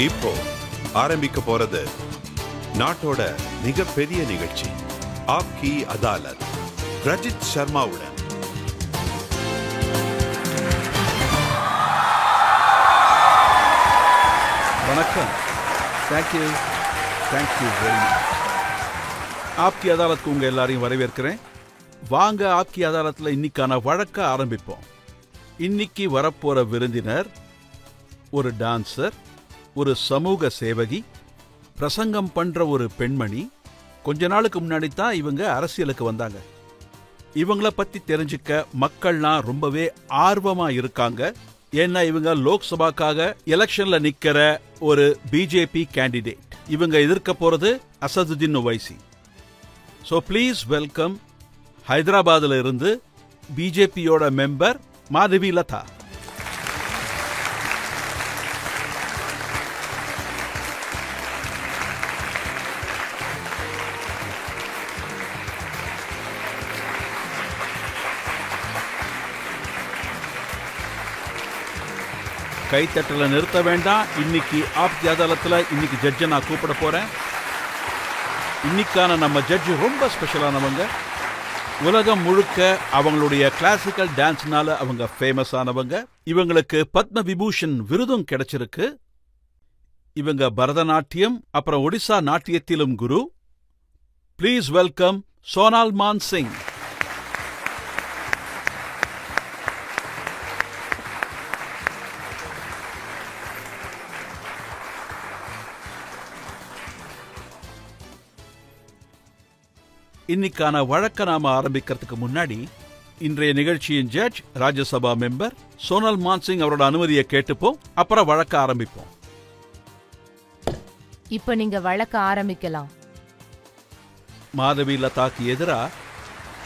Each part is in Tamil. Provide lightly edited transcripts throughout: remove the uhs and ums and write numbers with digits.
இப்போ ஆரம்பிக்க போறது நாட்டோட மிகப்பெரிய நிகழ்ச்சி ஆப்கி அதாலத் ரஜித் சர்மாவுடன். வணக்கம். Thank you very much. ஆப்கி அதாலத்துக்கு உங்க எல்லாரையும் வரவேற்கிறேன். வாங்க ஆப்கி அதாலத்தில் இன்னைக்கான வழக்க ஆரம்பிப்போம். இன்னைக்கு வரப்போற விருந்தினர் ஒரு டான்சர், ஒரு சமூக சேவகி, பிரசங்கம் பண்ற ஒரு பெண்மணி. கொஞ்ச நாளுக்கு முன்னாடி தான் இவங்க அரசியலுக்கு வந்தாங்க. இவங்கள பத்தி தெரிஞ்சுக்க மக்கள்லாம் ரொம்பவே ஆர்வமா இருக்காங்க. ஏன்னா இவங்க லோக்சபாக்காக எலெக்ஷன்ல நிக்கிற ஒரு பிஜேபி கேண்டிடேட். இவங்க எதிர்க்க போறது Asaduddin Owaisi. So please welcome ஹைதராபாத்ல இருந்து பிஜேபியோட மெம்பர் மாதவி லதா. கைத்தட்டல நிறுத்த வேண்டாம். இன்னைக்கு ஆப்கி அதாலத்துல இன்னைக்கு ஜட்ஜை நான் கூப்பிட போறேன். இன்னைக்கான நம்ம ஜட்ஜ் ரொம்ப ஸ்பெஷலானவங்க. உலகம் முழுக்க அவங்களுடைய கிளாசிக்கல் டான்ஸ்னால அவங்க ஃபேமஸ் ஆனவங்க. இவங்களுக்கு பத்ம விபூஷன் விருதும் கிடைச்சிருக்கு. இவங்க பரதநாட்டியம் அப்புறம் ஒடிசா நாட்டியத்திலும் குரு. ப்ளீஸ் வெல்கம் சோனால் மான் சிங். இன்னைக்கான வழக்க நாம ஆரம்பிக்கிறதுக்கு முன்னாடி இன்றைய நிகழ்ச்சியின் ஜட்ஜ் ராஜ்யசபா மெம்பர் சோனால் மான்சிங் அவரோட அனுமதியை கேட்டுப்போம். அப்புறம் வழக்க ஆரம்பிப்போம். இப்ப நீங்க வழக்க ஆரம்பிக்கலாம். மாதவி லதாக்கு எதிரா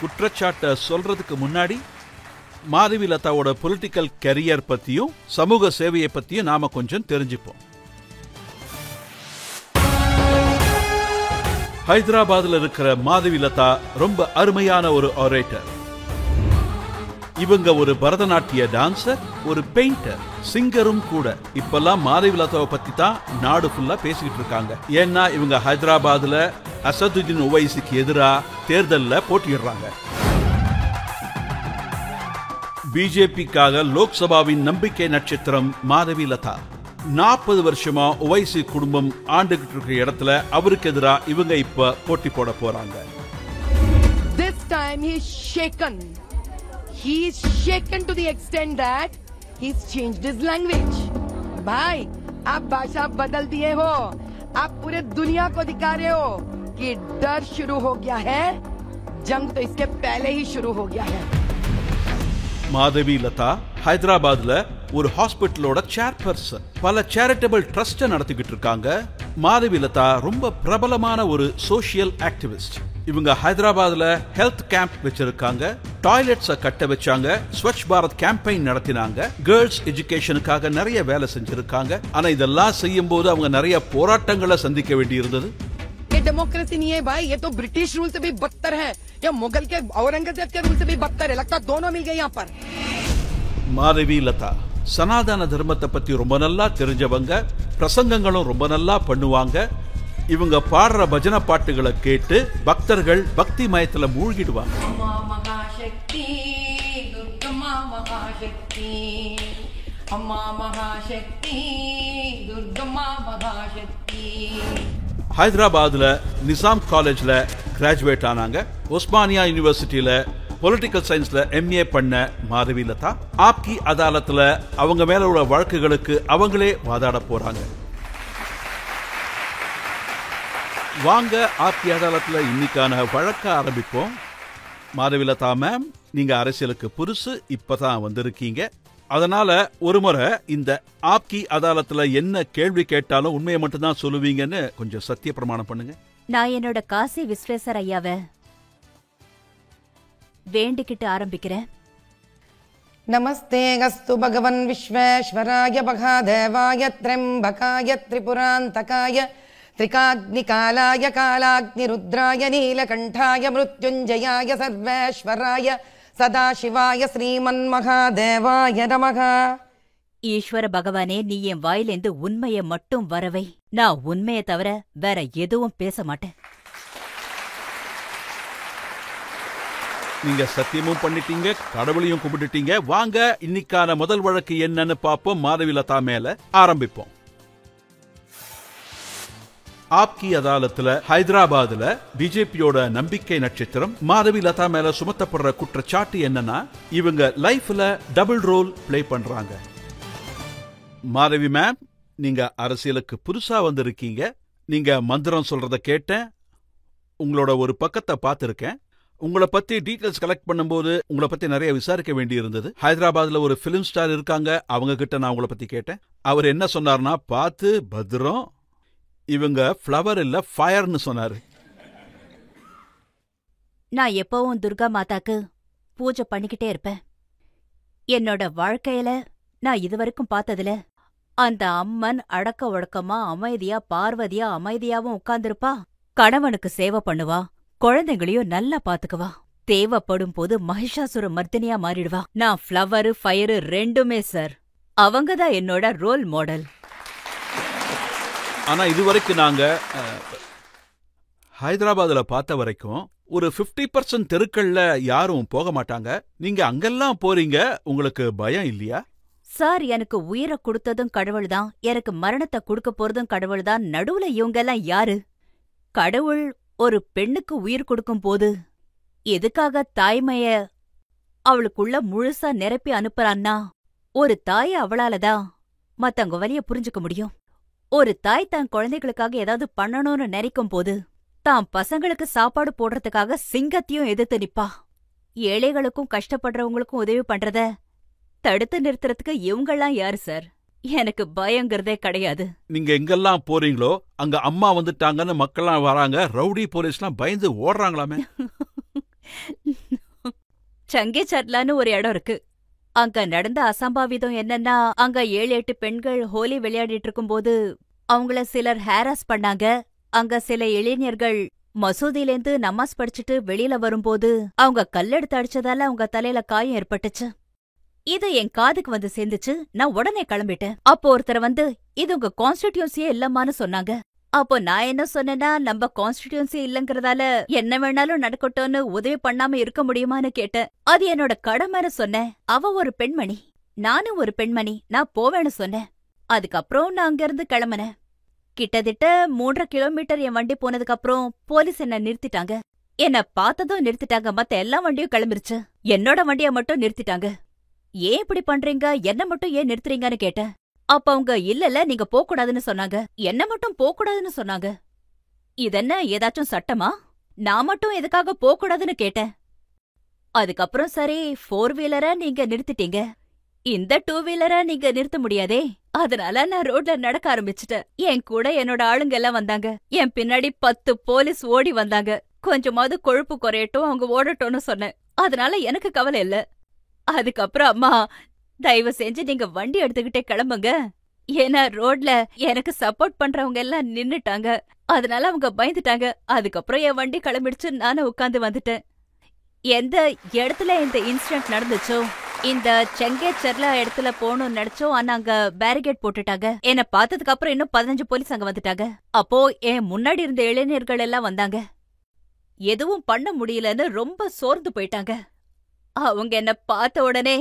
குற்றச்சாட்டை சொல்றதுக்கு முன்னாடி மாதவி லதாவோட பொலிட்டிக்கல் கரியர் பத்தியும் சமூக சேவையை பத்தியும் நாம கொஞ்சம் தெரிஞ்சுப்போம். ஹைதராபாத்ல இருக்கிற மாதவி லதா ரொம்ப அருமையான ஒரு ஆரேட்டர். இவங்க ஒரு பரதநாட்டிய டான்சர், ஒரு பெயிண்டர், சிங்கரும் கூட. இப்பெல்லாம் மாதவி லதாவை பத்தி தான் நாடு ஃபுல்லா பேசிக்கிட்டு இருக்காங்க. ஏன்னா இவங்க ஹைதராபாத்ல அசதுதீன் ஒவைசிக்கு எதிரா தேர்தல்ல போட்டியிடுறாங்க. பிஜேபிக்காக லோக்சபாவின் நம்பிக்கை நட்சத்திரம் மாதவி லதா. 40 வருஷமா ஒவைசி குடும்பம் ஆண்டுகிட்டு இருக்கிற இடத்துல அவருக்கு எதிரா இவங்க இப்ப போட்டி போட போறாங்க. This time he's shaken. He's shaken to the extent that he's changed his language. भाई, आप भाषा बदल दिए हो. आप पूरे दुनिया को दिखा रहे हो कि डर शुरू हो गया है. जंग तो इसके पहले ही शुरू हो गया है. மாதவி லதா ஹைதராபாத்ல ஒரு ஹாஸ்பிட்டலோட சேர்பர்சன். பல சேரிட்டபிள் ட்ரஸ்ட் நடத்திக்கிட்டு இருக்காங்க. மாதவி லதா ரொம்ப பிரபலமான ஒரு சோஷியல் ஆக்டிவிஸ்ட். இவங்க ஹைதராபாத்ல ஹெல்த் கேம்ப் வச்சிருக்காங்க. டாய்லெட்ஸ கட்ட வச்சாங்க. ஸ்வச் பாரத் கேம்பெயின் நடத்தினாங்க. கேர்ள்ஸ் எஜுகேஷனுக்காக நிறைய வேலை செஞ்சிருக்காங்க. ஆனா இதெல்லாம் செய்யும் போது அவங்க நிறைய போராட்டங்களை சந்திக்க வேண்டி இருந்தது. ये डेमोक्रेसी नहीं है भाई, ये तो ब्रिटिश रूल से भी बदतर है. या मुगल के औरंगजेब के रूल से भी बदतर है. लगता दोनों मिल गए यहाँ पर. மாதவி லதா சனாதன தர்மத்தை பத்தி ரொம்ப நல்லா தெரிஞ்சவங்க. பிரசங்கங்களும் ரொம்ப நல்லா பண்ணுவாங்க. இவங்க பாடுற பஜனை பாட்டுகளை கேட்டு பக்தர்கள் பக்தி மயத்துல மூழ்கிடுவாங்க. ஹைதராபாத்ல நிசாம் காலேஜ்ல கிராஜுவேட் ஆனாங்க. உஸ்மானியா யூனிவர்சிட்டியில பொலிட்டிக்கல் சயின்ஸ்ல எம்ஏ பண்ண மாதவி லதா ஆப்கி அதாலத்துல அவங்க மேல உள்ள வழக்குகளுக்கு அவங்களே வாதாட போறாங்க. வாங்க ஆப்கி அதாலத்துல இன்னைக்கான வழக்க ஆரம்பிப்போம். மாதவி லதா மேம், நீங்க அரசியலுக்கு புதுசு, இப்பதான் வந்திருக்கீங்க. அதனால ஒரு முறை இந்த ஆப்கி அதாலத்துல என்ன கேள்வி கேட்டாலும் உண்மையை மட்டும்தான் சொல்லுவீங்கன்னு கொஞ்சம் சத்திய பிரமாணம் பண்ணுங்க. நான் என்னோட காசி விஸ்வேஸ்வர் ஐயாவை வேண்டிக்கிட்டு ஆரம்பிக்கிறேன். नमस्ते गस्तु भगवन् विश्वेश्वराय भगादेवाय त्र्यम्बकाय त्रिपुरान्तकाय त्रिकाग्निकालाय कालाग्निरुद्राय नीलकण्ठाय मृत्युञ्जयाय सर्वेश्वराय सदाशिवाय श्रीमन्महादेवाय नमः. ஈஸ்வர பகவானே, நீ என் வாயிலேந்து உண்மைய மட்டும் வரவை. நான் உண்மைய தவிர வேற எதுவும் பேச மாட்டேன். நீங்க சத்தியமும் பண்ணிட்டீங்க, கடவுளையும் கும்பிட்டுட்டீங்க. வாங்க இன்னைக்கான முதல் வழக்கு என்னன்னு பாப்போம். மாதவிலதா மேல ஆரம்பிப்போம். ஆப்கி அதாலத்துல ஹைதராபாத்ல பிஜேபியோட நம்பிக்கை நட்சத்திரம் மாதவிலதா மேல சுமத்தப்படுற குற்றச்சாட்டு என்னன்னா, இவங்க லைஃப்ல டபுள் ரோல் பிளே பண்றாங்க. மாதவி மேம், நீங்க அரசியலுக்கு புதுசா வந்திருக்கீங்க. நீங்க மந்திரம் சொல்றத கேட்டேன், உங்களோட ஒரு பக்கத்தை பார்த்திருக்கேன். உங்களை பத்தி டீடைல்ஸ் கலெக்ட் பண்ணும்போது உங்களை பத்தி நிறைய விசாரிக்க வேண்டி இருந்தது. ஹைதராபாத்ல ஒரு பிலிம் ஸ்டார் இருக்காங்க, அவங்க கிட்ட நான் உங்களை பத்தி கேட்டேன். அவர் என்ன சொன்னார்னா, பார்த்து பத்திரம், இவங்க ஃப்ளவர் இல்ல ஃபயர்னு சொன்னாரு. நான் எப்பவும் துர்கா மாதாக்கு பூஜை பண்ணிக்கிட்டே இருப்பேன். என்னோட வாழ்க்கையில நான் இதுவரைக்கும் பார்த்ததுல அந்த அம்மன் அடக்க ஒடுக்கமா அமைதியா பார்வதியா அமைதியாவும் உட்கார்ந்திருப்பா. கணவனுக்கு சேவை பண்ணுவா, குழந்தைங்களையும் நல்லா பாத்துக்குவா. தேவைப்படும் போது மகிஷாசுர மர்த்தினியா மாறிடுவா. நான் ஃப்ளவரு ஃபயரு ரெண்டுமே சார். அவங்கதான் என்னோட ரோல் மாடல். ஆனா இதுவரைக்கும் நாங்க ஹைதராபாத்ல பார்த்த வரைக்கும் ஒரு 50% தெருக்கள்ல யாரும் போக மாட்டாங்க. நீங்க அங்கெல்லாம் போறீங்க, உங்களுக்கு பயம் இல்லையா? சார், எனக்கு உயிரை கொடுத்ததும் கடவுள்தான், எனக்கு மரணத்தை கொடுக்க போறதும் கடவுள்தான். நடுவுல இவங்கெல்லாம் யாரு? கடவுள் ஒரு பெண்ணுக்கு உயிர் கொடுக்கும் போது எதுக்காக தாய்மைய அவளுக்குள்ள முழுசா நிரப்பி அனுப்புறான்னா, ஒரு தாய அவளாலதான் மத்தவங்க வலிய புரிஞ்சுக்க முடியும். ஒரு தாய் தான் குழந்தைகளுக்காக ஏதாவது பண்ணணும்னு நினைக்கும் போது தான் பசங்களுக்கு சாப்பாடு போடுறதுக்காக சிங்கத்தையும் எதிர்த்து நிப்பா. ஏழைகளுக்கும் கஷ்டப்படுறவங்களுக்கும் உதவி பண்றத தடுத்து நிறுத்துறதுக்கு இவங்கெல்லாம் யாரு சார்? எனக்கு பயங்கிறதே கிடையாது. நீங்க எங்கெல்லாம் போறீங்களோ அங்க அம்மா வந்துட்டாங்கன்னு மக்கள்லாம் வராங்க, ரவுடி போலீஸ்லாம் பயந்து ஓடுறாங்களாமே. சங்கேச்சர்லான்னு ஒரு இடம் இருக்கு. அங்க நடந்த அசம்பாவிதம் என்னன்னா, அங்க 7-8 பெண்கள் ஹோலி விளையாடிட்டு இருக்கும்போது அவங்கள சிலர் ஹாராஸ் பண்ணாங்க. அங்க சில இளைஞர்கள் மசூதியிலேந்து நமாஸ் படிச்சுட்டு வெளியில வரும்போது அவங்க கல்லெடுத்து அடிச்சதால அவங்க தலையில காயம் ஏற்பட்டுச்சு. இது என் காதுக்கு வந்து சேர்ந்துச்சு. நான் உடனே கிளம்பிட்டேன். அப்போ ஒருத்தர் வந்து, இது உங்க கான்ஸ்டிடியூன்சியே இல்லம்மான்னு சொன்னாங்க. அப்போ நான் என்ன சொன்னேன்னா, நம்ம கான்ஸ்டிடியூன்சி இல்லங்கறதால என்ன வேணாலும் நடக்கட்டும்னு உதவி பண்ணாம இருக்க முடியுமான்னு கேட்டேன். அது என்னோட கடமைன்னு சொன்னேன். அவ ஒரு பெண்மணி, நானும் ஒரு பெண்மணி, நான் போவேன்னு சொன்னேன். அதுக்கப்புறம் நான் அங்கிருந்து கிளம்பினேன். கிட்டத்தட்ட 3.5 கிலோமீட்டர் என் வண்டி போனதுக்கு அப்புறம் போலீஸ் என்ன நிறுத்திட்டாங்க. என்ன பார்த்ததும் நிறுத்திட்டாங்க. மத்த எல்லா வண்டியும் கிளம்பிருச்சு. என்னோட வண்டிய மட்டும் நிறுத்திட்டாங்க. ஏன் இப்படி பண்றீங்க, என்ன மட்டும் ஏன் நிறுத்துறீங்கன்னு கேட்டேன். அப்ப அவங்க இல்லல்ல, நீங்க போகக்கூடாதுன்னு சொன்னாங்க. என்ன மட்டும் போகக்கூடாதுன்னு சொன்னாங்க. இதென்ன ஏதாச்சும் சட்டமா? நான் மட்டும் எதுக்காக போகக்கூடாதுன்னு கேட்டேன். அதுக்கப்புறம் சரி, 4 வீலரை நீங்க நிறுத்திட்டீங்க, இந்த 2 வீலரை நீங்க நிறுத்த முடியாதே. அதனால நான் ரோட்ல நடக்க ஆரம்பிச்சுட்டேன். என் கூட என்னோட ஆளுங்க எல்லாம் வந்தாங்க. என் பின்னாடி 10 போலீஸ் ஓடி வந்தாங்க. கொஞ்சமாவது கொழுப்பு குறையட்டும், அவங்க ஓடட்டும்னு சொன்னேன். அதனால எனக்கு கவலை இல்ல. அதுக்கப்புறம் அம்மா, தயவு செஞ்சு நீங்க வண்டி எடுத்துக்கிட்டே கிளம்புங்க. ஏன்னா ரோட்ல எனக்கு சப்போர்ட் பண்றவங்க எல்லாம் நின்னுட்டாங்க. அதனால அவங்க பயந்துட்டாங்க. அதுக்கப்புறம் என் வண்டி கிளம்பிடுச்சு. நானும் உட்கார்ந்து வந்துட்டேன். எந்த இடத்துல இந்த இன்சிடென்ட் நடந்துச்சோ, இந்த செங்கேச்சர்ல இடத்துல போகணும்னு நினைச்சோம். ஆனா அங்க பேரிகேட் போட்டுட்டாங்க. என்ன பார்த்ததுக்கு அப்புறம் இன்னும் 15 போலீஸ் அங்க வந்துட்டாங்க. அப்போ என் முன்னாடி இருந்த இளைஞர்கள் எல்லாம் வந்தாங்க. எதுவும் பண்ண முடியலன்னு ரொம்ப சோர்ந்து போயிட்டாங்க. அவங்க என்ன பார்த்த உடனே,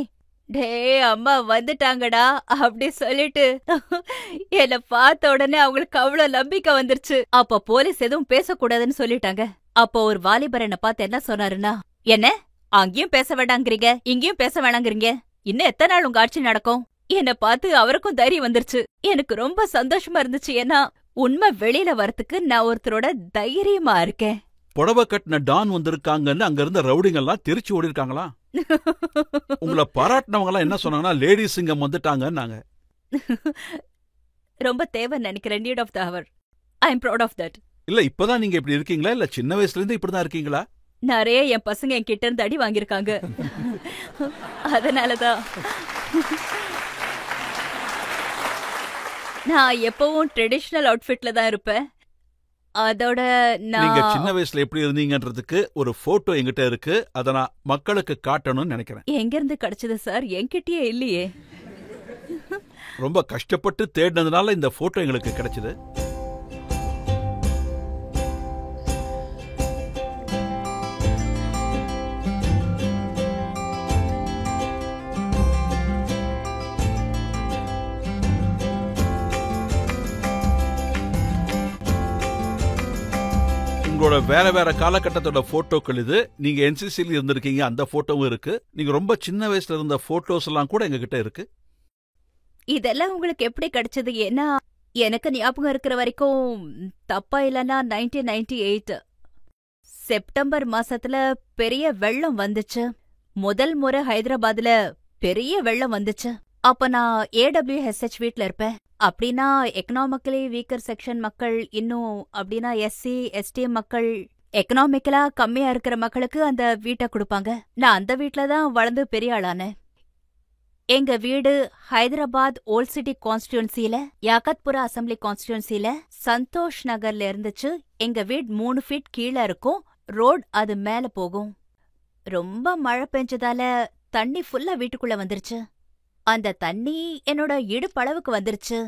டே அம்மா வந்துட்டாங்கடா அப்படி சொல்லிட்டு என்ன பார்த்த உடனே அவங்களுக்கு அவ்வளவு நம்பிக்கை வந்துருச்சு. அப்ப போலீஸ் எதுவும் பேசக்கூடாதுன்னு சொல்லிட்டாங்க. அப்போ ஒரு வாலிபர் என்ன பார்த்து என்ன சொன்னாருன்னா, என்ன அங்கேயும் பேச வேண்டாங்கிறீங்க, இங்கேயும் பேச வேணாங்கிறீங்க, இன்னும் எத்தனை நாள் உங்க ஆட்சி நடக்கும்? என்ன பார்த்து அவருக்கும் தைரியம் வந்துருச்சு. எனக்கு ரொம்ப சந்தோஷமா இருந்துச்சு. ஏன்னா உண்மை வெளியில வரத்துக்கு நான் ஒருத்தரோட தைரியமா இருக்கேன். புடவை கட்டின டான் வந்திருக்காங்கன்னு அங்க இருந்த ரவுடிங்க எல்லாம் திருச்சி ஓடி இருக்காங்களா? உங்களை பாராட்டினவங்க எல்லாம் என்ன சொன்னாங்கன்னா, லேடி சிங்கம் வந்துட்டாங்கன்னாங்க. ரொம்ப தேவை நினைக்கிறேன். Need of the hour. I am proud of that. இல்ல இப்பதான் நீங்க இப்படி இருக்கீங்களா, இல்ல சின்ன வயசுல இருந்து இப்படிதான் இருக்கீங்களா? நிறைய என் பசங்க என் கிட்ட இருந்து அடி வாங்கியிருக்காங்க. அதனாலதான் நான் எப்பவும் ட்ரெடிஷனல் அவுட்ஃபிட்ல தான் இருப்பேன். அதோட நீங்க நான் சின்ன வயசுல எப்படி இருந்தீங்கன்றதுக்கு ஒரு போட்டோ என்கிட்ட இருக்கு. அத நான் மக்களுக்கு காட்டணும்னு நினைக்கிறேன். எங்க இருந்து கிடைச்சது சார்? என்கிட்டயே இல்லையே. ரொம்ப கஷ்டப்பட்டு தேடினதுனால இந்த போட்டோ எங்களுக்கு கிடைச்சது. உங்களோட வேற வேற காலகட்டத்தோட போட்டோக்கள் இது. நீங்க என்சிசில இருந்திருக்கீங்க, அந்த போட்டோவும் இருக்கு. நீங்க ரொம்ப சின்ன வயசுல இருந்த போட்டோஸ் எல்லாம் கூட எங்க கிட்ட இருக்கு. இதெல்லாம் உங்களுக்கு எப்படி கிடைச்சது? ஏன்னா எனக்கு ஞாபகம் இருக்கிற வரைக்கும் தப்பா இல்லைன்னா 1998 செப்டம்பர் மாசத்துல பெரிய வெள்ளம் வந்துச்சு. முதல் முறை ஹைதராபாத்ல பெரிய வெள்ளம் வந்துச்சு. அப்ப நான் ஏடபிள்யூஎஸ்ஹெச் வீட்ல இருப்பேன். அப்படின்னா எக்கனாமிக்கலி வீக்கர் செக்ஷன் மக்கள், இன்னும் அப்படின்னா எஸ்சி எஸ்டி மக்கள், எக்கனாமிக்கலா கம்மியா இருக்கிற மக்களுக்கு அந்த வீட்டை கொடுப்பாங்க. நான் அந்த வீட்ல தான் வளர்ந்து பெரிய ஆளானேன். எங்க வீடு ஹைதராபாத் ஓல்ட் சிட்டி கான்ஸ்டியூன்சில, யாகத்புரா அசம்பிளி கான்ஸ்டியூன்சில சந்தோஷ் நகர்ல இருந்துச்சு. எங்க வீடு 3 ஃபீட் கீழே இருக்கும். ரோட் அது மேல போகும். ரொம்ப மழை பெஞ்சதால தண்ணி ஃபுல்லா வீட்டுக்குள்ள வந்துருச்சு. அந்த தண்ணி என்னோட இடுப்பளவுக்கு வந்துருச்சு.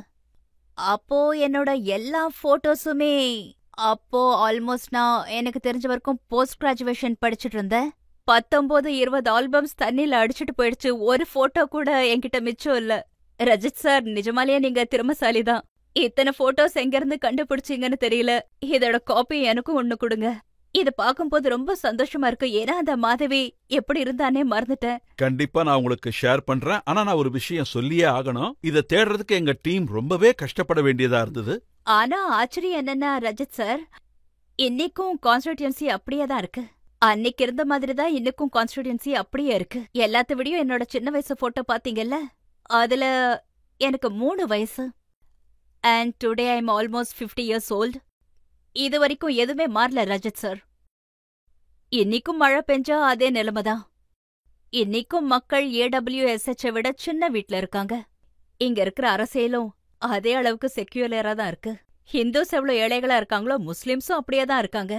அப்போ என்னோட எல்லா போட்டோஸுமே, அப்போ ஆல்மோஸ்ட் நான் எனக்கு தெரிஞ்ச வரைக்கும் போஸ்ட் கிராஜுவேஷன் படிச்சுட்டு இருந்தேன். 19-20 ஆல்பம்ஸ் தண்ணியில அடிச்சுட்டு போயிடுச்சு. ஒரு போட்டோ கூட என்கிட்ட மிச்சம் இல்ல. ரஜித் சார், நிஜமாலேயே நீங்க திறமசாலிதான். இத்தனை போட்டோஸ் எங்க இருந்து கண்டுபிடிச்சீங்கன்னு தெரியல. இதோட காப்பி எனக்கும் ஒண்ணு கொடுங்க. இத பாக்கும்போது ரொம்ப சந்தோஷமா இருக்கு. ஏன்னா அந்த மாதவி எப்படி இருந்தானே மறந்துட்டேன். கண்டிப்பா நான் உங்களுக்கு ஷேர் பண்றேன். ஆனா நான் ஒரு விஷயம் சொல்லியே ஆகணும். இத தேடுறதுக்கு எங்க டீம் ரொம்பவே கஷ்டப்பட வேண்டியதா இருந்தது. ஆனா ஆச்சரியம் என்னன்னா ரஜித் சார், இன்னைக்கும் கான்ஸ்டிடியூன்சி அப்படியே தான் இருக்கு. அன்னைக்கு இருந்த மாதிரி தான் இன்னைக்கும் கான்ஸ்டிடியூன்சி அப்படியே இருக்கு. எல்லாத்த விடையும் என்னோட சின்ன வயசு போட்டோ பாத்தீங்கல்ல, அதுல எனக்கு 3 வயசு. And today I am almost 50 years old. இது வரைக்கும் எதுவுமே மாறல ரஜித் சார். இன்னைக்கும் மழை பெஞ்சா அதே நிலைமைதான். இன்னைக்கும் மக்கள் ஏடபிள்யூஎஸ்ஹெச் விட சின்ன வீட்ல இருக்காங்க. இங்க இருக்கிற அரசியலும் அதே அளவுக்கு செக்யூலரா தான் இருக்கு. ஹிந்துஸ் எவ்வளவு ஏழைகளா இருக்காங்களோ முஸ்லிம்ஸும் அப்படியே தான் இருக்காங்க.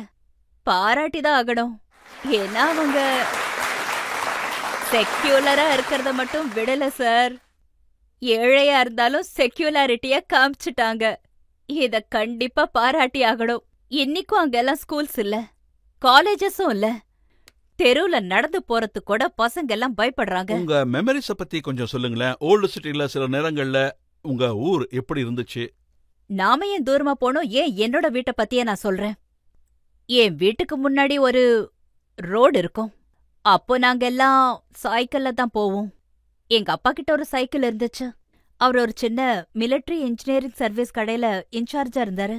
பாராட்டிதான் ஆகணும். ஏன்னா அவங்க செக்யூலரா இருக்கிறத மட்டும் விடல சார். ஏழையா இருந்தாலும் செக்யூலாரிட்டிய காமிச்சிட்டாங்க. இத கண்டிப்பா பாராட்டி ஆகணும். இன்னைக்கும் அங்கெல்லாம் ஸ்கூல்ஸ் இல்ல, காலேஜஸும் இல்ல. தெருவுல நடந்து போறதுக்கு கூட பசங்க எல்லாம் பயப்படுறாங்க. உங்க மெமரிஸ பத்தி கொஞ்சம் சொல்லுங்களேன். ஓல்டு சிட்டில சில நேரங்கள்ல உங்க ஊர் எப்படி இருந்துச்சு? நாம ஏன் தூரமா போனோம்? ஏன் என்னோட வீட்டை பத்தியே நான் சொல்றேன். என் வீட்டுக்கு முன்னாடி ஒரு ரோடு இருக்கும். அப்போ நாங்க எல்லாம் சைக்கிள்ல தான் போவோம். எங்க அப்பா கிட்ட ஒரு சைக்கிள் இருந்துச்சு. அவர் ஒரு சின்ன மிலிட்டரி இன்ஜினியரிங் சர்வீஸ் கடையில இன்சார்ஜா இருந்தாரு.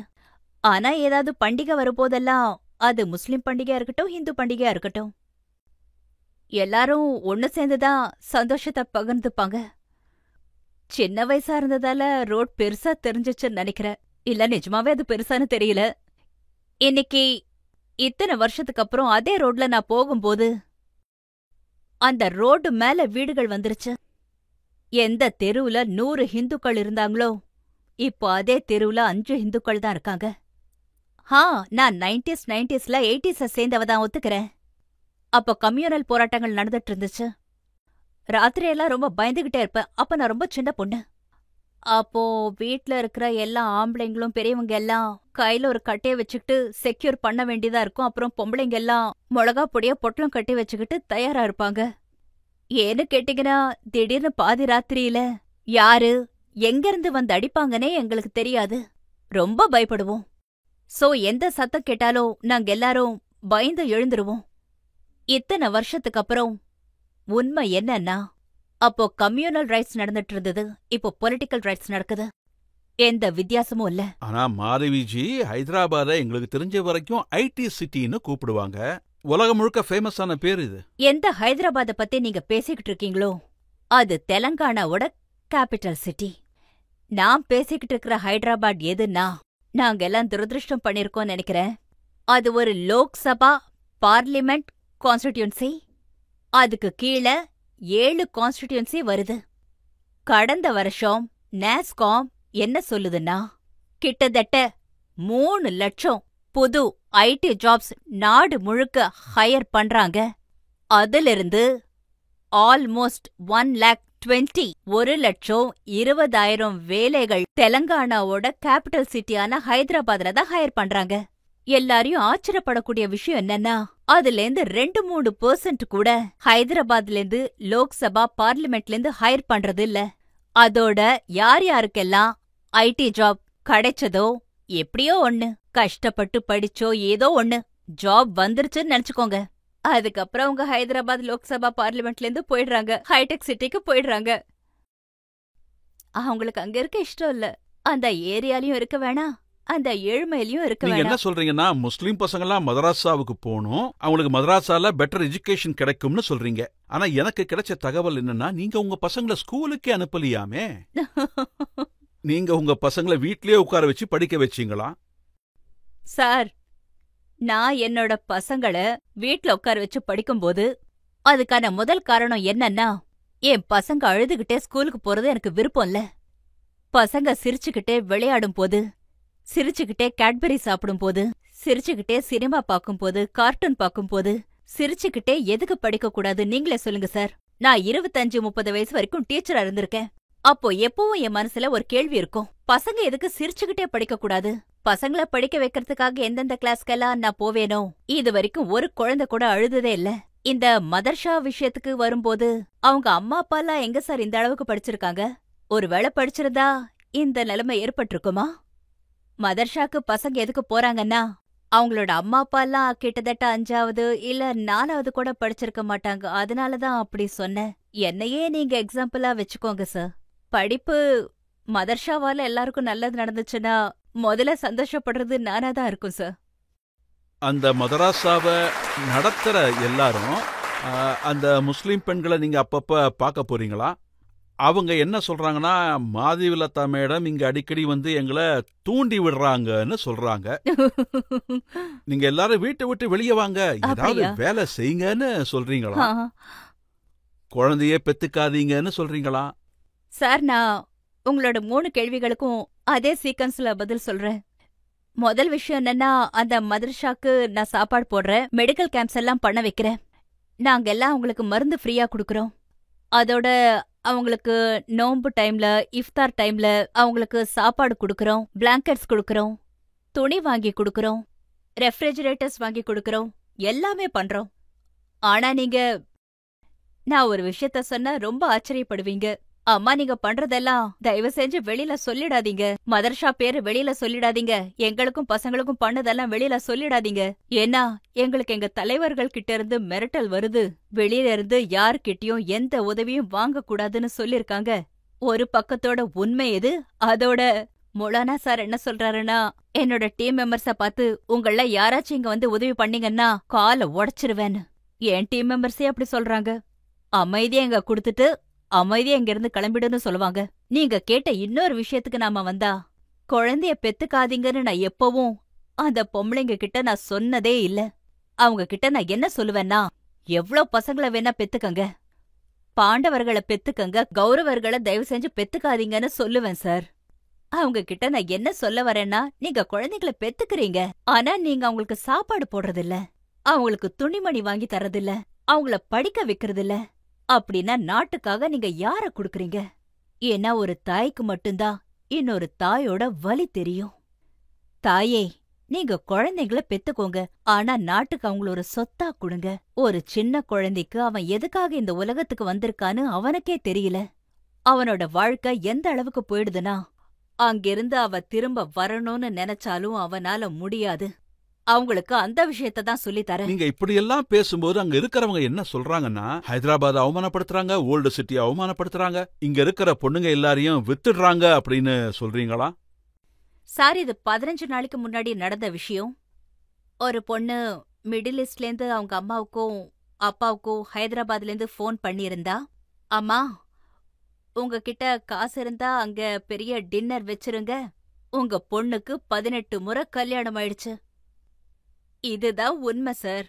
ஆனா ஏதாவது பண்டிகை வரும்போதெல்லாம், அது முஸ்லிம் பண்டிகையா இருக்கட்டும், ஹிந்து பண்டிகையா இருக்கட்டும், எல்லாரும் ஒன்னு சேர்ந்துதான் சந்தோஷத்தை பகிர்ந்துப்பாங்க. சின்ன வயசா இருந்ததால ரோட் பெருசா தெரிஞ்சிச்சுன்னு நினைக்கிறேன். இல்ல நிஜமாவே அது பெருசான்னு தெரியல. இன்னைக்கு இத்தனை வருஷத்துக்கு அப்புறம் அதே ரோட்ல நான் போகும்போது அந்த ரோடு மேல வீடுகள் வந்துருச்சு. எந்த தெருவுல 100 ஹிந்துக்கள் இருந்தாங்களோ இப்போ அதே தெருவுல 5 ஹிந்துக்கள் தான் இருக்காங்க. நான் 90s 80s சேர்ந்தவதான் ஒத்துக்கிறேன். அப்போ கம்யூனல் போராட்டங்கள் நடந்துட்டு இருந்துச்சு. ராத்திரியெல்லாம் ரொம்ப பயந்துகிட்டே இருப்பேன். அப்ப நான் ரொம்ப சின்ன பொண்ணு. அப்போ வீட்ல இருக்கிற எல்லா ஆம்பளைங்களும் பெரியவங்க எல்லாம் கையில ஒரு கட்டைய வச்சுக்கிட்டு செக்யூர் பண்ண வேண்டியதா இருக்கும். அப்புறம் பொம்பளைங்க எல்லாம் மிளகா பொடியா பொட்டலம் கட்டி வச்சுக்கிட்டு தயாரா இருப்பாங்க. ஏன்னு கேட்டீங்கன்னா, திடீர்னு பாதி ராத்திரியில யாரு எங்க இருந்து வந்து அடிப்பாங்கன்னே எங்களுக்கு தெரியாது. ரொம்ப பயப்படுவோம். சோ எந்த சத்தம் கேட்டாலும் நாங்க எல்லாரும் பயந்து எழுந்துருவோம். இத்தனை வருஷத்துக்கு அப்புறம் உண்மை என்னன்னா, அப்போ கம்யூனல் ரைட்ஸ் நடந்துட்டு இருந்தது, இப்போ பொலிட்டிக்கல் ரைட்ஸ் நடக்குது. எந்த வித்தியாசமும் இல்ல. ஆனா மாதவிஜி, ஹைதராபாத எங்களுக்கு தெரிஞ்ச வரைக்கும் ஐடி சிட்டின்னு கூப்பிடுவாங்க. உலகம் முழுக்க ஃபேமஸான பேர் இது. எந்த ஹைதராபாத பத்தி நீங்க பேசிக்கிட்டு இருக்கீங்களோ அது தெலங்கானாவோட கேபிட்டல் சிட்டி. நான் பேசிக்கிட்டு இருக்கிற ஹைதராபாத் எதுன்னா, நாங்க எல்லாம் துரதிருஷ்டம் பண்ணிருக்கோம் நினைக்கிறேன். அது ஒரு லோக்சபா பார்லிமெண்ட் கான்ஸ்டிடியூன்சி. அதுக்கு கீழே 7 கான்ஸ்டிடியூன்சி வருது. கடந்த வருஷம் நாஸ்காம் என்ன சொல்லுதுன்னா, கிட்டத்தட்ட 3 லட்சம் புது ஐடி ஜாப்ஸ் நாடு முழுக்க ஹையர் பண்றாங்க. அதிலிருந்து ஆல்மோஸ்ட் 1 20 1,20,000 வேலைகள் தெலங்கானாவோட கேபிட்டல் சிட்டியான ஹைதராபாத்ல தான் ஹையர் பண்றாங்க. எல்லாரையும் ஆச்சரியப்படக்கூடிய விஷயம் என்னன்னா, அதுலேருந்து 2-3% கூட ஹைதராபாத்லேருந்து லோக்சபா பார்லிமெண்ட்லேருந்து ஹையர் பண்றது இல்ல. அதோட யார் யாருக்கெல்லாம் ஐடி ஜாப் கிடைச்சதோ, எப்படியோ ஒண்ணு கஷ்டப்பட்டு படிச்சோ ஏதோ ஒண்ணு ஜாப் வந்துருச்சுன்னு நினைச்சுக்கோங்க. அதுக்கப்புறம் அவங்க ஹைதராபாத் லோக்சபா பார்லிமெண்ட்லேருந்து போயிடுறாங்க, ஹைடெக் சிட்டிக்கு போயிடுறாங்க. அவங்களுக்கு அங்க இருக்க இஷ்டம் இல்ல. அந்த ஏரியாலயும் இருக்க வேணாம், அந்த ஏழ்மையிலயும் இருக்க நீங்க என்ன வேணாம். சொல்றீங்கன்னா முஸ்லீம் பசங்கெல்லாம் மதராசாவுக்கு போகணும், அவங்களுக்கு மதராசால பெட்டர் எஜுகேஷன் கிடைக்கும்னு சொல்றீங்க. ஆனா எனக்கு கிடைச்ச தகவல் என்னன்னா, நீங்க உங்க பசங்களை ஸ்கூலுக்கே அனுப்பலையாமே. நீங்க உங்க பசங்களை வீட்லயே உட்கார வச்சு படிக்க வச்சீங்களா? சார், நான் என்னோட பசங்கள வீட்ல உட்கார வச்சு படிக்கும்போது அதுக்கான முதல் காரணம் என்னன்னா, என் பசங்க அழுதுகிட்டே ஸ்கூலுக்கு போறது எனக்கு விருப்பம் இல்ல. பசங்க சிரிச்சுக்கிட்டே விளையாடும் போது, சிரிச்சுக்கிட்டே கேட்பரி சாப்பிடும் போது, சிரிச்சுக்கிட்டே சினிமா பார்க்கும்போது, கார்ட்டூன் பார்க்கும்போது, சிரிச்சுக்கிட்டே எதுக்கு படிக்க கூடாது நீங்களே சொல்லுங்க சார். நான் 25-30 வயசு வரைக்கும் டீச்சரா இருந்திருக்கேன். அப்போ எப்பவும் என் மனசுல ஒரு கேள்வி இருக்கும், பசங்க எதுக்கு சிரிச்சுக்கிட்டே படிக்க கூடாது? பசங்கள படிக்க வைக்கிறதுக்காக எந்தெந்த கிளாஸ்க்கெல்லாம் நான் போவேனோ, இது வரைக்கும் ஒரு குழந்தை கூட அழுததே இல்ல. இந்த மதர்ஷா விஷயத்துக்கு வரும்போது, அவங்க அம்மா அப்பாலாம் எங்க சார் இந்த அளவுக்கு படிச்சிருக்காங்க? ஒருவேளை படிச்சிருந்தா இந்த நிலைமை ஏற்பட்டிருக்குமா? மதர்ஷாக்கு பசங்க எதுக்கு போறாங்கன்னா, அவங்களோட அம்மா அப்பாலாம் கிட்டத்தட்ட 5வது இல்ல 4வது கூட படிச்சிருக்க மாட்டாங்க. அதனாலதான் அப்படி சொன்னேன். என்னையே நீங்க எக்ஸாம்பிளா வச்சுக்கோங்க சார். படிப்பு மதர்ஷாவால எல்லாருக்கும் நல்லது நடந்துச்சுன்னா முதல்ல சந்தோஷப்படுறது நானா தான் இருக்கும் சார். அந்த மதராசாவை நடத்துற எல்லாரும் அந்த முஸ்லீம் பெண்களை நீங்க அப்பப்ப பார்க்க போறீங்களா? அவங்க என்ன சொல்றாங்கன்னா, மாதவிலதா மேடம் இங்க அடிக்கடி வந்து எங்களை தூண்டி விடுறாங்கன்னு சொல்றாங்க. நீங்க எல்லாரும் வீட்டை விட்டு வெளியே வாங்க, ஏதாவது அப்படியா? வேலை செய்யுங்கன்னு சொல்றீங்களா? ஆ. குழந்தையே பெத்துக்காதீங்கன்னு சொல்றீங்களா? சார், நான் உங்களோட 3 கேள்விகளுக்கும் அதே சீக்வன்ஸ்ல பதில் சொல்றேன். முதல் விஷயம் என்னன்னா, அந்த மதர்ஷாக்கு நான் சாப்பாடு போடுறேன், மெடிக்கல் கேம்ப்ஸ் எல்லாம் பண்ண வைக்கிறேன். நாங்க எல்லாம் அவங்களுக்கு மருந்து ஃப்ரீயா கொடுக்கறோம். அதோட அவங்களுக்கு நோன்பு டைம்ல, இஃப்தார் டைம்ல அவங்களுக்கு சாப்பாடு கொடுக்கறோம், பிளாங்கெட்ஸ் கொடுக்கறோம், துணி வாங்கி கொடுக்கறோம், ரெஃப்ரிஜரேட்டர்ஸ் வாங்கி கொடுக்கறோம், எல்லாமே பண்றோம். ஆனா நான் ஒரு விஷயத்த சொன்னா ரொம்ப ஆச்சரியப்படுவீங்க. அம்மா, நீங்க பண்றதெல்லாம் தயவு செஞ்சு வெளியில சொல்லிடாதீங்க. மதர்ஷா பேரு வெளியில சொல்லிடாதீங்க. எங்களுக்கும் பசங்களுக்கும் பண்ணதெல்லாம் வெளியில சொல்லிடாதீங்க. ஏன்னா எங்களுக்கு எங்க தலைவர்கள் கிட்ட இருந்து மிரட்டல் வருது. வெளியில இருந்து யார்கிட்டயும் எந்த உதவியும் வாங்க கூடாதுன்னு சொல்லிருக்காங்க. ஒரு பக்கத்தோட உண்மை எது? அதோட மொலானா சார் என்ன சொல்றாருன்னா, என்னோட டீம் மெம்பர்ஸ பார்த்து உங்கள யாராச்சும் இங்க வந்து உதவி பண்ணீங்கன்னா காலை உடைச்சிருவேன்னு. என் டீம் மெம்பர்ஸே அப்படி சொல்றாங்க. அமைதியா இங்க குடுத்துட்டு அமைதியா இங்க இருந்து கிளம்பிடுன்னு சொல்லுவாங்க. நீங்க கேட்ட இன்னொரு விஷயத்துக்கு நாம வந்தா, குழந்தைய பெத்துக்காதீங்கன்னு நான் எப்பவும் அந்த பொம்பளைங்க கிட்ட நான் சொன்னதே இல்ல. அவங்க கிட்ட நான் என்ன சொல்லுவேன்னா, எவ்ளோ பசங்கள வேணா பெத்துக்கங்க, பாண்டவர்களை பெத்துக்கங்க, கௌரவர்களை தயவு செஞ்சு பெத்துக்காதீங்கன்னு சொல்லுவேன் சார். அவங்க கிட்ட நான் என்ன சொல்ல வரேன்னா, நீங்க குழந்தைகளை பெத்துக்கிறீங்க, ஆனா நீங்க அவங்களுக்கு சாப்பாடு போடுறதில்ல, அவங்களுக்கு துணிமணி வாங்கி தரதில்ல, அவங்கள படிக்க வைக்கிறதில்ல. அப்படின்னா நாட்டுக்காக நீங்க யார குடுக்கறீங்க? ஏன்னா ஒரு தாய்க்கு மட்டும்தான் இன்னொரு தாயோட வலி தெரியும். தாயே, நீங்க குழந்தைங்கள பெத்துக்கோங்க, ஆனா நாட்டுக்கு அவங்கள ஒரு சொத்தா கொடுங்க. ஒரு சின்ன குழந்தைக்கு அவன் எதுக்காக இந்த உலகத்துக்கு வந்திருக்கான்னு அவனுக்கே தெரியல. அவனோட வாழ்க்கை எந்த அளவுக்கு போயிடுதுன்னா, அங்கிருந்து அவ திரும்ப வரணும்னு நினைச்சாலும் அவனால முடியாது. அவங்களுக்கு அந்த விஷயத்த தான் சொல்லி தரேன். நீங்க இப்படியெல்லாம் பேசும்போது அங்க இருக்கிறவங்க என்ன சொல்றாங்கன்னா, ஹைதராபாத் அவமானப்படுத்துறாங்க, ஓல்டு சிட்டி அவமானப்படுத்துறாங்க, இங்க இருக்கிற பொண்ணுங்க எல்லாரையும் வித்துடுறாங்க அப்படின்னு சொல்றீங்களா? சார், இது 15 நாளைக்கு முன்னாடி நடந்த விஷயம். ஒரு பொண்ணு மிடில் ஈஸ்ட்லேருந்து அவங்க அம்மாவுக்கும் அப்பாவுக்கும் ஹைதராபாத்லேருந்து ஃபோன் பண்ணியிருந்தா, அம்மா, உங்ககிட்ட காசு இருந்தா அங்க பெரிய டின்னர் வச்சிருங்க, உங்க பொண்ணுக்கு 18 முறை கல்யாணம் ஆயிடுச்சு. இதுதான் உண்மை சார்.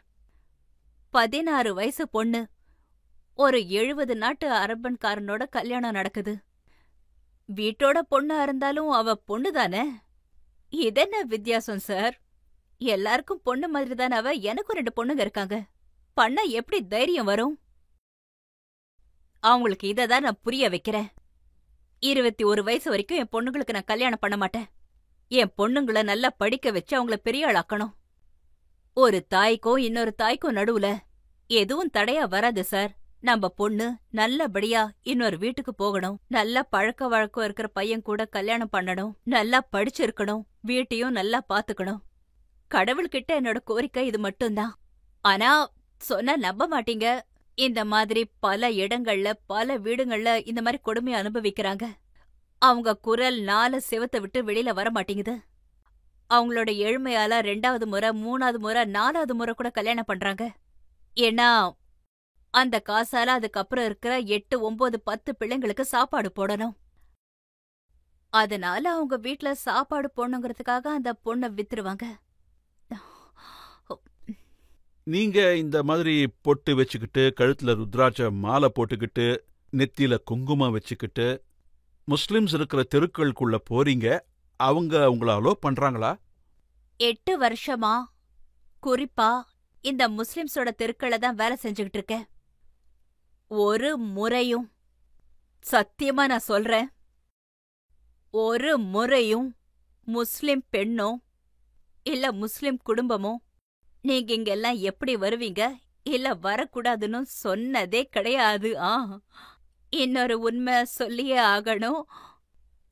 16 வயசு பொண்ணு ஒரு 70 நாட்டு அரபன்காரனோட கல்யாணம் நடக்குது. வீட்டோட பொண்ணா இருந்தாலும் அவ பொண்ணுதானே. இதென்ன வித்தியாசம் சார்? எல்லாருக்கும் பொண்ணு மாதிரி தானே அவ. எனக்கும் 2 பொண்ணுங்க இருக்காங்க. பண்ண எப்படி தைரியம் வரும்? அவங்களுக்கு இததான் நான் புரிய வைக்கிறேன். 21 வயசு வரைக்கும் என் பொண்ணுங்களுக்கு நான் கல்யாணம் பண்ண மாட்டேன். என் பொண்ணுங்கள நல்லா படிக்க வச்சு அவங்கள பெரிய ஆளாக்கணும். ஒரு தாய்க்கும் இன்னொரு தாய்க்கும் நடுவுல எதுவும் தடையா வராது சார். நம்ம பொண்ணு நல்லபடியா இன்னொரு வீட்டுக்கு போகணும், நல்ல பழக்க வழக்கம் இருக்கிற பையன் கூட கல்யாணம் பண்ணணும், நல்லா படிச்சிருக்கணும், வீட்டையும் நல்லா பாத்துக்கணும். கடவுள்கிட்ட என்னோட கோரிக்கை இது மட்டும்தான். ஆனா சொன்னா நம்ப மாட்டீங்க, இந்த மாதிரி பல இடங்கள்ல பல வீடுகள்ல இந்த மாதிரி கொடுமையை அனுபவிக்கிறாங்க. அவங்க குரல் 4 செவத்தை விட்டு வெளியில வர மாட்டேங்குது. அவங்களோட ஏழ்மையால 2வது முறை 3வது முறை 4வது முறை கூட கல்யாணம் பண்றாங்க. ஏன்னா அந்த காசால அதுக்கப்புறம் இருக்கிற 8, 9, 10 பிள்ளைங்களுக்கு சாப்பாடு போடணும். அதனால அவங்க வீட்ல சாப்பாடு போடணுங்கிறதுக்காக அந்த பொண்ணை வித்துருவாங்க. நீங்க இந்த மாதிரி பொட்டு வச்சுக்கிட்டு, கழுத்துல ருத்ராட்ச மாலை போட்டுக்கிட்டு, நெத்தியில குங்குமம் வச்சுக்கிட்டு முஸ்லிம்ஸ் இருக்கிற தெருக்களுக்குள்ள போறீங்க. அவங்க உங்களை அலோ பண்றாங்களா? 8 வருஷமா குறிப்பா இந்த முஸ்லிம்ஸோட தெருக்கள தான் வேலை செஞ்சுக்கிட்டு இருக்கேன். ஒரு முறையும், சத்தியமா நான் சொல்றேன், ஒரு முறையும் முஸ்லிம் பெண்ணோ இல்ல முஸ்லிம் குடும்பமோ நீங்க இங்கெல்லாம் எப்படி வருவீங்க இல்ல வரக்கூடாதுன்னு சொன்னதே கிடையாது. இன்னொரு உண்மை சொல்லியே ஆகணும்.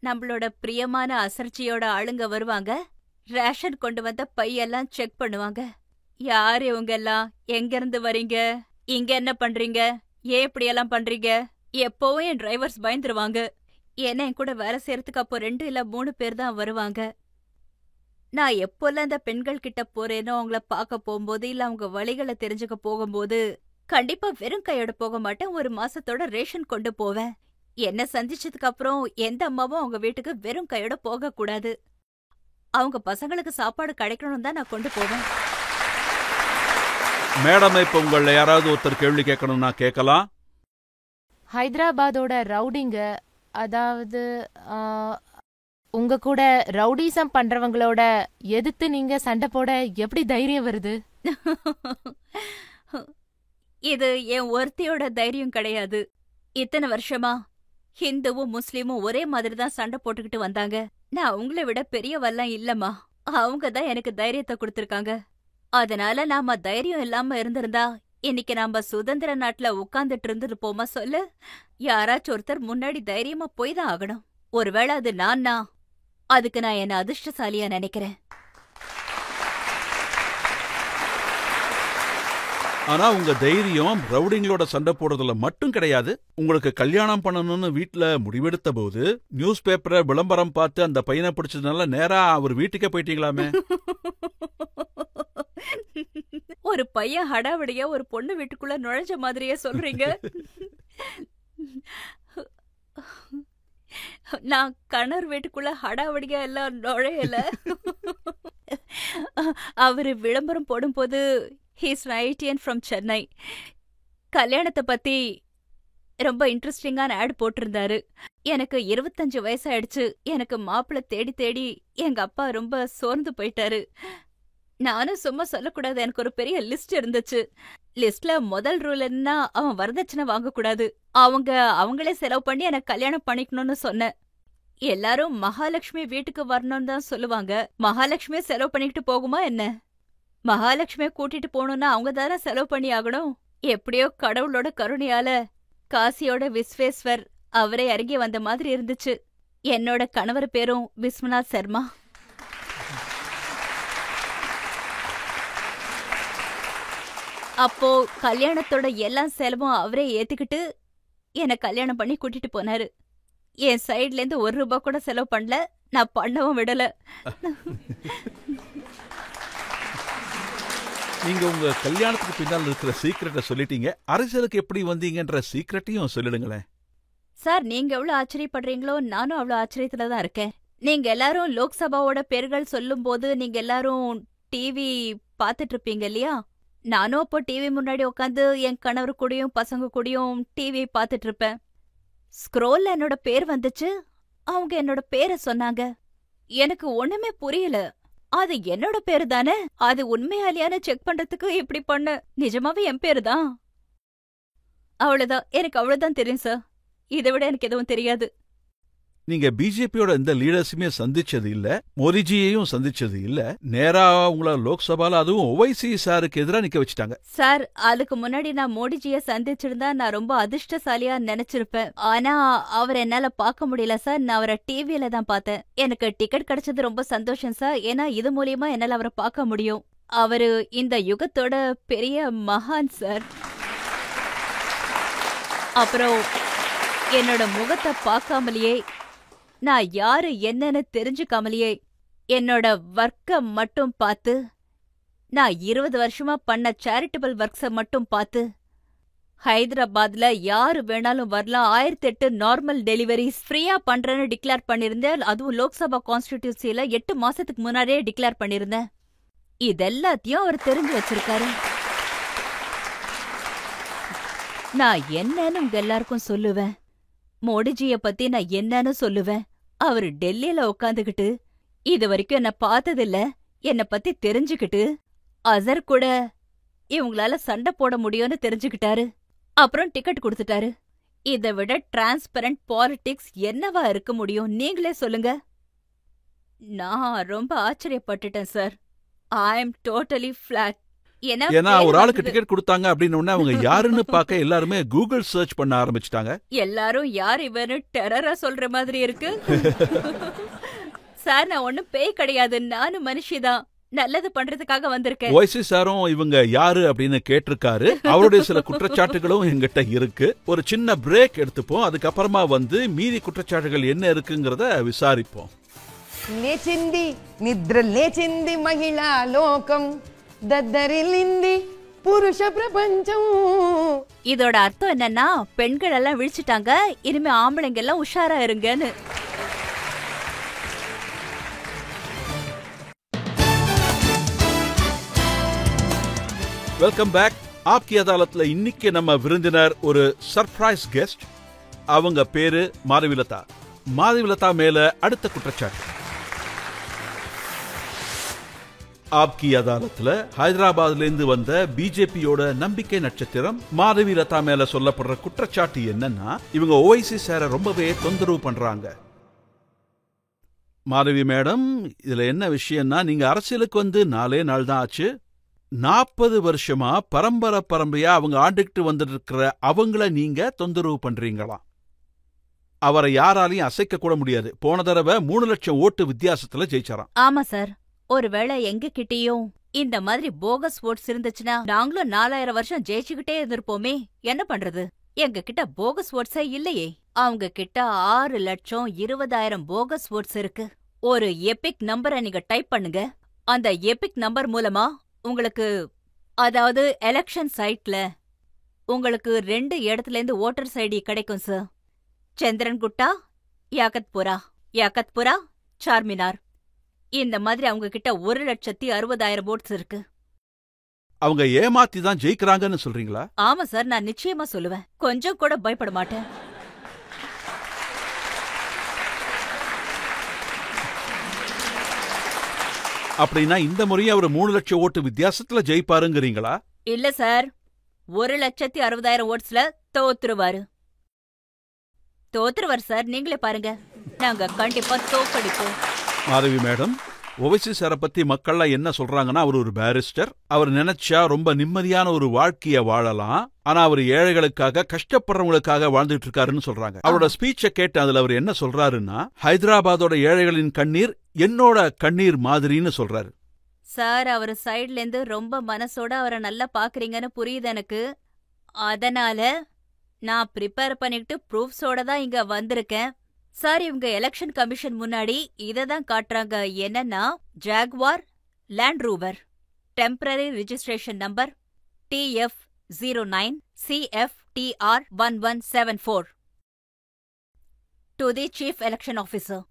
நம்மளோட பிரியமான அசர்ச்சியோட ஆளுங்க வருவாங்க, ரேஷன் கொண்டு வந்த பையெல்லாம் செக் பண்ணுவாங்க. யாரு இவங்கெல்லாம், எங்க இருந்து வரீங்க, இங்க என்ன பண்றீங்க, ஏன் இப்படியெல்லாம் பண்றீங்க? எப்பவும் என் டிரைவர்ஸ் பயந்துருவாங்க. ஏன்னா என் கூட வேலை செய்யறதுக்கு அப்போ 2 இல்ல 3 பேர் தான் வருவாங்க. நான் எப்போல்லாம் அந்த பெண்கள் கிட்ட போறேனோ, அவங்கள பார்க்க போகும்போது இல்ல அவங்க வழிகளை தெரிஞ்சுக்க போகும்போது கண்டிப்பா வெறும் கையோட போக மாட்டேன். 1 மாசத்தோட ரேஷன் கொண்டு போவேன். என்ன சந்திச்சதுக்கு அப்புறம் எந்த அம்மாவும் அவங்க வீட்டுக்கு வெறும் கையோட போக கூடாது. அவங்க பசங்களுக்கு சாப்பாடு கிடைக்கணும் தான் நான் கொண்டு போவேன். மேடம், இப்ப உங்கள யாராவது ஒருத்தர் கேள்வி கேட்கணும்னா கேட்கலாம். ஹைதராபாதோட ரவுடிங்க, அதாவது உங்க கூட ரவுடிசம் பண்றவங்களோட எதிர்த்து நீங்க சண்டை போட எப்படி தைரியம் வருது? இது என் ஒருத்தியோட தைரியம் கிடையாது. இத்தனை வருஷமா ஹிந்துவும் முஸ்லீமும் ஒரே மாதிரி தான் சண்டை போட்டுக்கிட்டு வந்தாங்க. நான் அவங்கள விட பெரியவெல்லாம் இல்லம்மா. அவங்க தான் எனக்கு தைரியத்தை கொடுத்திருக்காங்க. அதனால நாம தைரியம் இல்லாம இருந்திருந்தா இன்னைக்கு நாம சுதந்திர நாட்டுல உட்கார்ந்துட்டு இருந்திருப்போமா சொல்லு? யாராச்சும் ஒருத்தர் முன்னாடி தைரியமா போய் தான் ஆகணும். ஒருவேளை அது நான்னா, அதுக்கு நான் என்ன அதிர்ஷ்டசாலியா நினைக்கிறேன். ஆனா உங்க தைரியம் ரவுடிங்களோட சண்டை போடுறதுல மட்டும் கிடையாது. உங்களுக்கு கல்யாணம் பண்ணணும்னு வீட்டுல முடிவெடுத்த போது நியூஸ் பேப்பரை விளம்பரம் பார்த்து அந்த பையனை பிடிச்சதுனால நேரா அவர் வீட்டுக்கே போயிட்டீங்களாமே. ஒரு பையன் ஹடாவடியா ஒரு பொண்ணு வீட்டுக்குள்ள நுழைஞ்ச மாதிரியே சொல்றீங்க. நான் கணவர் வீட்டுக்குள்ள ஹடாவடியா எல்லாம் நுழையல. அவரு விளம்பரம் போடும்போது ஹீஸ் நைட்டியன் ஃப்ரம் சென்னை கல்யாணத்தை பத்தி ரொம்ப இன்ட்ரெஸ்டிங்கான ஆட் போட்டிருந்தாரு. எனக்கு 25 வயசாயிடுச்சு. எனக்கு மாப்பிள்ளை தேடி தேடி எங்க அப்பா ரொம்ப சோர்ந்து போயிட்டாரு. நானும் சும்மா சொல்லக்கூடாது, எனக்கு ஒரு பெரிய லிஸ்ட் இருந்துச்சு. லிஸ்ட்ல முதல் ரூல் என்ன, அவன் வரதட்சணை வாங்கக்கூடாது. அவங்களே செலவு பண்ணி எனக்கு கல்யாணம் பண்ணிக்கணும்னு சொன்னேன். எல்லாரும் மகாலட்சுமி வீட்டுக்கு வரணும்னு தான் சொல்லுவாங்க. மகாலட்சுமியை செலவு பண்ணிக்கிட்டு போகுமா என்ன? மகாலட்சுமியை கூட்டிட்டு போகணும்னா அவங்க தானே செலவு பண்ணி ஆகணும். எப்படியோ கடவுளோட கருணையால காசியோட விஸ்வேஸ்வர் அவரே இறங்கி வந்த மாதிரி இருந்துச்சு. என்னோட கணவர் பேரும் விஸ்வநாத் சர்மா. அப்போ கல்யாணத்தோட எல்லா செலவும் அவரே ஏத்துக்கிட்டு என்ன கல்யாணம் பண்ணி கூட்டிட்டு போனாரு. என் சைட்ல இருந்து 1 ரூபாய் கூட செலவு பண்ணல, நான் பண்ணவும் விடல. நீங்க உங்க கல்யாணத்துக்கு பின்னால் இருக்கிற சீக்கிரட்டை சொல்லிட்டீங்க. அரசியலுக்கு எப்படி வந்தீங்கன்ற சீக்கிரட்டையும் சொல்லிடுங்களேன். சார், நீங்க எவ்வளவு ஆச்சரியப்படுறீங்களோ நானும் அவ்வளவு ஆச்சரியத்துல தான் இருக்கேன். நீங்க எல்லாரும் லோக்சபாவோட பேர்கள் சொல்லும் போது நீங்க எல்லாரும் டிவி பாத்துட்டு இருப்பீங்க இல்லையா? நானும் அப்போ டிவி முன்னாடி உட்காந்து என் கணவர் கூடயும் பசங்க கூடயும் டிவி பாத்துட்டு இருப்பேன். ஸ்க்ரோல்ல என்னோட பேர் வந்துச்சு. அவங்க என்னோட பேரை சொன்னாங்க. எனக்கு ஒண்ணுமே புரியல. அது என்னோட பேரு தானே, அது உண்மையாலியான செக் பண்றதுக்கு இப்படி பண்ண. நிஜமாவே என் பேரு தான். அவ்வளவுதான், எனக்கு அவ்வளவுதான் தெரியும் சார். இதை விட எனக்கு எதுவும் தெரியாது. நீங்க பிஜேபியோட இந்த லீடர்ஸுமே சந்திச்சது இல்ல, மோடிஜியையும் சந்திச்சது இல்ல. நேரா உங்கள லோக்சபால அதுவும் ஓவைசி சாருக்கு எதிராக நிக்க வச்சுட்டாங்க. சார், அதுக்கு முன்னாடி நான் மோடிஜிய சந்திச்சிருந்தா நான் ரொம்ப அதிர்ஷ்டசாலியா நினைச்சிருப்பேன். ஆனா அவரை என்னால பார்க்க முடியல சார். நான் அவரை டிவியில தான் பார்த்தேன். எனக்கு டிக்கெட் கிடைச்சது ரொம்ப சந்தோஷம் சார். ஏன்னா இது மூலியமா என்னால அவரை பார்க்க முடியும். அவரு இந்த யுகத்தோட பெரிய மகான் சார். அப்புறம் என்னோட முகத்தை பார்க்காமலேயே, நான் யாரு என்னன்னு தெரிஞ்சுக்காமலேயே, என்னோட வர்க்க மட்டும் பார்த்து, நான் 20 வருஷமா பண்ண சேரிட்டபிள் ஒர்க்ஸ மட்டும் பார்த்து, ஹைதராபாத்ல யாரு வேணாலும் வரலாம், 1008 நார்மல் டெலிவரிஸ் ஃப்ரீயா பண்றேன்னு டிக்ளேர் பண்ணிருந்தேன். அதுவும் லோக்சபா கான்ஸ்டிடியூன்சில 8 மாசத்துக்கு முன்னாடியே டிக்ளேர் பண்ணிருந்தேன். இதெல்லாத்தையும் அவர் தெரிஞ்சு வச்சிருக்காரு. நான் என்னன்னு உங்க எல்லாருக்கும் சொல்லுவேன். மோடிஜிய பத்தி நான் என்னன்னு சொல்லுவேன். அவரு டெல்லியில உட்காந்துகிட்டு இது வரைக்கும் என்ன பார்த்ததில்ல, என்ன பத்தி தெரிஞ்சுக்கிட்டு அசர் கூட இவங்களால சண்டை போட முடியும்னு தெரிஞ்சுக்கிட்டாரு. அப்புறம் டிக்கெட் கொடுத்துட்டாரு. இதை விட டிரான்ஸ்பரண்ட் பாலிடிக்ஸ் என்னவா இருக்க முடியும்? நீங்களே சொல்லுங்க. நான் ரொம்ப ஆச்சரியப்பட்டுட்டேன் sir. I am totally flat. ஏன்னா ஒரு ஆளுக்கு டிக்கெட் கொடுத்தாங்க அப்படின்னு அவங்க யாருன்னு பார்க்க எல்லாருமே கூகுள் சர்ச் பண்ண ஆரம்பிச்சிட்டாங்க. எல்லாரும் யார் இவனு டெரரா சொல்ற மாதிரி இருக்கு. சார், நான் ஒண்ணும் பேய் கிடையாது. நானும் மனுஷிதான். நல்லது பண்றதுக்காக வந்திருக்கேன். ஓய்சி சாரும் இவங்க யாரு அப்படின்னு கேட்டிருக்காரு. அவருடைய சில குற்றச்சாட்டுகளும் எங்கிட்ட இருக்கு. ஒரு சின்ன பிரேக் எடுத்துப்போம். அதுக்கப்புறமா மீதி குற்றச்சாட்டுகள் என்ன இருக்குங்கிறத விசாரிப்போம். లేచింది నిద్ర లేచింది మహిళా లోకం దద్దరిల్లింది పురుష ప్రపంచం. இதோட அர்த்தம் என்னன்னா, பெண்கள் எல்லாம் விழிச்சிட்டாங்க, இனிமே ஆம்பளைங்க எல்லாம் உஷாரா இருங்கன்னு. Welcome back. ஆப்கி அதாலத்ல இன்னைக்கு நம்ம விருந்தினர் ஒரு சர்ப்ரைஸ் கெஸ்ட். அவங்க பேரு மாதவிலதா. மாதவிலதா மேல அடுத்த குற்றச்சாட்டு. ஆப்கி அதாலத்ல ஹைதராபாத்ல இருந்து வந்த பிஜேபியோட நம்பிக்கை நட்சத்திரம் மாதவிலதா மேல சொல்லப்படுற குற்றச்சாட்டு என்னன்னா, இவங்க ஓவைசி சார ரொம்பவே தொந்தரவு பண்றாங்க. மாதவி மேடம், இதுல என்ன விஷயம்னா, நீங்க அரசியலுக்கு 4 நாள் தான் ஆச்சு. 40 வருஷமா பரம்பரையா அவங்க ஆண்டுகிட்டு வந்துட்டு இருக்கிற அவங்கள நீங்க தொந்தரவு பண்றீங்களாம். அவரை யாராலையும் அசைக்க கூட முடியாது. போன தடவை 3 லட்சம் ஓட்டு வித்தியாசத்துல ஜெயிச்சாராம். ஆமா சார். ஒருவேளை எங்க கிட்டயும் இந்த மாதிரி போகஸ் ஓட்ஸ் இருந்துச்சுன்னா நாங்களும் 4000 வருஷம் ஜெயிச்சுக்கிட்டே இருந்திருப்போமே. என்ன பண்றது? எங்க கிட்ட போகஸ் ஓட்ஸே இல்லையே. அவங்க கிட்ட 6,20,000 போகஸ் ஓட்ஸ் இருக்கு. ஒரு எபிக் நம்பரை நீங்க டைப் பண்ணுங்க. அந்த எபிக் நம்பர் மூலமா உங்களுக்கு, அதாவது எலெக்ஷன் சைட்ல உங்களுக்கு 2 இடத்துல இருந்து ஓட்டர்ஸ் ஐடி கிடைக்கும் சார். சந்திரன்குட்டா, யாகத்புரா, சார்மினார். இந்த மாதிரி அவங்க கிட்ட 1,60,60,000 ஓட்ஸ் இருக்கு. அவங்க ஏமாத்தி தான் ஜெயிக்கிறாங்கன்னு சொல்றீங்களா? ஆமா சார், நான் நிச்சயமா சொல்லுவேன். கொஞ்சம் கூட பயப்பட மாட்டேன். அப்படின்னா இந்த முறையும் அவர் 3 லட்சம் ஓட்டு வித்தியாசத்துல ஜெயிப்பாருங்கிறீங்களா? இல்ல சார், 1,60,60,000 ஓட்ஸ்ல தோத்துருவாரு சார். நீங்களே பாருங்க, நாங்க கண்டிப்பா தோக்கடிப்போம். மாதவி மேடம், ஓவைசி சாரை பத்தி மக்கள்லாம் என்ன சொல்றாங்கன்னா, அவர் ஒரு பேரிஸ்டர். அவர் நினைச்சா ரொம்ப நிம்மதியான ஒரு வாழ்க்கைய வாழலாம். ஆனா அவர் ஏழைகளுக்காக, கஷ்டப்படுறவங்களுக்காக வாழ்ந்துட்டு இருக்காருன்னு சொல்றாங்க. அவரோட ஸ்பீச்சை கேட்டு அதுல அவர் என்ன சொல்றாருன்னா, ஹைதராபாதோட ஏழைகளின் கண்ணீர் என்னோட கண்ணீர் மாதிரின்னு சொல்றாரு. சார், அவர் சைட்ல இருந்து ரொம்ப மனசோட அவரை நல்லா பாக்குறீங்கன்னு புரியுது எனக்கு. அதனால நான் ப்ரிப்பேர் பண்ணிக்கிட்டு ப்ரூஃப்ஸோட தான் இங்க வந்திருக்கேன். சார், இவங்க எலெக்ஷன் கமிஷன் முன்னாடி இததான் காட்டுறாங்க. என்னன்னா, Jaguar Land Rover temporary registration number TF09 CFTR 1174 to the chief election officer.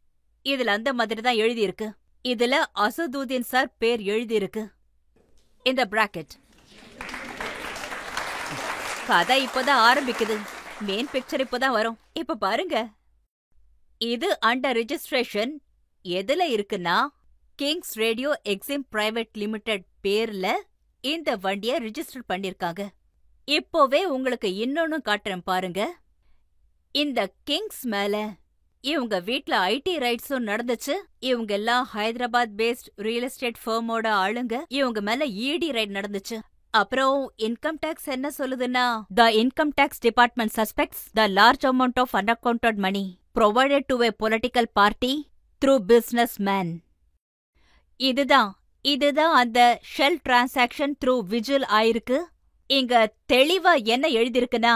இதுல அந்த மாதிரி தான் எழுதியிருக்கு. இதுல அசதுதீன் சார் பேர் எழுதியிருக்கு. இந்த பிராக்கெட். கதை இப்பதான் ஆரம்பிக்குது. மெயின் பிக்சர் இப்பதான் வரும். இப்ப பாருங்க. இது அண்டர் ரிஜிஸ்ட்ரேஷன் எதுல இருக்குன்னா, Kings radio Exim private limited பேர்ல இந்த வண்டிய ரிஜிஸ்டர் பண்ணிருக்காங்க. இப்போவே உங்களுக்கு இன்னொன்னு காட்டுறேன் பாருங்க. இந்த கிங்ஸ் மேல இவங்க வீட்ல ஐடி ரைட்ஸும் நடந்துச்சு. இவங்க எல்லாம் ஹைதராபாத் பேஸ்ட் ரியல் எஸ்டேட் ஃபர்மோட ஆளுங்க. இவங்க மேல இடி ரைட் நடந்துச்சு. அப்புறம் இன்கம் டாக்ஸ் என்ன சொல்லுதுன்னா, the income tax department suspects the large amount of unaccounted money provided to a political party through businessman. இதுதான் அந்த ஷெல் டிரான்சாக்ஷன் த்ரூ விஜில் ஆயிருக்கு. இங்க தெளிவா என்ன எழுதிருக்குன்னா,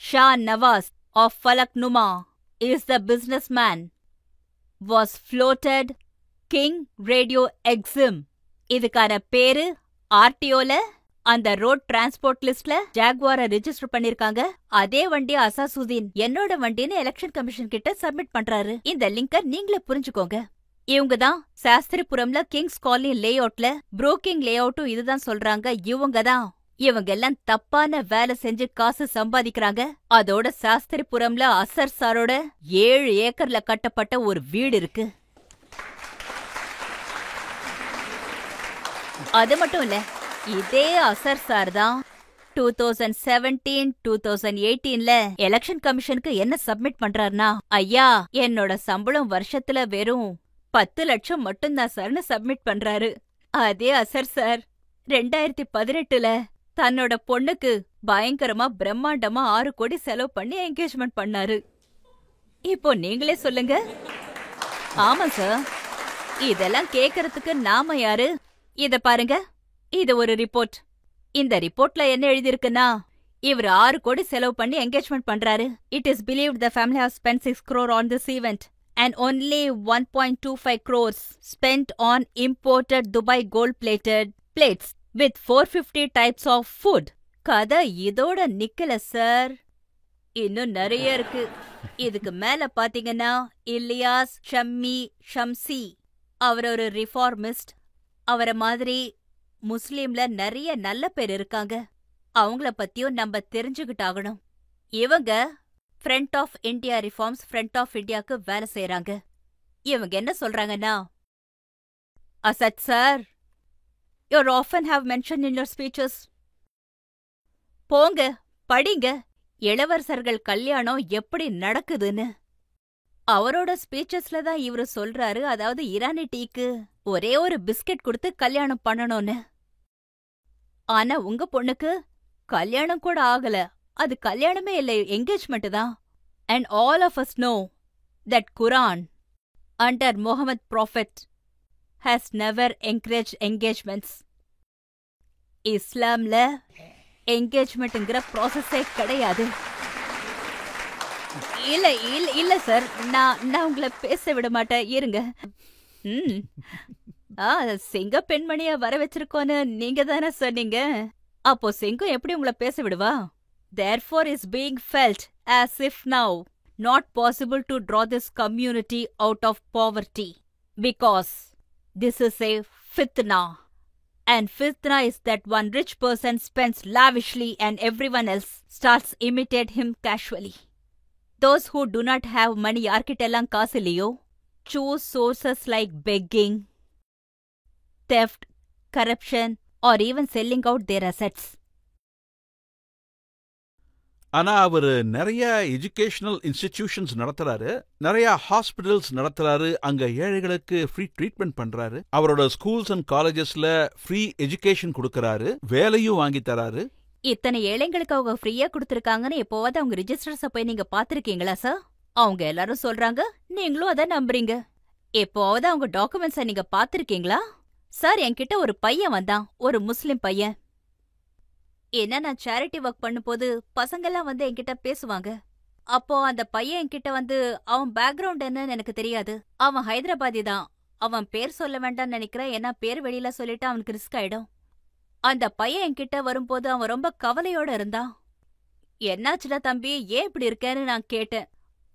Shah Nawaz of Falaknuma is the businessman, was floated King Radio Exim. இதுக்கான பேரு ஆர்டிஓல அந்த ரோட் டிரான்ஸ்போர்ட் லிஸ்ட்ல ஜாக்வார ரெஜிஸ்டர் பண்ணிருக்காங்க. அதே வண்டி அசாசுதீன் என்னோட வண்டின்னு எலெக்ஷன் கமிஷன் கிட்ட சப்மிட் பண்றாரு. இந்த லிங்க நீங்களே புரிஞ்சுக்கோங்க. இவங்க தான் சாஸ்திரிபுரம்ல கிங்ஸ் காலனி லே அவுட்ல புரோக்கிங் லே அவுட்டும் இதுதான் சொல்றாங்க. இவங்க எல்லாம் தப்பான வேலை செஞ்சு காசு சம்பாதிக்கிறாங்க. அதோட சாஸ்திரிபுரம்ல அசர் சாரோட 7 ஏக்கர்ல கட்டப்பட்ட ஒரு வீடு இருக்கு. அது மட்டும் இல்ல, இதே அசர் சார் தான் 2017-2018ல எலெக்ஷன் கமிஷனுக்கு என்ன சப்மிட் பண்றாருனா, ஐயா என்னோட சம்பளம் வருஷத்துல வெறும் 10 லட்சம் மட்டும்தான் சார்னு சப்மிட் பண்றாரு. அதே அசர் சார் 2018ல தன்னோட பொண்ணுக்கு பயங்கரமா பிரம்மாண்டமா 6 கோடி செலவு பண்ணி என்கேஜ்மெண்ட் பண்ணாரு. இப்போ நீங்களே சொல்லுங்க. ஆமா சார், இதெல்லாம் கேக்குறதுக்கு நாம யாரு? இத பாருங்க, இது ஒரு ரிப்போர்ட். இந்த ரிப்போர்ட்ல என்ன எழுதிருக்குன்னா, இவர் 6 கோடி செலவு பண்ணி என்கேஜ்மெண்ட் பண்றாரு. It is believed the family has spent 6 crore on this event and only 1.25 crores spent on imported Dubai gold-plated plates with 450 types of food. கதை இதோட நிக்கல சார், இன்னும் நிறைய இருக்கு. இதுக்கு மேல பாத்தீங்கன்னா, இலியாஸ் ஷம்சி அவர் ஒரு ரிஃபார்மிஸ்ட். அவரை மாதிரி முஸ்லீம்ல நிறைய நல்ல பேர் இருக்காங்க. அவங்கள பத்தியும் நம்ம தெரிஞ்சுக்கிட்டாகணும். இவங்க front of India reforms front of இந்தியாக்கு வேலை செய்யறாங்க. இவங்க என்ன சொல்றாங்கன்னா, Asad sir, you often have mentioned in your speeches. போங்க படிங்க இளவரசர்கள் கல்யாணம் எப்படி நடக்குதுன்னு. அவரோட ஸ்பீச்சஸ்ல தான் இவரு சொல்றாரு, அதாவது இரானி டீக்கு ஒரே ஒரு பிஸ்கெட் கொடுத்து கல்யாணம் பண்ணணும்னு. ஆனா உங்க பொண்ணுக்கு கல்யாணம் கூட ஆகல. அது கல்யாணமே இல்லை, என்கேஜ்மெண்ட் தான். And all of us know that Quran under Muhammad Prophet has never encouraged engagements. இஸ்லாம்ல என்கேஜ்மெண்ட்ங்கிற ப்ராசஸே கிடையாது. இல்ல சார், நான் உங்களை பேச விட மாட்டேன், இருங்க. சிங்க பெண்மணிய வர வச்சிருக்கோன்னு நீங்க தானே சொன்னீங்க. அப்போ சிங்கம் எப்படி உங்களை பேச விடுவா? Therefore is being felt as if now not possible to draw this community out of poverty because this is a fitna. And fitna is that one rich person spends lavishly and everyone else starts imitate him casually. Those who do not have money யார்கிட்டெல்லாம் காசு இல்லையோ choose sources like begging, theft, corruption or even selling out their assets. ஆனா அவரு நிறைய எஜுகேஷனல் இன்ஸ்டிடியூஷன்ஸ் நடத்துறாரு, நிறைய ஹாஸ்பிட்டல்ஸ் நடத்துறாரு, அங்க ஏழைகளுக்கு ஃப்ரீ ட்ரீட்மெண்ட் பண்றாரு. அவரோட ஸ்கூல்ஸ் அண்ட் காலேஜஸ்ல ஃப்ரீ எஜுகேஷன் கொடுக்கறாரு, வேலையும் வாங்கி தராரு. இத்தனை ஏழைங்களுக்கு அவங்க ஃப்ரீயா கொடுத்திருக்காங்கன்னு எப்போவாது அவங்க ரிஜிஸ்டர்ஸ போய் நீங்க பாத்திருக்கீங்களா சார்? அவங்க எல்லாரும் சொல்றாங்க, நீங்களும் அத நம்புறீங்க. எப்போவாது அவங்க டாக்குமெண்ட்ஸ நீங்க பாத்திருக்கீங்களா? சார், என்கிட்ட ஒரு பையன் வந்தான், ஒரு முஸ்லிம் பையன். என்ன, நான் சேரிட்டி ஒர்க் பண்ணும்போது பசங்கெல்லாம் வந்து என்கிட்ட பேசுவாங்க. அப்போ அந்த பையன் என்கிட்ட வந்து அவன் பேக்ரவுண்ட் என்னன்னு எனக்கு தெரியாது. அவன் ஹைதராபாதி தான். அவன் பேர் சொல்ல வேண்டாம்னு நினைக்கிறேன், ஏன்னா பேர் வெளியில சொல்லிட்டு அவனுக்கு ரிஸ்க் ஆயிடும். அந்த பையன் என்கிட்ட வரும்போது அவன் ரொம்ப கவலையோட இருந்தான். என்னாச்சுடா தம்பி, ஏன் இப்படி இருக்கேன்னு நான் கேட்டேன்.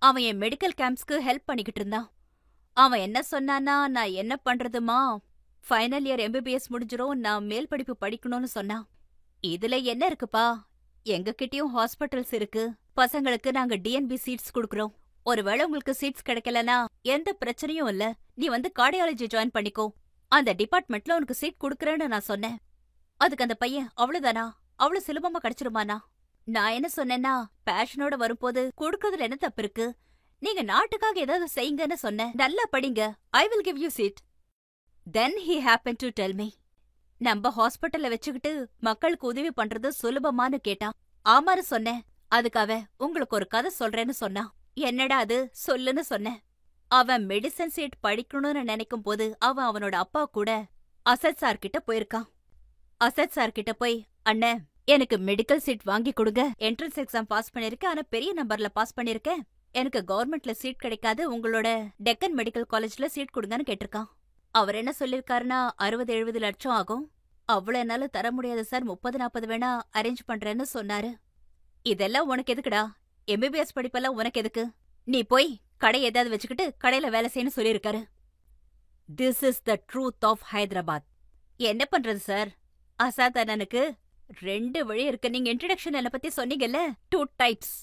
அவன் என் மெடிக்கல் கேம்ப்ஸ்க்கு ஹெல்ப் பண்ணிக்கிட்டு இருந்தான். அவன் என்ன சொன்னான்னா, நான் என்ன பண்றதுமா, ஃபைனல் இயர் MBBS முடிஞ்சிரும், நான் மேல் படிப்பு படிக்கணும்னு சொன்னான். இதுல என்ன இருக்குப்பா, எங்ககிட்டயும் ஹாஸ்பிட்டல்ஸ் இருக்கு, பசங்களுக்கு நாங்க DNB சீட்ஸ் குடுக்குறோம். ஒருவேளை உங்களுக்கு சீட்ஸ் கிடைக்கலனா எந்த பிரச்சனையும் இல்ல, நீ வந்து கார்டியாலஜி ஜாயின் பண்ணிக்கோ, அந்த டிபார்ட்மெண்ட்ல உனக்கு சீட் குடுக்கறேன்னு நான் சொன்னேன். அதுக்கு அந்த பையன், அவ்வளவுதானா, அவ்வளவு சுலபமா கிடைச்சிருமானா? நான் என்ன சொன்னேன்னா, பேஷனோட வரும்போது கொடுக்கறதுல என்ன தப்பு இருக்கு? நீங்க நாட்டுக்காக ஏதாவது செய்யுங்கன்னு சொன்னேன். நல்லா படிங்க, I will give you seat. Then he happen to tell me, நம்ம ஹாஸ்பிட்டல்ல வச்சுக்கிட்டு மக்களுக்கு உதவி பண்றது சுலபமானு கேட்டான். ஆமான்னு சொன்னேன். அதுக்காக உங்களுக்கு ஒரு கதை சொல்றேன்னு சொன்னான். என்னடா அது, சொல்லுன்னு சொன்னேன். அவன் மெடிசன் சீட் படிக்கணும்னு நினைக்கும் போது அவன் அவனோட அப்பா கூட அசத் சார் கிட்ட போயிருக்கான். அசத் சார் கிட்ட போய், அண்ணே எனக்கு மெடிக்கல் சீட் வாங்கி கொடுங்க. என்ட்ரன்ஸ் எக்ஸாம் பாஸ் பண்ணிருக்கேன், ஆனா பெரிய நம்பர்ல பாஸ் பண்ணிருக்கேன். எனக்கு கவர்மெண்ட்ல சீட் கிடைக்காது, உங்களோட டெக்கன் மெடிக்கல் காலேஜ்ல சீட் கொடுங்கன்னு கேட்டிருக்கான். அவர் என்ன சொல்லிருக்காருன்னா, 60-70 லட்சம் ஆகும். அவ்வளவு என்னால தர முடியாது சார், 30-40 வேணா அரேஞ்ச் பண்றேன்னு சொன்னாரு. இதெல்லாம் உனக்கு எதுக்குடா? எம்பிபிஎஸ் படிப்பெல்லாம் உனக்கு எதுக்கு? நீ போய் கடை ஏதாவது வச்சுக்கிட்டு கடையில வேலை செய்யணும் சொல்லியிருக்காரு. This is the truth of Hyderabad. என்ன பண்றது சார்? அசாத் அண்ணனுக்கு 2 வழி இருக்கு. நீங்க இன்ட்ரடக்ஷன் என்ன பத்தி சொன்னீங்கல்ல, 2 டைப்ஸ்.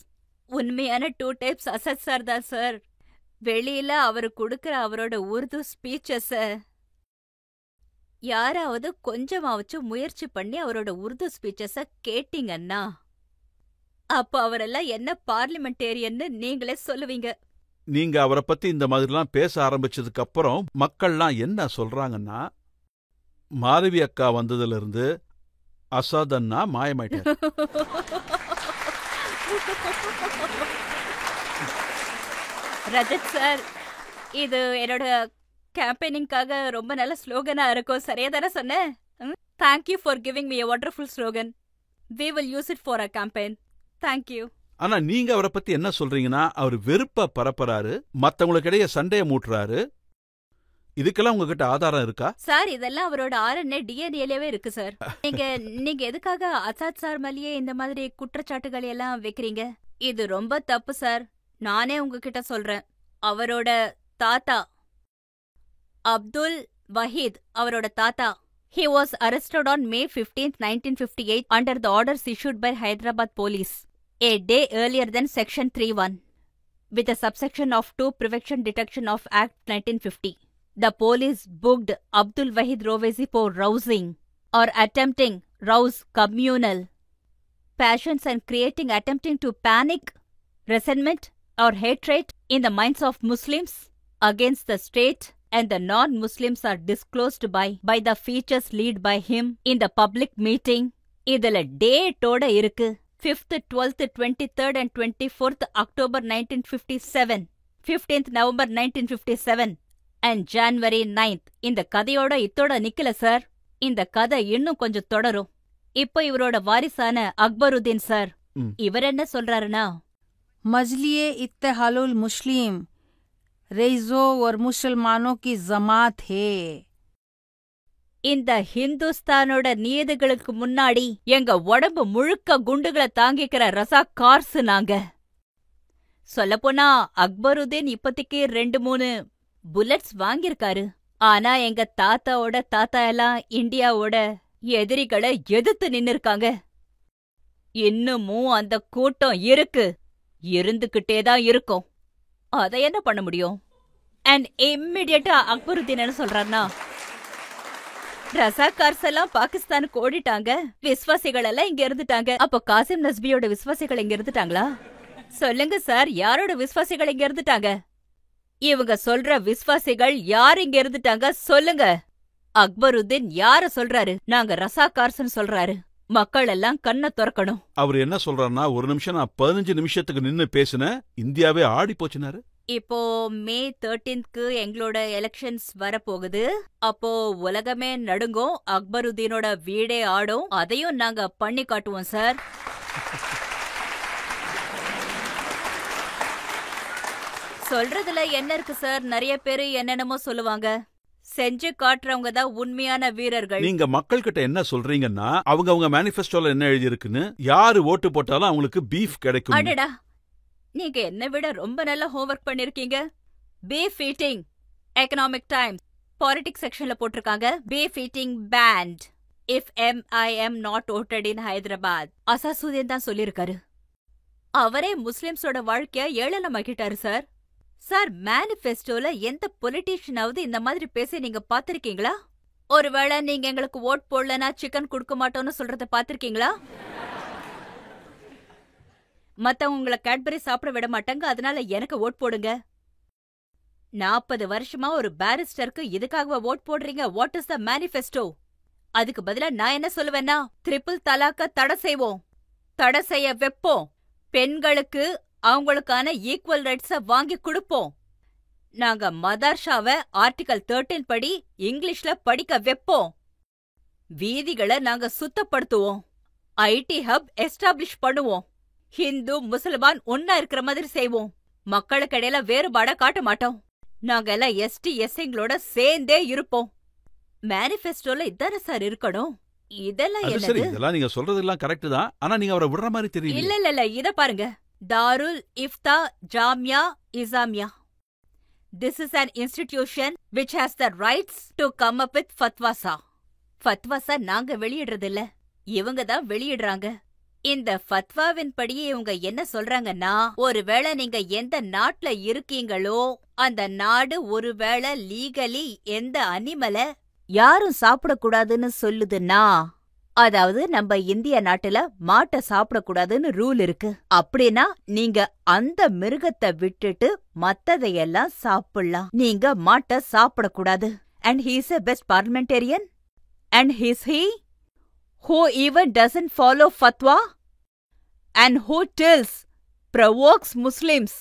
உண்மையான 2 டைப்ஸ் அசத் சார் தான் சார். வெளியில அவரு கொடுக்கற அவரோட உருது ஸ்பீச்சஸ யாராவது கொஞ்சமாவச்சும் முயற்சி பண்ணி அவரோட உருது ஸ்பீச்சஸ கேட்டீங்கன்னா, அப்ப அவரெல்லாம் என்ன பார்லிமெண்டேரியன்னு நீங்களே சொல்லுவீங்க. நீங்க அவரை பத்தி இந்த மாதிரிலாம் பேச ஆரம்பிச்சதுக்கு அப்புறம் மக்கள்லாம் என்ன சொல்றாங்கன்னா, மாதவி அக்கா வந்ததுல இருந்து அசாத் அண்ணா மாயமாயிட்டார். ரஜத் சார், இது என்னோட கேம்பெயினிங்காக ரொம்ப நல்ல ஸ்லோகனா இருக்கும். சரியா தானே சொன்னேன்? Thank you for giving me a wonderful slogan. We will use it for our campaign. Thank you. ஆனா நீங்க அவரை பத்தி என்ன சொல்றீங்கன்னா, அவர் வெறுப்ப பரப்புறாரு, மத்தவங்களுக்கிடையே சண்டைய மூட்டுறாரு. இதுக்கெல்லாம் உங்ககிட்ட ஆதாரம் இருக்கா? சார், இதெல்லாம் அவரோட RNA DNAலவே இருக்கு சார். நீங்க எதுக்காக அசாத் சார் மேலேயே இந்த மாதிரி குற்றச்சாட்டுகள் எல்லாம் வைக்கிறீங்க? இது ரொம்ப தப்பு சார். நானே உங்ககிட்ட சொல்றேன். அவரோட தாத்தா அப்துல் வஹீத், அவரோட தாத்தா, he was arrested on May 15th, 1958 under the orders issued by Hyderabad police a day earlier than section 3(1) with a subsection of 2 Prevention Detection of Act 1950. The police booked Abdul Wahid Rovezi for rousing or attempting rouse communal passions and attempting to panic, resentment or hatred in the minds of Muslims against the state, and the non-Muslims are disclosed by the features lead by him in the public meeting. இதுல டேட்டோட இருக்கு. 5th, 12th, 23rd and 24th October 1957, 15th November 1957 and January 9th. இந்த கதையோட இத்தோட நிக்கல சார். இந்த கதை இன்னும் கொஞ்சம் தொடரும். இப்ப இவரோட வாரிசான அக்பருதீன் சார், இவர் என்ன சொல்றாருன்னா, मजलिए इत्तेहालुल मुस्लिम रेजो और मुसलमानों की जमात है. இந்த ஹிந்துஸ்தானோட நீதிகளுக்கு முன்னாடி எங்க உடம்பு முழுக்க குண்டுகளை தாங்கிக்கிற ரசாக்கார்ஸ் நாங்க. சொல்லப்போனா அக்பருதீன் இப்பத்திக்கு 2-3 புல்லட்ஸ் வாங்கியிருக்காரு. ஆனா எங்க தாத்தாவோட தாத்தா எல்லாம் இந்தியாவோட எதிரிகளை எதிர்த்து நின்னுருக்காங்க. இன்னமும் அந்த கூட்டம் இருக்கு, இருந்துகிட்டேதான் இருக்கும். அதை என்ன பண்ண முடியும்? அண்ட் இம்மிடியட்டா அக்பருதீன் என்ன சொல்றாருன்னா, ரசாக்கார்ஸ் எல்லாம் பாகிஸ்தானுக்கு ஓடிட்டாங்க, விஸ்வாசிகள் எல்லாம் இங்க இருந்துட்டாங்க. அப்போ காசிம் நஸ்பியோட விஸ்வாசிகள் இங்க இருந்துட்டாங்களா? சொல்லுங்க சார், யாரோட விஸ்வாசிகள் இங்க இருந்துட்டாங்க? இவங்க சொல்ற விஸ்வாசிகள் யார் இங்க இருந்துட்டாங்க சொல்லுங்க. அக்பருதீன் யார சொல்றாரு? நாங்க ரசாக்கார்ஸ்னு சொல்றாரு. மக்கள் எல்லாம் கண்ணை திறக்கணும். அவர் என்ன சொல்றாருன்னா, ஒரு நிமிஷம் நான் 15 நிமிஷத்துக்கு நின்னு பேசினேன், இந்தியாவே ஆடி போச்சுனாரு. இப்போ May 13th எங்களோட எலெக்ஷன்ஸ் வரப்போகுது. அப்போ உலகமே நடுங்கும், அக்பருதீனோட வீடே ஆடும். அதையும் நாங்க பண்ணி காட்டுவோம் சார். சொல்றதுல என்ன இருக்கு சார்? நிறைய பேரு என்னென்னமோ சொல்லுவாங்க. செஞ்சு காட்டுறவங்க தான் உண்மையான வீரர்கள். நீங்க மக்கள் கிட்ட என்ன சொல்றீங்கன்னா, அவங்க மேனிஃபெஸ்டோல என்ன எழுதி இருக்குன்னு, யாரு ஓட்டு போட்டாலும் அவங்களுக்கு பீஃப் கிடைக்கும். அடடா, நீங்க என்ன விட ரொம்ப நல்ல ஹோம்வொர்க் பண்ணிருக்கீங்க. Beef eating Economic Times politics செக்ஷன்ல போட்டிருக்காங்க. Beef eating banned if MIM not voted in Hyderabad. Asaduddin தான் சொல்லிருக்காரு. அவரே முஸ்லிம்ஸோட வாழ்க்கைய ஏளனமாக்கிட்டாரு சார். சார், மேனிஃபெஸ்டோல எந்த பொலிட்டீஷியனாவது இந்த மாதிரி பேசி நீங்க பாத்திருக்கீங்களா? ஒருவேளை நீங்க எங்களுக்கு ஓட் போடலனா சிக்கன் கொடுக்க மாட்டோம்னு சொல்றத பாத்திருக்கீங்களா? மத்தவங்க உங்களை கேட்பரி சாப்பிட விட மாட்டாங்க, அதனால எனக்கு ஓட் போடுங்க. 40 வருஷமா ஒரு பாரிஸ்டருக்கு இதுக்காகவா ஓட் போடுறீங்க? What is the manifesto? அதுக்கு பதிலா நான் என்ன சொல்லுவேன்னா, ட்ரிபிள் தலாக்க தடை செய்வோம், தடை செய்ய வைப்போம், பெண்களுக்கு அவங்களுக்கான ஈக்குவல் ரைட்ஸ வாங்கி கொடுப்போம், நாங்க மதர்ஷாவை ஆர்டிகல் 13 படி இங்கிலீஷ்ல படிக்க வைப்போம், வீதிகளை நாங்க சுத்தப்படுத்துவோம், ஐடி ஹப் எஸ்டாப்ளிஷ் பண்ணுவோம், ஹிந்து முசல்மான் ஒன்னா இருக்கிற மாதிரி செய்வோம், மக்களுக்கு இடையில வேறுபாட காட்ட மாட்டோம், நாங்க எல்லாம் எஸ்டி எஸ்ஐங்களோட சேர்ந்தே இருப்போம். மேனிஃபெஸ்டோல இதான சார் இருக்கணும். இதெல்லாம் அது சரி, என்னது? இதெல்லாம் நீங்க சொல்றதெல்லாம் கரெக்ட் தான். ஆனா நீங்க அவரை விடுற மாதிரி தெரியல. இல்ல இத பாருங்க. தாருல் இஃப்தா Jamia Islamia. This is an institution which has the rights to come up with fatwasa. ஃபத்வாஸா நாங்க வெளியிடுறதில்ல, இவங்க தான் வெளியிடுறாங்க. இந்த ஃபத்வாவின் படியே இவங்க என்ன சொல்றாங்கன்னா, ஒருவேளை நீங்க எந்த நாட்டுல இருக்கீங்களோ அந்த நாடு ஒருவேளை லீகலி எந்த அனிமல யாரும் சாப்பிடக்கூடாதுன்னு சொல்லுதுன்னா, அதாவது நம்ம இந்திய நாட்டுல மாட்டை சாப்பிடக்கூடாதுன்னு ரூல் இருக்கு. அப்படின்னா நீங்க அந்த மிருகத்தை விட்டுட்டு மத்ததையெல்லாம் சாப்பிடலாம், நீங்க மாட்டை சாப்பிடக்கூடாது. And he is a best parliamentarian? And is he who even doesn't follow fatwa? And who tells, provokes Muslims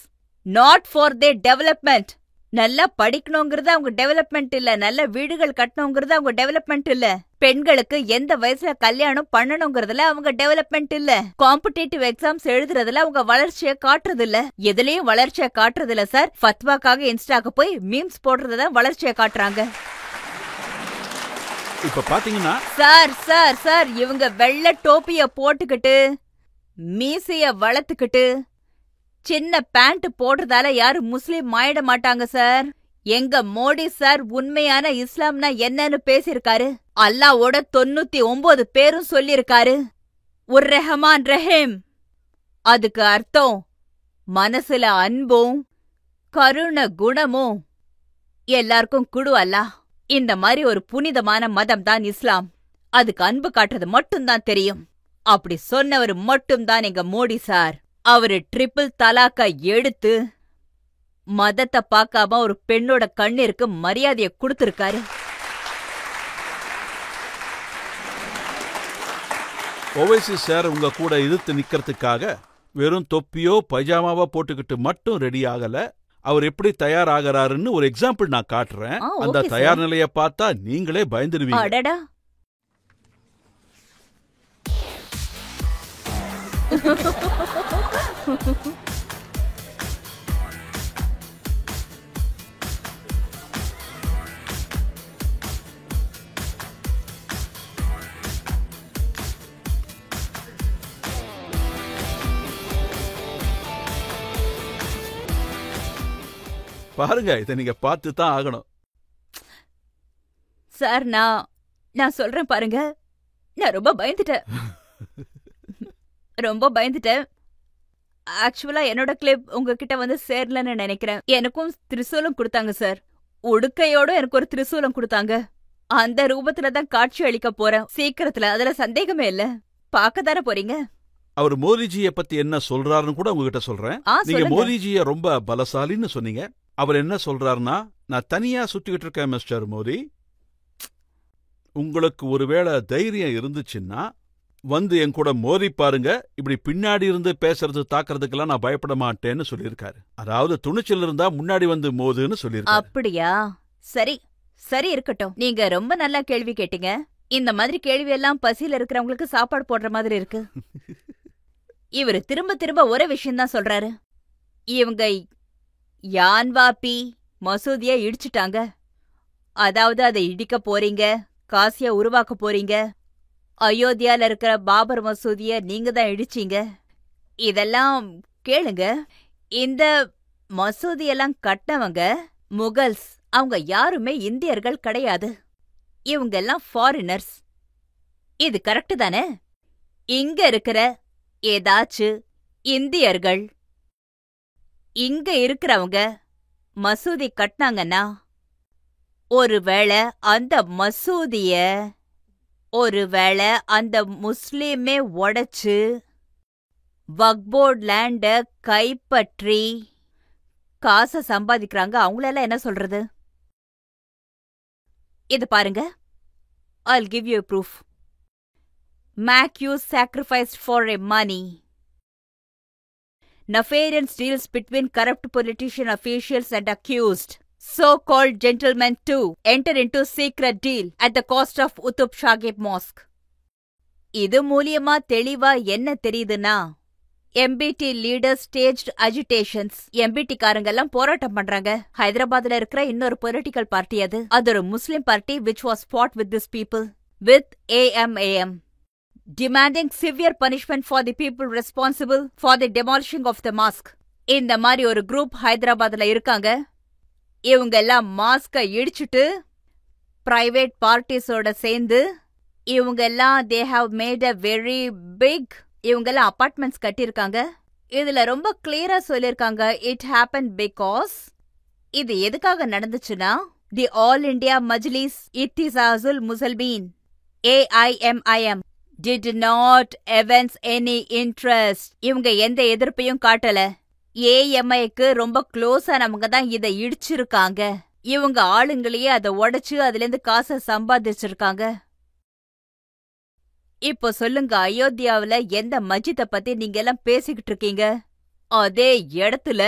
not for their development? நல்லா படிக்கணுங்கிறது அவங்க டெவலப்மெண்ட் இல்ல, நல்ல வீடுகள் கட்டணுங்கிறது அவங்க டெவலப்மெண்ட் இல்ல, பெண்களுக்கு எந்த வயசுல கல்யாணம் பண்ணணுங்கிறதுல அவங்க டெவலப்மெண்ட் இல்ல, காம்படிட்டிவ் எக்ஸாம்ஸ் எழுதுறதுல அவங்க வளர்ச்சியை காட்டுறது இல்ல, எதுலயும் வளர்ச்சியை காட்டுறது இல்ல சார். ஃபத்வாக்காக இன்ஸ்டாக்கு போய் மீம்ஸ் போடுறதுதான் வளர்ச்சியை காட்டுறாங்க. இப்ப பாத்தீங்கன்னா சார் இவங்க வெள்ளை டோப்பிய போட்டுக்கிட்டு மீசைய வளர்த்துக்கிட்டு சின்ன பேண்ட் போடுறதால யாரும் முஸ்லீம் ஆயிட மாட்டாங்க சார். எங்க மோடி சார் உண்மையான இஸ்லாம்னா என்னன்னு பேசிருக்காரு. அல்லாவோட 99 பேரும் சொல்லிருக்காரு. உர் ரஹ்மான் ரஹீம். அதுக்கு அர்த்தம் மனசுல அன்பும் கருண குணமும் எல்லாருக்கும் குடு அல்லாஹ். இந்த மாதிரி ஒரு புனிதமான மதம் தான் இஸ்லாம். அதுக்கு அன்பு காட்டுறது மட்டும்தான் தெரியும். அப்படி சொன்னவர் மட்டும்தான் எங்க மோடி சார். அவரு ட்ரிபிள் தலாக்க எடுத்து மதத்தை பார்க்காம ஒரு பெண்ணோட கண்ணிற்கு மரியாதையை கொடுத்திருக்காரு. ஓவைசி சார் உங்க கூட எதிர்த்து நிக்கிறதுக்காக வெறும் தொப்பியோ பைஜாமாவோ போட்டுக்கிட்டு மட்டும் ரெடி ஆகல. அவர் எப்படி தயாராகிறாருன்னு ஒரு எக்ஸாம்பிள் நான் காட்டுறேன். அந்த தயார் நிலையை பார்த்தா நீங்களே பயந்துடுவீங்க. பாருங்க, இதை நீங்க பார்த்து தான் ஆகணும். சார் நான் சொல்றேன் பாருங்க, நான் ரொம்ப பயந்துட்டேன். ஆக்சுவலா என்னோட கிளிப் உங்ககிட்ட வந்து சேரலன்னு நினைக்கிறேன். எனக்கும் திரிசூலம் கொடுத்தாங்க சார். உடுக்கையோட எனக்கு ஒரு திரிசூலம் கொடுத்தாங்க. அந்த ரூபத்துல தான் காட்சி அளிக்க போறேன் சீக்கிரத்துல, அதுல சந்தேகமே இல்ல. பாக்கதானே போறீங்க. அவர் மோடிஜியை பத்தி என்ன சொல்றாருன்னு கூட உங்ககிட்ட சொல்றேன். நீங்க மோடிஜியை ரொம்ப பலசாலின்னு சொன்னீங்க. அவர் என்ன சொல்றாருன்னா, நான் தனியா சுத்திக்கிட்டு இருக்கேன் மிஸ்டர் மோடி, உங்களுக்கு ஒருவேளை தைரியம் இருந்துச்சுன்னா வந்து என் கூட மோதி பாருங்க, இப்படி பின்னாடி இருந்து பேசுறது தாக்குறதுக்கெல்லாம் நான் பயப்பட மாட்டேன்னு சொல்லியிருக்காரு. அதாவது துணிச்சல் இருந்தா முன்னாடி வந்து மோதுன்னு சொல்லியிருக்காரு. அப்படியா? சரி இருக்கட்டும். நீங்க ரொம்ப நல்லா கேள்வி கேட்டீங்க. இந்த மாதிரி கேள்வி எல்லாம் பசியில இருக்கிறவங்களுக்கு சாப்பாடு போடுற மாதிரி இருக்கு. இவரு திரும்ப ஒரே விஷயம் தான் சொல்றாரு. இவங்க யான்வாபி மசூதிய இடிச்சுட்டாங்க, அதாவது அதை இடிக்க போறீங்க, காசிய உருவாக்க போறீங்க, அயோத்தியால இருக்கிற பாபர் மசூதிய நீங்க தான் இடிச்சீங்க. இதெல்லாம் கேளுங்க. இந்த மசூதியெல்லாம் கட்டினவங்க முகல்ஸ். அவங்க யாருமே இந்தியர்கள் கிடையாது. இவங்க எல்லாம் ஃபாரினர்ஸ். இது கரெக்ட் தானே? இங்க இருக்கிற ஏதாச்சு இந்தியர்கள் இங்க இருக்கிறவங்க மசூதி கட்டினாங்கன்னா, ஒருவேளை அந்த முஸ்லீமே உடைச்சு வக்போர்ட் லேண்ட கைப்பற்றி காசை சம்பாதிக்கிறாங்க. அவங்களெல்லாம் என்ன சொல்றது? இது பாருங்க, I'll give you a proof. Matthews sacrificed for a money. Nefarious deals between corrupt politician officials and accused. So-called gentlemen too enter into secret deal at the cost of Utub Shahib Mosque. இது மூலியமா தெளிவா என்ன தெரியுதுன்னா, MBT leaders staged agitations. MBT காரங்கெல்லாம் போராட்டம் பண்றாங்க. ஹைதராபாத்ல இருக்கிற இன்னொரு பொலிட்டிக்கல் பார்ட்டி அது ஒரு முஸ்லிம் party which was fought with these people with AMAM. Demanding severe punishment for the people responsible for the demolishing of the mosque. இந்த மாதிரி ஒரு குரூப் ஹைதராபாத்ல இருக்காங்க. இவங்க எல்லாம் மாஸ்க இடிச்சுட்டு பிரைவேட் பார்ட்டிஸோட சேர்ந்து இவங்க எல்லாம் they have made a very big இவங்க எல்லாம் அபார்ட்மெண்ட்ஸ் கட்டியிருக்காங்க. இதுல ரொம்ப கிளியரா சொல்லிருக்காங்க, இட் happened because இது எதுக்காக நடந்துச்சுன்னா, the All India Majlis Ittehadul Muslimeen AIMIM did not evince any interest. இவங்க எந்த எதிர்ப்பையும் காட்டல. AMIக்கு ரொம்ப க்ளோஸானவங்க தான் இதை இடிச்சிருக்காங்க. இவங்க ஆளுங்களையே அதை உடைச்சு அதுல இருந்து காசை சம்பாதிச்சிருக்காங்க. இப்போ சொல்லுங்க, அயோத்தியாவுல எந்த மஸ்ஜித பத்தி நீங்க எல்லாம் பேசிக்கிட்டு இருக்கீங்க? அதே இடத்துல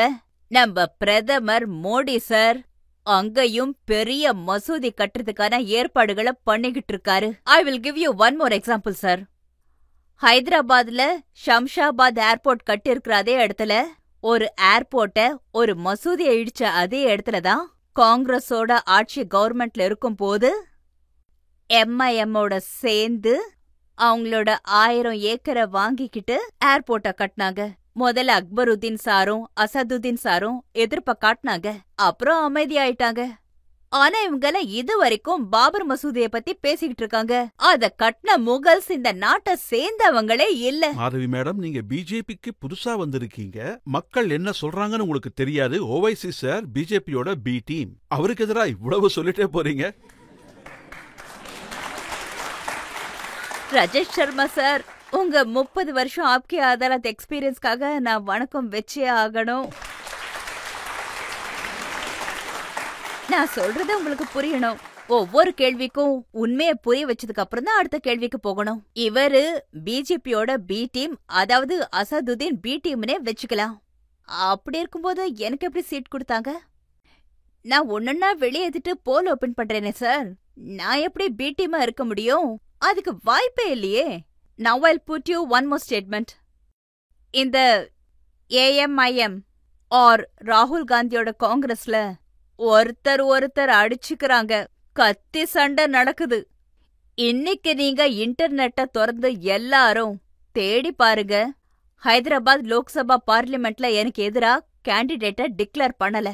நம்ம பிரதமர் மோடி சார் அங்கேயும் பெரிய மசூதி கட்டுறதுக்கான ஏற்பாடுகளை பண்ணிக்கிட்டு இருக்காரு. I will give you one more example sir. ஹைதராபாத்ல ஷம்ஷாபாத் ஏர்போர்ட் கட்டியிருக்கிற அதே இடத்துல ஒரு ஏர்போர்ட்ட ஒரு மசூதியை இடிச்ச அதே இடத்துலதான் காங்கிரஸோட ஆட்சி கவர்மெண்ட்ல இருக்கும் போது MIMஓட சேர்ந்து அவங்களோட 1000 ஏக்கரை வாங்கிக்கிட்டு ஏர்போர்ட்ட கட்டினாங்க. முதல்ல அக்பருதீன் சாரும் அசதுதீன் சாரும் எதிர்ப்ப காட்டினாங்க. அப்புறம் அமைதியாயிட்டாங்க. ஆனா இவங்கள இது வரைக்கும் பாபர் மசூதியை பத்தி பேசிக்கிட்டு இருக்காங்க. அத கட்டின முகல்ஸ் இந்த நாட்டை சேர்ந்தவங்களே இல்ல. மாதவி மேடம், நீங்க பிஜேபிக்கு புதுசா வந்திருக்கீங்க. மக்கள் என்ன சொல்றாங்கன்னு உங்களுக்கு தெரியாது. ஓவைசி சார் பிஜேபியோட பி டீம். அவருக்கு எதிராக இவ்வளவு சொல்லிட்டே போறீங்க. ராஜேஷ் சர்மா சார், உங்க 30 வருஷம் ஆப்கே அதாலத் எக்ஸ்பீரியன்ஸ்க்காக நான் வணக்கம் வச்சே ஆகணும். நான் சொல்றது உங்களுக்கு புரியணும். ஒவ்வொரு கேள்விக்கும் உண்மையை புரிய வச்சதுக்கு அப்புறம் தான் அடுத்த கேள்விக்கு போகணும். இவரு பிஜேபியோட பி டீம், அதாவது அசதுதீன் பி டீம்னே வச்சுக்கலாம். அப்படி இருக்கும்போது எனக்கு எப்படி சீட் கொடுத்தாங்க? நான் ஒன்னொன்னா வெளியேற்றிட்டு போல் ஓபன் பண்றேனே சார். நான் எப்படி பி டீமா இருக்க முடியும்? அதுக்கு வாய்ப்பே இல்லையே. Now I'll put you one more statement. இந்த AMIM or ராகுல் காந்தியோட காங்கிரஸ்ல ஒருத்தர் அடிச்சுக்கிறாங்க. கத்தி சண்டை நடக்குது. இன்னைக்கு நீங்க இன்டர்நெட்டை திறந்து எல்லாரும் தேடி பாருங்க. ஹைதராபாத் லோக்சபா பார்லிமெண்ட்ல எனக்கு எதிரா கேண்டிடேட்டை டிக்ளேர் பண்ணல.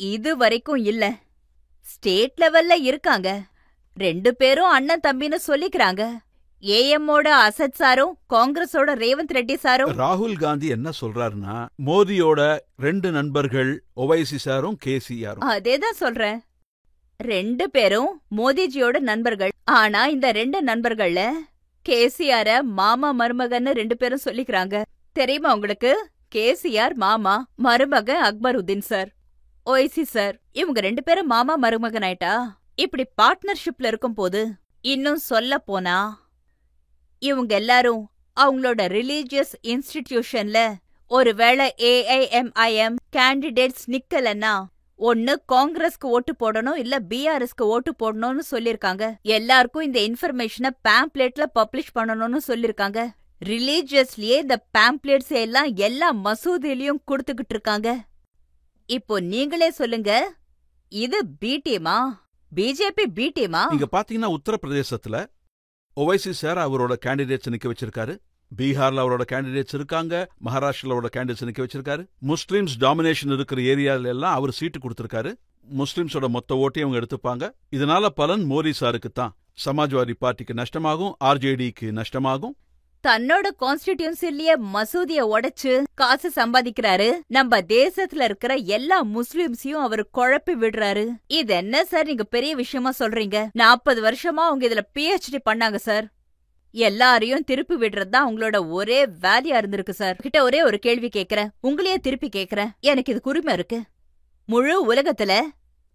இது வரைக்கும் இல்ல. ஸ்டேட் லெவல்ல இருக்காங்க. 2 பேரும் அண்ணன் தம்பின்னு சொல்லிக்கிறாங்க. ஏஎம்மோட அசத் சாரும் காங்கிரஸோட ரேவந்த் ரெட்டி சாரும். ராகுல் காந்தி என்ன சொல்றாருன்னா, மோதியோட 2 நண்பர்கள் ஒவைசி சாரும் கேசிஆரும். அதேதான் சொல்றேன். 2 பேரும் மோதிஜியோட நண்பர்கள். ஆனா இந்த 2 நண்பர்கள்ல கேசிஆர மாமா மருமகன்னு 2 பேரும் சொல்லிக்கிறாங்க. தெரியுமா உங்களுக்கு? கேசிஆர் மாமா, மருமகன் அக்பருதீன் சார், ஒய்சி சார். இவங்க 2 பேரும் மாமா மருமகன் ஆயிட்டா. இப்படி பார்ட்னர்ஷிப்ல இருக்கும் போது, இன்னும் சொல்ல போனா இவங்க எல்லாரும் அவங்களோட ரிலீஜியஸ் இன்ஸ்டிடியூஷன்ல ஒருவேளை AIMIM கேண்டிடேட்ஸ் நிக்கலன்னா ஒன்னு காங்கிரஸ்க்கு ஓட்டு போடணும், இல்ல BRSக்கு ஓட்டு போடணும்னு சொல்லிருக்காங்க. எல்லாருக்கும் இந்த இன்ஃபர்மேஷனை பேம்ப்ளேட்ல பப்ளிஷ் பண்ணணும்னு சொல்லிருக்காங்க. ரிலீஜியஸ்லயே இந்த பேம்ப்ளேட்ஸ் எல்லாம் எல்லா மசூதியிலயும் கொடுத்துக்கிட்டு இருக்காங்க. இப்போ நீங்களே சொல்லுங்க, இது பி டீமா? பிஜேபி பி டீமா? நீங்க பாத்தீங்கன்னா உத்தரப்பிரதேசத்துல ஒவைசி சார் அவரோட கேண்டிடேட்ஸ் நிக்க வச்சிருக்காரு. பீகார்ல அவரோட கேண்டிடேட்ஸ் இருக்காங்க. மகாராஷ்டிரால அவரோட கேண்டிடேட்ஸ் நிக்க வச்சிருக்காரு. முஸ்லிம்ஸ் டாமினேஷன் இருக்கிற ஏரியால எல்லாம் அவர் சீட்டு கொடுத்திருக்காரு. முஸ்லிம்ஸோட மொத்த ஓட்டையும் அவங்க எடுத்துப்பாங்க. இதனால பலன் மோடி சாருக்கு தான். சமாஜ்வாதி பார்ட்டிக்கு நஷ்டமாகும், RJDக்கு நஷ்டமாகும். தன்னோட கான்ஸ்டிடியூன்சிலேயே மசூதிய உடைச்சு காசு சம்பாதிக்கிறாரு. நம்ம தேசத்துல இருக்கிற எல்லா முஸ்லிம்ஸையும் அவர் குழப்பி விடுறாரு. இது என்ன சார் நீங்க பெரிய விஷயமா சொல்றீங்க? 40 வருஷமா அவங்க இதுல PhD பண்ணாங்க சார். எல்லாரையும் திருப்பி விடுறதுதான் உங்களோட ஒரே வேலையா இருந்திருக்கு சார். கிட்ட ஒரே ஒரு கேள்வி கேக்குறேன், உங்களையே திருப்பி கேக்குறேன். எனக்கு இது உரிமை இருக்கு. முழு உலகத்துல,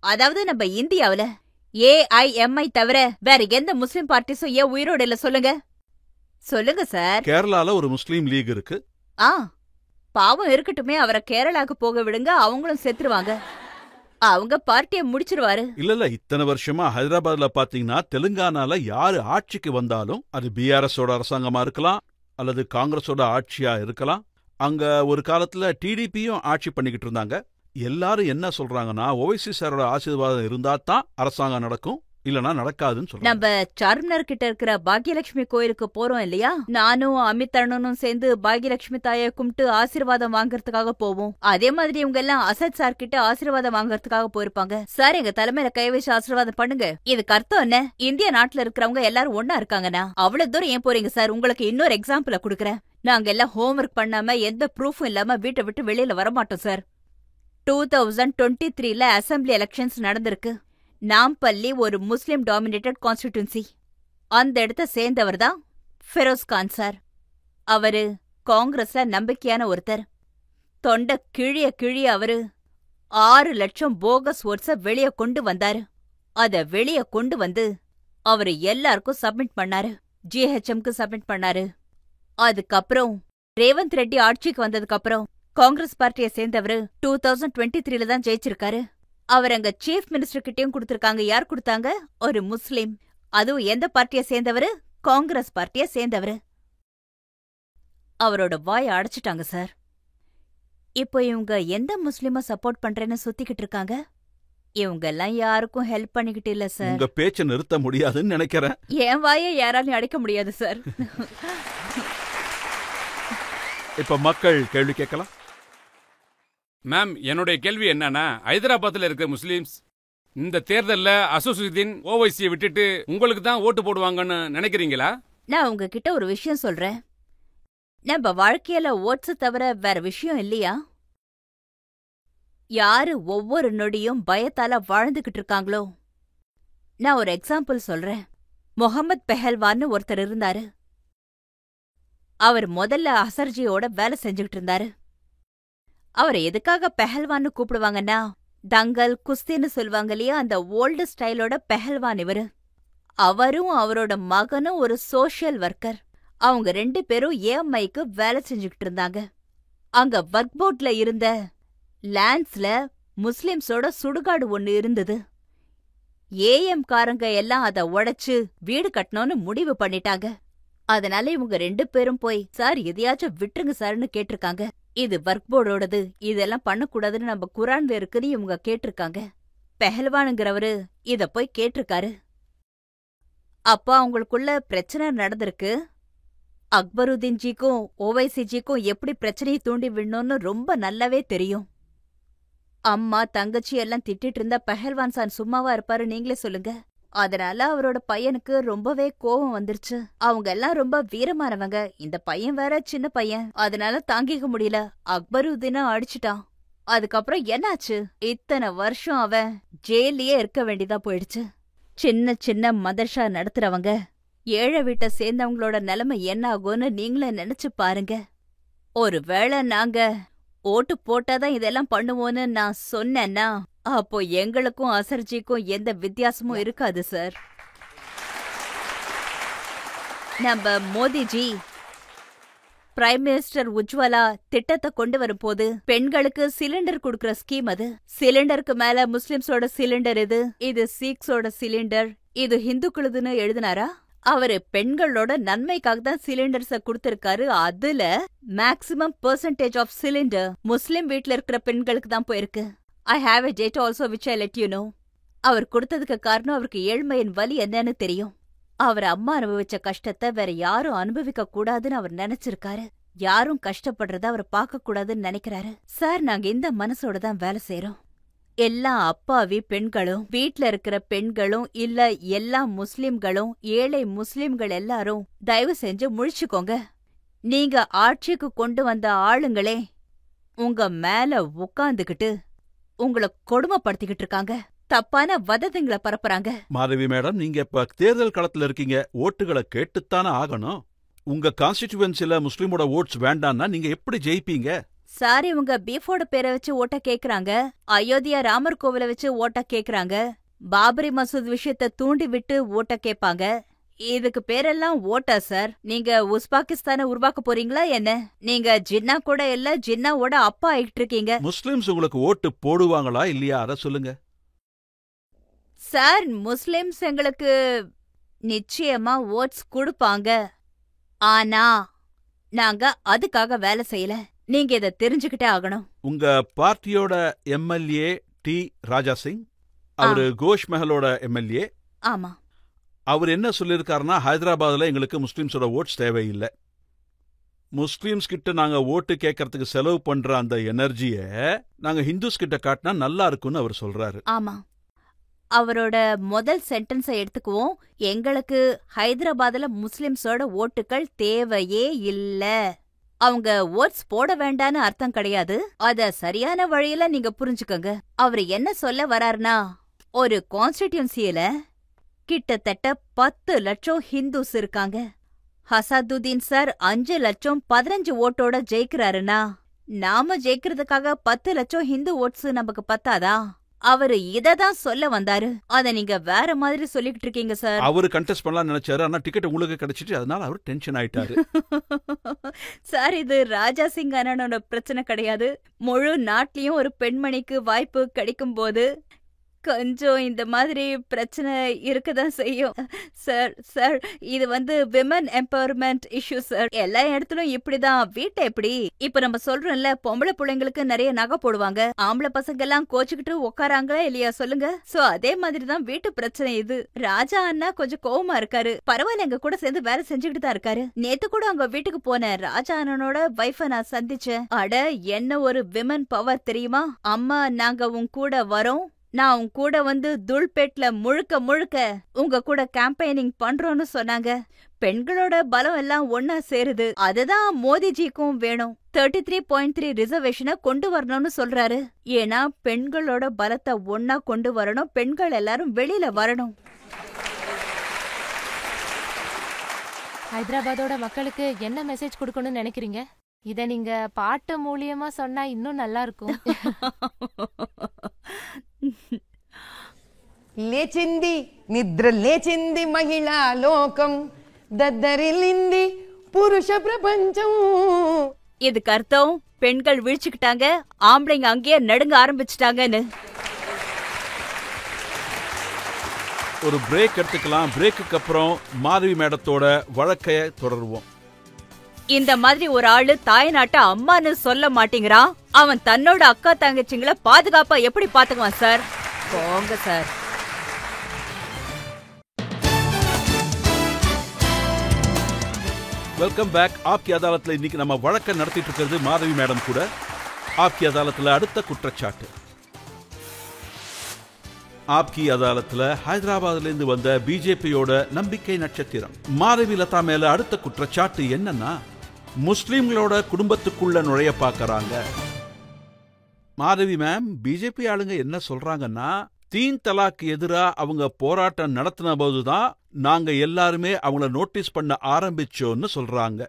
அதாவது நம்ம இந்தியாவுல AIMI தவிர வேற எந்த முஸ்லிம் பார்ட்டிஸும் ஏன் உயிரோட இல்ல சொல்லுங்க? சொல்லுங்க சார். கேரளால ஒரு முஸ்லீம் லீக் இருக்கு. பாவம் இருக்கட்டுமே, அவரை கேரளாக்கு போக விடுங்க, அவங்களும் செத்துருவாங்க. அவங்க பார்ட்டிய முடிச்சிருவாரு. இல்ல இத்தனை வருஷமா ஹைதராபாத்ல பாத்தீங்கன்னா தெலுங்கானால யாரு ஆட்சிக்கு வந்தாலும் அது BRS-ஓட அரசாங்கமா இருக்கலாம் அல்லது காங்கிரஸோட ஆட்சியா இருக்கலாம். அங்க ஒரு காலத்துல TDP-யும் ஆட்சி பண்ணிக்கிட்டு இருந்தாங்க. எல்லாரும் என்ன சொல்றாங்கன்னா ஓவைசி சாரோட ஆசீர்வாதம் இருந்தா தான் அரசாங்கம் நடக்கும், இல்லனா நடக்காதுன்னு சொல்றாங்க. நம்ம சார்மினார் கிட்ட இருக்கிற பாக்யலட்சுமி கோயிலுக்கு போறோம் இல்லையா? நானும் அமித் அண்ணனும் சேர்ந்து பாக்யலட்சுமி தாயை கும்பிட்டு ஆசீர்வாதம் வாங்கறதுக்காக போவோம். அதே மாதிரி இவங்க எல்லாம் அசத் சார் கிட்ட ஆசீர்வாதம் வாங்கறதுக்காக போயிருப்பாங்க. சார், எங்க தலைமையில கை வச்சு ஆசீர்வாதம் பண்ணுங்க. இதுக்கு அர்த்தம் என்ன? இந்திய நாட்டுல இருக்கிறவங்க எல்லாரும் ஒன்னா இருக்காங்கன்னா அவ்வளவு தூரம் ஏன் போறீங்க சார்? உங்களுக்கு இன்னொரு எக்ஸாம்பிள குடுக்கறேன். நாங்க எல்லாம் ஹோம்ஒர்க் பண்ணாம எந்த ப்ரூஃபும் இல்லாம வீட்டை விட்டு வெளியில வரமாட்டோம் சார். 2023ல அசெம்பிளி எலெக்ஷன்ஸ் நடந்திருக்கு. நாம்பள்ளி ஒரு முஸ்லிம் டாமினேட்டட் கான்ஸ்டிடியூன்சி. அந்த இடத்த சேர்ந்தவர் தான் ஃபெரோஸ் கான் சார். அவரு காங்கிரஸ்ல நம்பிக்கையான ஒருத்தர். தொண்ட கிழிய கிழிய அவரு 6 லட்சம் போகஸ் ஓட்ஸ வெளிய கொண்டு வந்தாரு. அத வெளிய கொண்டு வந்து அவரு எல்லாருக்கும் சப்மிட் பண்ணாரு. GHMக்கு சப்மிட் பண்ணாரு. அதுக்கப்புறம் ரேவந்த் ரெட்டி ஆட்சிக்கு வந்ததுக்கு அப்புறம் காங்கிரஸ் பார்ட்டியை சேர்ந்தவரு 2023ல தான் ஜெயிச்சிருக்காரு. அவர் அங்க சீஃப் மினிஸ்டர் கிட்டயும் கொடுத்திருக்காங்க. யார் கொடுத்தாங்க? ஒரு முஸ்லிம். அதுவும் எந்த பார்ட்டியை சேர்ந்தவரு? காங்கிரஸ் பார்ட்டியை சேர்ந்தவரு. அவரோட வாயை அடைச்சிட்டாங்க சார். இப்போ இவங்க எந்த முஸ்லிம சப்போர்ட் பண்றேன்னு சுத்திக்கிட்டு இருக்காங்க. இவங்க எல்லாம் யாருக்கும் ஹெல்ப் பண்ணிக்கிட்டு இல்ல சார். உங்க பேச்ச நிறுத்த முடியாதுன்னு நினைக்கிறேன். என் வாயை யாராலையும் அடைக்க முடியாது சார். இப்ப மக்கள் கேள்வி கேட்கலாம். மேம், என்னுடைய கேள்வி என்னன்னா, ஹைதராபாத்ல இருக்க முஸ்லிம்ஸ் இந்த தேர்தல்ல அசோசியேஷன் ஓவைசியை விட்டுட்டு உங்களுக்கு தான் ஓட்டு போடுவாங்கன்னு நினைக்கிறீங்களா? நான் உங்ககிட்ட ஒரு விஷயம் சொல்றேன். நம்ம வாழ்க்கையில ஓட்ஸ் தவிர வேற விஷயம் இல்லையா? யாரு ஒவ்வொரு நொடியும் பயத்தால வாழ்ந்துகிட்டு இருக்காங்களோ. நான் ஒரு எக்ஸாம்பிள் சொல்றேன். முகமது பெஹல்வான்னு ஒருத்தர் இருந்தாரு. அவர் முதல்ல அசர்ஜியோட வேலை செஞ்சுக்கிட்டு இருந்தாரு. அவரை எதுக்காக பெஹல்வான்னு கூப்பிடுவாங்கன்னா, தங்கல் குஸ்தின்னு சொல்லுவாங்க இல்லையா, அந்த ஓல்டு ஸ்டைலோட பெஹல்வான் இவரு. அவரும் அவரோட மகனும் ஒரு சோஷியல் ஒர்க்கர். அவங்க 2 பேரும் AMIக்கு வேலை செஞ்சுக்கிட்டு இருந்தாங்க. அங்க ஒர்க் போர்ட்ல இருந்த லேண்ட்ஸ்ல முஸ்லிம்ஸோட சுடுகாடு ஒன்னு இருந்தது. AM காரங்க எல்லாம் அத உடைச்சு வீடு கட்டணும்னு முடிவு பண்ணிட்டாங்க. அதனால இவங்க 2 பேரும் போய், சார் எதையாச்சும் விட்டுருங்க சார்னு கேட்டிருக்காங்க. இது ஒர்க் போர்டோடது, இதெல்லாம் பண்ணக்கூடாதுன்னு நம்ம குரான்ல இருக்குன்னு இவங்க கேட்டிருக்காங்க. பெஹல்வானுங்கிறவரு இத போய் கேட்டிருக்காரு. அப்ப அவங்களுக்குள்ள பிரச்சனை நடந்திருக்கு. அக்பருதீன் ஜிக்கும் ஓவைசி ஜிக்கும் எப்படி பிரச்சனையை தூண்டி விடணும்னு ரொம்ப நல்லாவே தெரியும். அம்மா தங்கச்சி எல்லாம் திட்டிட்டு இருந்தா பெஹல்வான் சார் சும்மாவா இருப்பாரு? நீங்களே சொல்லுங்க. அதனால அவரோட பையனுக்கு ரொம்பவே கோபம் வந்துருச்சு. அவங்க எல்லாம் ரொம்ப வீரமானவங்க. இந்த பையன் வேற சின்ன பையன், அதனால தாங்கிக்க முடியல. அக்பருதீன அடிச்சுட்டான். அதுக்கப்புறம் என்னாச்சு? இத்தனை வருஷம் அவன் ஜெயிலே இருக்க வேண்டியதா போயிடுச்சு. சின்ன சின்ன மதர்ஷா நடத்துறவங்க ஏழை வீட்டை சேர்ந்தவங்களோட நிலைமை என்ன ஆகும்னு நீங்களே நினைச்சு பாருங்க. ஒருவேளை நாங்க ஓட்டு போட்டாதான் இதெல்லாம் பண்ணுவோன்னு நான் சொன்னேன்னா அப்போ எங்களுக்கும் அசர்ஜிக்கும் எந்த வித்தியாசமும் இருக்காது சார். நம்ம மோடிஜி பிரைம் மினிஸ்டர் உஜ்வலா திட்டத்தை கொண்டு வரும்போது பெண்களுக்கு சிலிண்டர் கொடுக்கற ஸ்கீம் அது. சிலிண்டருக்கு மேல முஸ்லிம்ஸோட சிலிண்டர் இது சீக்ஸோட சிலிண்டர், இது ஹிந்துக்களுதுன்னு எழுதினாரா? அவரு பெண்களோட நன்மைக்காக தான் சிலிண்டர்ஸ கொடுத்திருக்காரு. அதுல மேக்ஸிமம் பெர்சன்டேஜ் ஆஃப் சிலிண்டர் முஸ்லிம் வீட்ல இருக்கிற பெண்களுக்கு தான் போயிருக்கு. I have a date also which I let you know. அவர் கொடுத்ததுக்கு காரணம் அவருக்கு ஏழ்மையின் வலி என்னன்னு தெரியும். அவர் அம்மா அனுபவிச்ச கஷ்டத்தை வேற யாரும் அனுபவிக்க கூடாதுன்னு அவர் நினைச்சிருக்காரு. யாரும் கஷ்டப்படுறத அவர் பார்க்க கூடாதுன்னு நினைக்கிறாரு. சார், நாங்க இந்த மனசோட தான் வேலை செய்யறோம். எல்லா அப்பாவி பெண்களும், வீட்ல இருக்கிற பெண்களும், இல்ல எல்லா முஸ்லிம்களும், ஏழை முஸ்லிம்கள் எல்லாரும் தயவு செஞ்சு முழிச்சுக்கோங்க. நீங்க ஆட்சிக்கு கொண்டு வந்த ஆளுங்களே உங்க மேல உட்கார்ந்துகிட்டு உங்கள கொடுமைப்படுத்திக்கிட்டு இருக்காங்க. தப்பான வதந்திங்களை பரப்புறாங்க. மாதவி மேடம், நீங்க இப்ப தேர்தல் களத்துல இருக்கீங்க, ஓட்டுகளை கேட்டுத்தானே ஆகணும். உங்க கான்ஸ்டிடியூவன்சில முஸ்லிமோட ஓட்ஸ் வேண்டாம்னா நீங்க எப்படி ஜெயிப்பீங்க? சார், இவங்க பீஃபோட பேரை வச்சு ஓட்ட கேக்குறாங்க, அயோத்தியா ராமர் கோவிலை வச்சு ஓட்ட கேக்குறாங்க, பாபரி மசூத் விஷயத்த தூண்டி விட்டு ஓட்ட கேட்பாங்க. இதுக்கு பேரெல்லாம் ஓட்டா சார்? நீங்க உஸ்பாகிஸ்தான உருவாக்க போறீங்களா என்ன? நீங்க ஜின்னா கூட இல்ல, ஜின்னாவோட அப்பா ஆயிட்டு இருக்கீங்க. முஸ்லிம்ஸ் உங்களுக்கு ஓட்டு போடுவாங்களா இல்லையா, அத சொல்லுங்க சார். முஸ்லிம்ஸ் எங்களுக்கு நிச்சயமா ஓட்ஸ் கொடுப்பாங்க. ஆனா நாங்க அதுக்காக வேலை செய்யல. நீங்க இத தெரிஞ்சுக்கிட்டே ஆகணும். உங்க பார்ட்டியோட எம்எல்ஏ டி ராஜா சிங், அவரு கோஷ் மஹலோட எம்எல்ஏ. ஆமா. அவர் என்ன சொல்லியிருக்காருன்னா, ஹைதராபாத்ல எங்களுக்கு முஸ்லிம்ஸோட ஓட்ஸ் தேவையில்லை. முஸ்லிம்ஸ் கிட்ட நாங்க ஓட்டு கேட்கறதுக்கு செலவு பண்ற அந்த எனர்ஜிய நாங்க ஹிந்துஸ் கிட்ட காட்டினா நல்லா இருக்கும்னு அவர் சொல்றாரு. ஆமா. அவரோட முதல் சென்டென்ஸை எடுத்துக்குவோம். எங்களுக்கு ஹைதராபாத்ல முஸ்லிம்ஸோட ஓட்டுகள் தேவையே இல்ல. அவங்க ஓட்ஸ் போட வேண்டான்னு அர்த்தம் கிடையாது. அத சரியான வழியில நீங்க புரிஞ்சுக்கங்க. அவரு என்ன சொல்ல வராருனா, ஒரு கான்ஸ்டிடியூன்சியில கிட்டத்தட்ட 10 லட்சம் ஹிந்துஸ் இருக்காங்க. ஹசாதுதீன் சார் 5 லட்சம் 15 ஓட்டோட ஜெயிக்கிறாருன்னா, நாம ஜெயிக்கிறதுக்காக 10 லட்சம் ஹிந்து ஓட்ஸ் நமக்கு பத்தாதா? அவரு இததான் சொல்ல வந்தாரு. அத நீங்க வேற மாதிரி சொல்லிக்கிட்டு இருக்கீங்க சார். அவரு கண்டெஸ்ட் பண்ணலாம் நினைச்சாரு, ஆனா டிக்கெட் உங்களுக்கு கிடைச்சிட்டு, அதனால அவரு டென்ஷன் ஆயிட்டாரு. சார், இது ராஜா சிங் அண்ணனோட பிரச்சனை கிடையாது. முழு நாட்டிலயும் ஒரு பெண்மணிக்கு வாய்ப்பு கிடைக்கும் போது கொஞ்சம் இந்த மாதிரி பிரச்சனை இருக்கதான் செய்யும் சார். சார், இது விமன் எம்பவர்மெண்ட் இஷ்யூ சார். எல்லா இடத்துலயும் இப்படிதான். வீட்டை எப்படி இப்ப நம்ம சொல்றோம்ல, பொம்பளை பிள்ளைங்களுக்கு நிறைய நகை போடுவாங்க, ஆம்பளை பசங்க எல்லாம் கோச்சுக்கிட்டு உட்காராங்களா இல்லையா சொல்லுங்க. சோ அதே மாதிரிதான் வீட்டு பிரச்சனை இது. ராஜா அண்ணா கொஞ்சம் கோவமா இருக்காரு. பரவாயில்ல, எங்க கூட சேர்ந்து வேலை செஞ்சுக்கிட்டு தான் இருக்காரு. நேத்து கூட அவங்க வீட்டுக்கு போனேன். ராஜா அண்ணனோட வைஃப நான் சந்திச்சேன். அட, என்ன ஒரு விமன் பவர் தெரியுமா? அம்மா, நாங்க உன் கூட வரோம், நான் உன் கூட துல்பேட்ல முழுக்க முழுக்க உங்க கூட கேம்பெயினிங் பண்றோம்னு சொன்னாங்க. பெண்களோட பலம் எல்லாம் ஒன்னா சேருது. அதுதான் மோதிஜிக்கும் வேணும். 33.3 ரிசர்வேஷனை கொண்டு வரணும்னு சொல்றாரு. ஏன்னா பெண்களோட பலத்தை ஒன்னா கொண்டு வரணும், பெண்கள் எல்லாரும் வெளியில வரணும். ஹைதராபாத்தோட மக்களுக்கு என்ன மெசேஜ் கொடுக்கணும்னு நினைக்கிறீங்க? இத நீங்க பாட்டு மூலியமா சொன்னா இன்னும் நல்லா இருக்கும். లేచింది నిద్ర లేచింది మహిళా లోకం, దద్దరిల్లింది పురుష ప్రపంచం. இதுக்கு அர்த்தம் பெண்கள் விழிச்சுக்கிட்டாங்க, ஆம்பளைங்க அங்கேயே நடுங்க ஆரம்பிச்சுட்டாங்கன்னு. ஒரு பிரேக் எடுத்துக்கலாம். பிரேக்குக்கு அப்புறம் மாதவி மேடத்தோட வழக்கைய தொடருவோம். இந்த மாதிரி ஒரு ஆளு தாய்நாட்ட அம்மான்னு சொல்ல மாட்டேங்கிறான். அவன் தன்னோட அக்கா தங்கச்சிங்களை பாதுகாப்பா எப்படி பாத்துக்குவான் சார்? போங்க சார். Welcome back. ஆப்கி அதாலத்ல இன்னைக்கு நம்ம வழக்க நடத்திட்டு இருக்கிறது மாதவி மேடம் கூட. ஆப்கி அதாலத்ல அடுத்த குற்றச்சாட்டு. ஆப்கி அதாலத்ல ஹைதராபாத்ல இருந்து வந்த பிஜேபியோட நம்பிக்கை நட்சத்திரம் மாதவி லதா மேல அடுத்த குற்றச்சாட்டு என்னன்னா, முஸ்லிம்களோட குடும்பத்துக்குள்ள நுழைய பாக்கறாங்க. மாதவி மேம், பிஜேபி ஆளுங்க என்ன சொல்றாங்கன்னா, 3 தலாக் எதிரா அவங்க போராட்டம் நடத்தின போதுதான் நாங்க எல்லாருமே அவங்கள நோட்டீஸ் பண்ண ஆரம்பிச்சோன்னு சொல்றாங்க.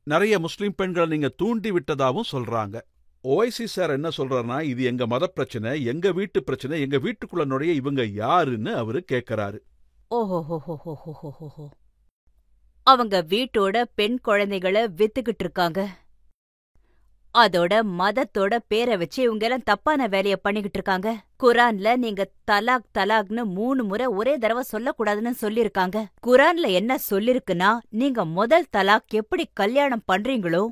நிறைய முஸ்லிம் பெண்களை நீங்க தூண்டி விட்டதாவும் சொல்றாங்க. ஓஐசி சார் என்ன சொல்றாருன்னா, இது எங்க மத பிரச்சனை, எங்க வீட்டு பிரச்சனை, எங்க வீட்டுக்குள்ள நுழைய இவங்க யாருன்னு அவரு கேட்கிறாரு. ஓஹோ, அவங்க வீட்டோட பெண் குழந்தைகளை வித்துக்கிட்டு இருக்காங்க. அதோட மதத்தோட பேரை வச்சு இவங்க எல்லாம் தப்பான வேலைய பண்ணிக்கிட்டு இருக்காங்க. குரான்ல நீங்க தலாக் தலாக்னு 3 முறை ஒரே தடவை சொல்லக்கூடாதுன்னு சொல்லிருக்காங்க. குரான்ல என்ன சொல்லிருக்குன்னா, நீங்க முதல் தலாக் எப்படி கல்யாணம் பண்றீங்களோ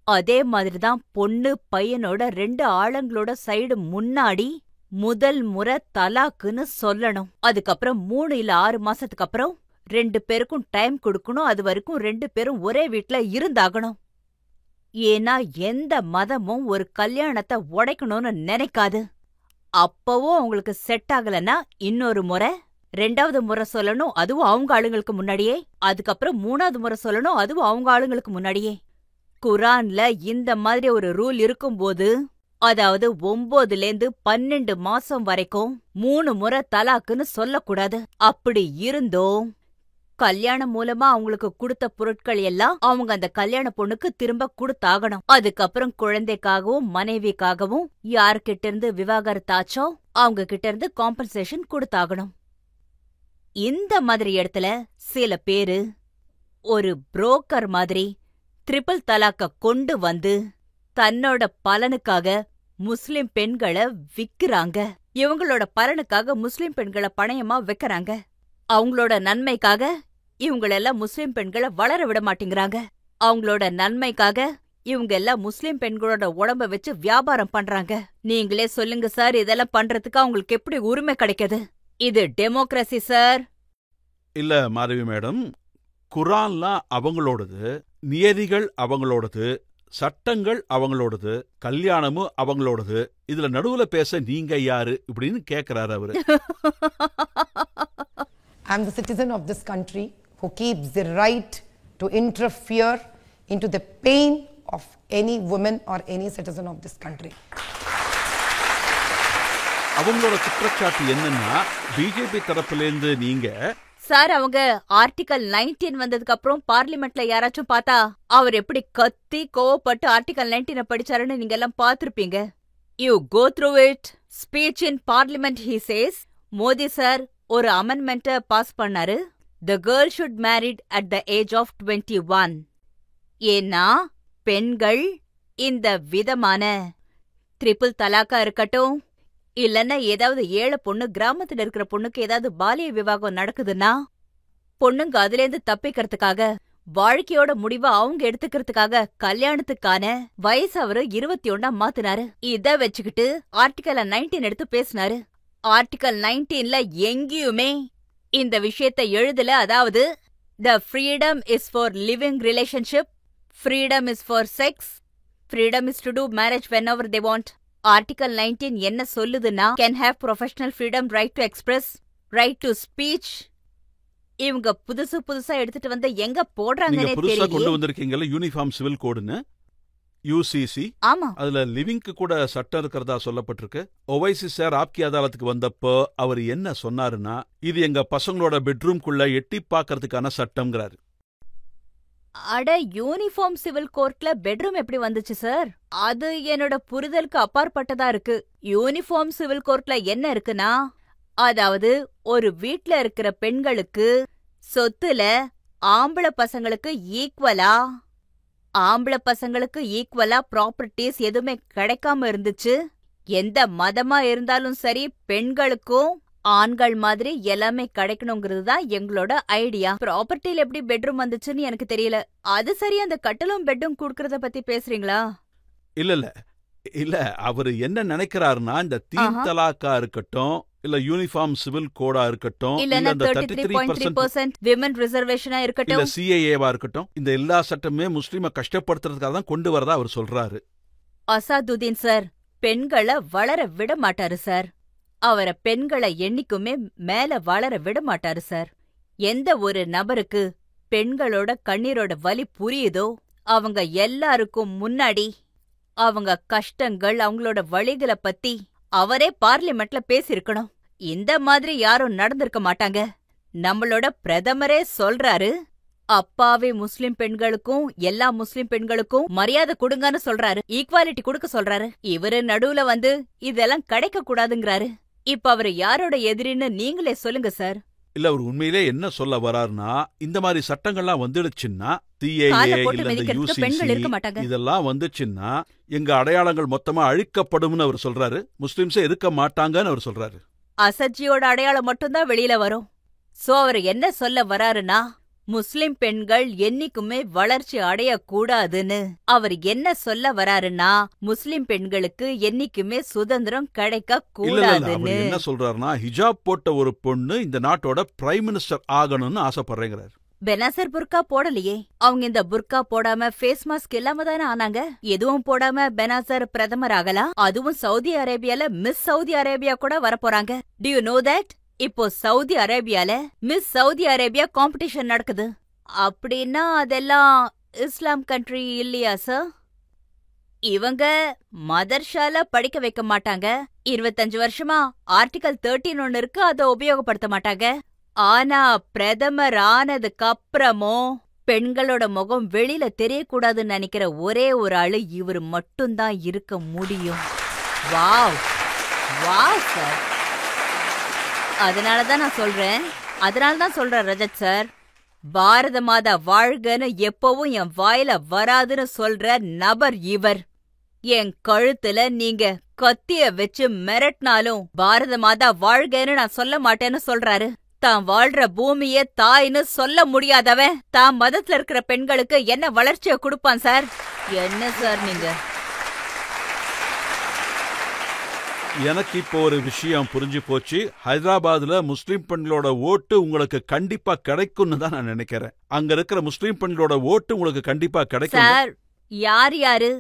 அதே மாதிரிதான் பொண்ணு பையனோட 2 ஆளுங்களோட சைடு முன்னாடி முதல் முறை தலாக்குன்னு சொல்லணும். அதுக்கப்புறம் 3 இல்ல 6 மாசத்துக்கு அப்புறம் 2 பேருக்கும் டைம் கொடுக்கணும். அது வரைக்கும் 2 பேரும் ஒரே வீட்ல இருந்தாகணும். ஏன்னா எந்த மதமும் ஒரு கல்யாணத்தை உடைக்கணும்னு நினைக்காது. அப்பவும் அவங்களுக்கு செட் ஆகலன்னா இன்னொரு முறை, 2வது முறை சொல்லணும், அதுவும் அவங்க ஆளுங்களுக்கு முன்னாடியே. அதுக்கப்புறம் 3வது முறை சொல்லணும், அதுவும் அவங்க ஆளுங்களுக்கு முன்னாடியே. குரான்ல இந்த மாதிரி ஒரு ரூல் இருக்கும்போது அதாவது 9லேந்து 12 மாசம் வரைக்கும் 3 முறை தலாக்குன்னு சொல்லக்கூடாது. அப்படி இருந்தோம் கல்யாணம் மூலமா அவங்களுக்கு கொடுத்த பொருட்கள் எல்லாம் அவங்க அந்த கல்யாண பொண்ணுக்கு திரும்ப கொடுத்தாகணும். அதுக்கப்புறம் குழந்தைக்காகவும் மனைவிக்காகவும் யார்கிட்ட இருந்து விவாகரத்தாச்சோ அவங்க கிட்ட இருந்து காம்பன்சேஷன் கொடுத்தாகணும். இந்த மாதிரி இடத்துல சில பேரு ஒரு புரோக்கர் மாதிரி ட்ரிபிள் தலாக்க கொண்டு வந்து தன்னோட பலனுக்காக முஸ்லிம் பெண்களை விக்கிறாங்க. இவங்களோட பலனுக்காக முஸ்லிம் பெண்களை பணயமா வைக்கிறாங்க. அவங்களோட நன்மைக்காக இவங்களெல்லாம் முஸ்லிம் பெண்களை வளர விட மாட்டேங்கிறாங்க. அவங்களோட நன்மைக்காக இவங்க எல்லாம் முஸ்லிம் பெண்களோட உடம்ப வச்சு வியாபாரம் பண்றாங்க. நீங்களே சொல்லுங்க சார், இதெல்லாம் பண்றதுக்கு அவங்களுக்கு எப்படி உரிமை கிடைக்குது? இது டெமோக்ரஸி சார். இல்ல மாதவி மேடம், குரான்லாம் அவங்களோடது, நியதிகள் அவங்களோடது, சட்டங்கள் அவங்களோடது, கல்யாணமும் அவங்களோடது. இதுல நடுவுல பேச நீங்க யாரு இப்படின்னு கேக்குறாரு அவரு. I am the citizen of this country who keeps the right to interfere into the pain of any woman or any citizen of this country. அவங்களோட குற்றச்சாட்டு என்னன்னா, பிஜேபி தரப்புலேருந்து நீங்க சார், அவங்க ஆர்டிகல் 19 வந்ததுக்கு அப்புறம் பார்லிமெண்ட்ல யாராச்சும் பார்த்தா அவர் எப்படி கத்தி கோவப்பட்டு ஆர்டிகல் 19 படிச்சாருன்னு நீங்க எல்லாம் பாத்திருப்பீங்க. You go through it. Speech in parliament he says, Modi sir ஒரு அமெண்ட்மெண்ட்டை பாஸ் பண்ணாரு. The girl should married at the age of 21. ஏன்னா பெண்கள் இந்த விதமான ட்ரிபிள் தலாக்கா இருக்கட்டும், இல்லன்னா ஏதாவது ஏழை பொண்ணு கிராமத்துல இருக்கிற பொண்ணுக்கு ஏதாவது பாலிய விவாகம் நடக்குதுன்னா பொண்ணுங்க அதுலேருந்து தப்பிக்கிறதுக்காக, வாழ்க்கையோட முடிவை அவங்க எடுத்துக்கிறதுக்காக கல்யாணத்துக்கான வயசு அவரு 21 மாத்தினாரு. இத வச்சுக்கிட்டு ஆர்டிகல் 19 எடுத்து பேசினாரு. ஆர்டிகல் 19ல எங்கேயுமே இந்த விஷயத்தை எழுதல. அதாவது the freedom is for living relationship, freedom is for sex, freedom is to do marriage whenever they want. Article 19 என்ன சொல்லுதுன்னா, can have professional freedom, right to express, right to speech. இவங்க புதுசா எடுத்துட்டு வந்து எங்க போடுறாங்கன்னே தெரியல. கொண்டு வந்திருக்கீங்கல்ல யூனிஃபார்ம் சிவில் கோடுன்னு, யூசிசி. ஆமா, அதுல லிவிங்க்கு கூட சட்டம் இருக்கிறதா சொல்லப்பட்டிருக்கு. ஒவைசி சார் ஆப்கி அதாலத்துக்கு வந்தப்போ அவர் என்ன சொன்னாருன்னா, இது எங்க பசங்களோட பெட்ரூம்குள்ள எட்டி பாக்கிறதுக்கான சட்டம்ங்கிறாரு. அட, யூனிஃபார்ம் சிவில் கோர்ட்ல பெட்ரூம் எப்படி வந்துச்சு சார்? அது என்னோட புரிதலுக்கு அப்பாற்பட்டதா இருக்கு. யூனிஃபார்ம் சிவில் கோர்ட்ல என்ன இருக்குன்னா, அதாவது ஒரு வீட்ல இருக்கிற பெண்களுக்கு சொத்துல ஆம்பளை பசங்களுக்கு ஈக்குவலா ப்ராப்பர்ட்டிஸ் எதுவுமே கிடைக்காம இருந்துச்சு. எந்த மதமா இருந்தாலும் சரி, பெண்களுக்கும் ஆண்கள் மாதிரி எல்லாமே கிடைக்கணுங்கிறது தான் எங்களோட ஐடியா. ப்ராப்பர்ட்டில எப்படி பெட்ரூம் வந்துச்சுன்னு எனக்கு தெரியல. அது சரி, அந்த கட்டலும் பெட்டும் குடுக்கறத பத்தி பேசுறீங்களா? இல்ல அவரு என்ன நினைக்கிறாருன்னா, இந்த தீன் தலாக்கா இருக்கட்டும், இல்ல யூனிஃபார்ம் சிவில் கோடா இருக்கட்டும், இல்ல 33.3% விமன் ரிசர்வேஷனா இருக்கட்டும், இல்ல சிஏஏவா இருக்கட்டும், இந்த எல்லா சட்டமே முஸ்லிமை கஷ்டப்படுத்துறதுக்காக தான் கொண்டு வரதா அவர் சொல்றாரு. அசாதுதீன் சார் பெண்களை வளர விட மாட்டாரு சார். அவரை பெண்களை என்னைக்குமே மேல வளர விட மாட்டாரு சார். எந்த ஒரு நபருக்கு பெண்களோட கண்ணீரோட வலி புரியுதோ அவங்க எல்லாருக்கும் முன்னாடி அவங்க கஷ்டங்கள், அவங்களோட வழிகளை பத்தி அவரே பார்லிமெண்ட்ல பேசிருக்கணும். இந்த மாதிரி யாரும் நடந்திருக்க மாட்டாங்க. நம்மளோட பிரதமரே சொல்றாரு, அப்பாவே முஸ்லிம் பெண்களுக்கும் எல்லா முஸ்லிம் பெண்களுக்கும் மரியாதை கொடுங்கன்னு சொல்றாரு, ஈக்வாலிட்டி கொடுக்க சொல்றாரு. இவரு நடுவுல வந்து இதெல்லாம் கிடைக்க கூடாதுங்கிறாரு. இப்ப அவரு யாரோட எதிரின்னு நீங்களே சொல்லுங்க சார். இல்ல அவர் உண்மையிலே என்ன சொல்ல வராருன்னா, இந்த மாதிரி சட்டங்கள்லாம் வந்துடுச்சுன்னா, இதெல்லாம் வந்துச்சுன்னா எங்க அடையாளங்கள் மொத்தமா அழிக்கப்படும்னு அவர் சொல்றாரு. முஸ்லிம்ஸே இருக்க மாட்டாங்கன்னு அவர் சொல்றாரு. அசட்ஜியோட அடையாளம் மட்டும்தான் வெளியில வரும். சோ அவர் என்ன சொல்ல வராருன்னா, முஸ்லிம் பெண்கள் என்னைக்குமே வளர்ச்சி அடையக்கூடாதுன்னு அவர் என்ன சொல்ல வராருன்னா, முஸ்லிம் பெண்களுக்கு என்னைக்குமே சுதந்திரம் கிடைக்க கூடாதுன்னு. என்ன சொல்றாருன்னா, ஹிஜாப் போட்ட ஒரு பொண்ணு இந்த நாட்டோட பிரைம் மினிஸ்டர் ஆகணும்னு ஆசைப்படுறேங்கிறாரு. பெனாசர் புர்கா போடலையே. அவங்க இந்த புர்கா போடாம ஃபேஸ் மாஸ்க் இல்லாம தானே ஆனாங்க. எதுவும் போடாம பெனாசர் பிரதமர் ஆகலாம். அதுவும் சவுதி அரேபியால மிஸ் சவுதி அரேபியா கூட வரப்போறாங்க. Do you know that? இப்போ சவுதி அரேபியால மிஸ் சவுதி அரேபியா காம்படிஷன் நடக்குது. அப்படின்னா அதெல்லாம் இஸ்லாம் கண்ட்ரி இல்லையா சார்? இவங்க மதர்ஷால படிக்க வைக்க மாட்டாங்க. 25 வருஷமா ஆர்டிகல் 13 ஒன்னு இருக்கு, அதை உபயோகப்படுத்த மாட்டாங்க. ஆனா பிரதமர் ஆனதுக்கு அப்புறமும் பெண்களோட முகம் வெளியில தெரியக்கூடாதுன்னு நினைக்கிற ஒரே ஒரு ஆளு இவரு மட்டும்தான் இருக்க முடியும். Wow wow sir. அதனாலதான் சொல்றேன் ரஜத் சார், பாரத மாதா வாழ்கன்னு எப்பவும் என் வாயில வராதுன்னு சொல்ற நபர் இவர். என் கழுத்துல நீங்க கத்திய வச்சு மிரட்டினாலும் பாரத மாதா வாழ்கன்னு நான் சொல்ல மாட்டேன்னு சொல்றாரு. தான் வாழ்ற பூமியே தாய்னு சொல்ல முடியாதவன் தான் மதத்துல இருக்கிற பெண்களுக்கு என்ன வளர்ச்சியை கொடுப்பான் சார்? என்ன சார் நீங்க? எனக்கு இப்போ ஒரு விஷயம் புரிஞ்சு போச்சு. ஹைதராபாத்ல முஸ்லிம் பெண்களோட ஓட்டு உங்களுக்கு கண்டிப்பா கிடைக்கும்னு தான் நான் நினைக்கிறேன். அங்க இருக்கிற முஸ்லிம் பெண்களோட ஓட்டு உங்களுக்கு கண்டிப்பா கிடைக்கும் சார். யாரு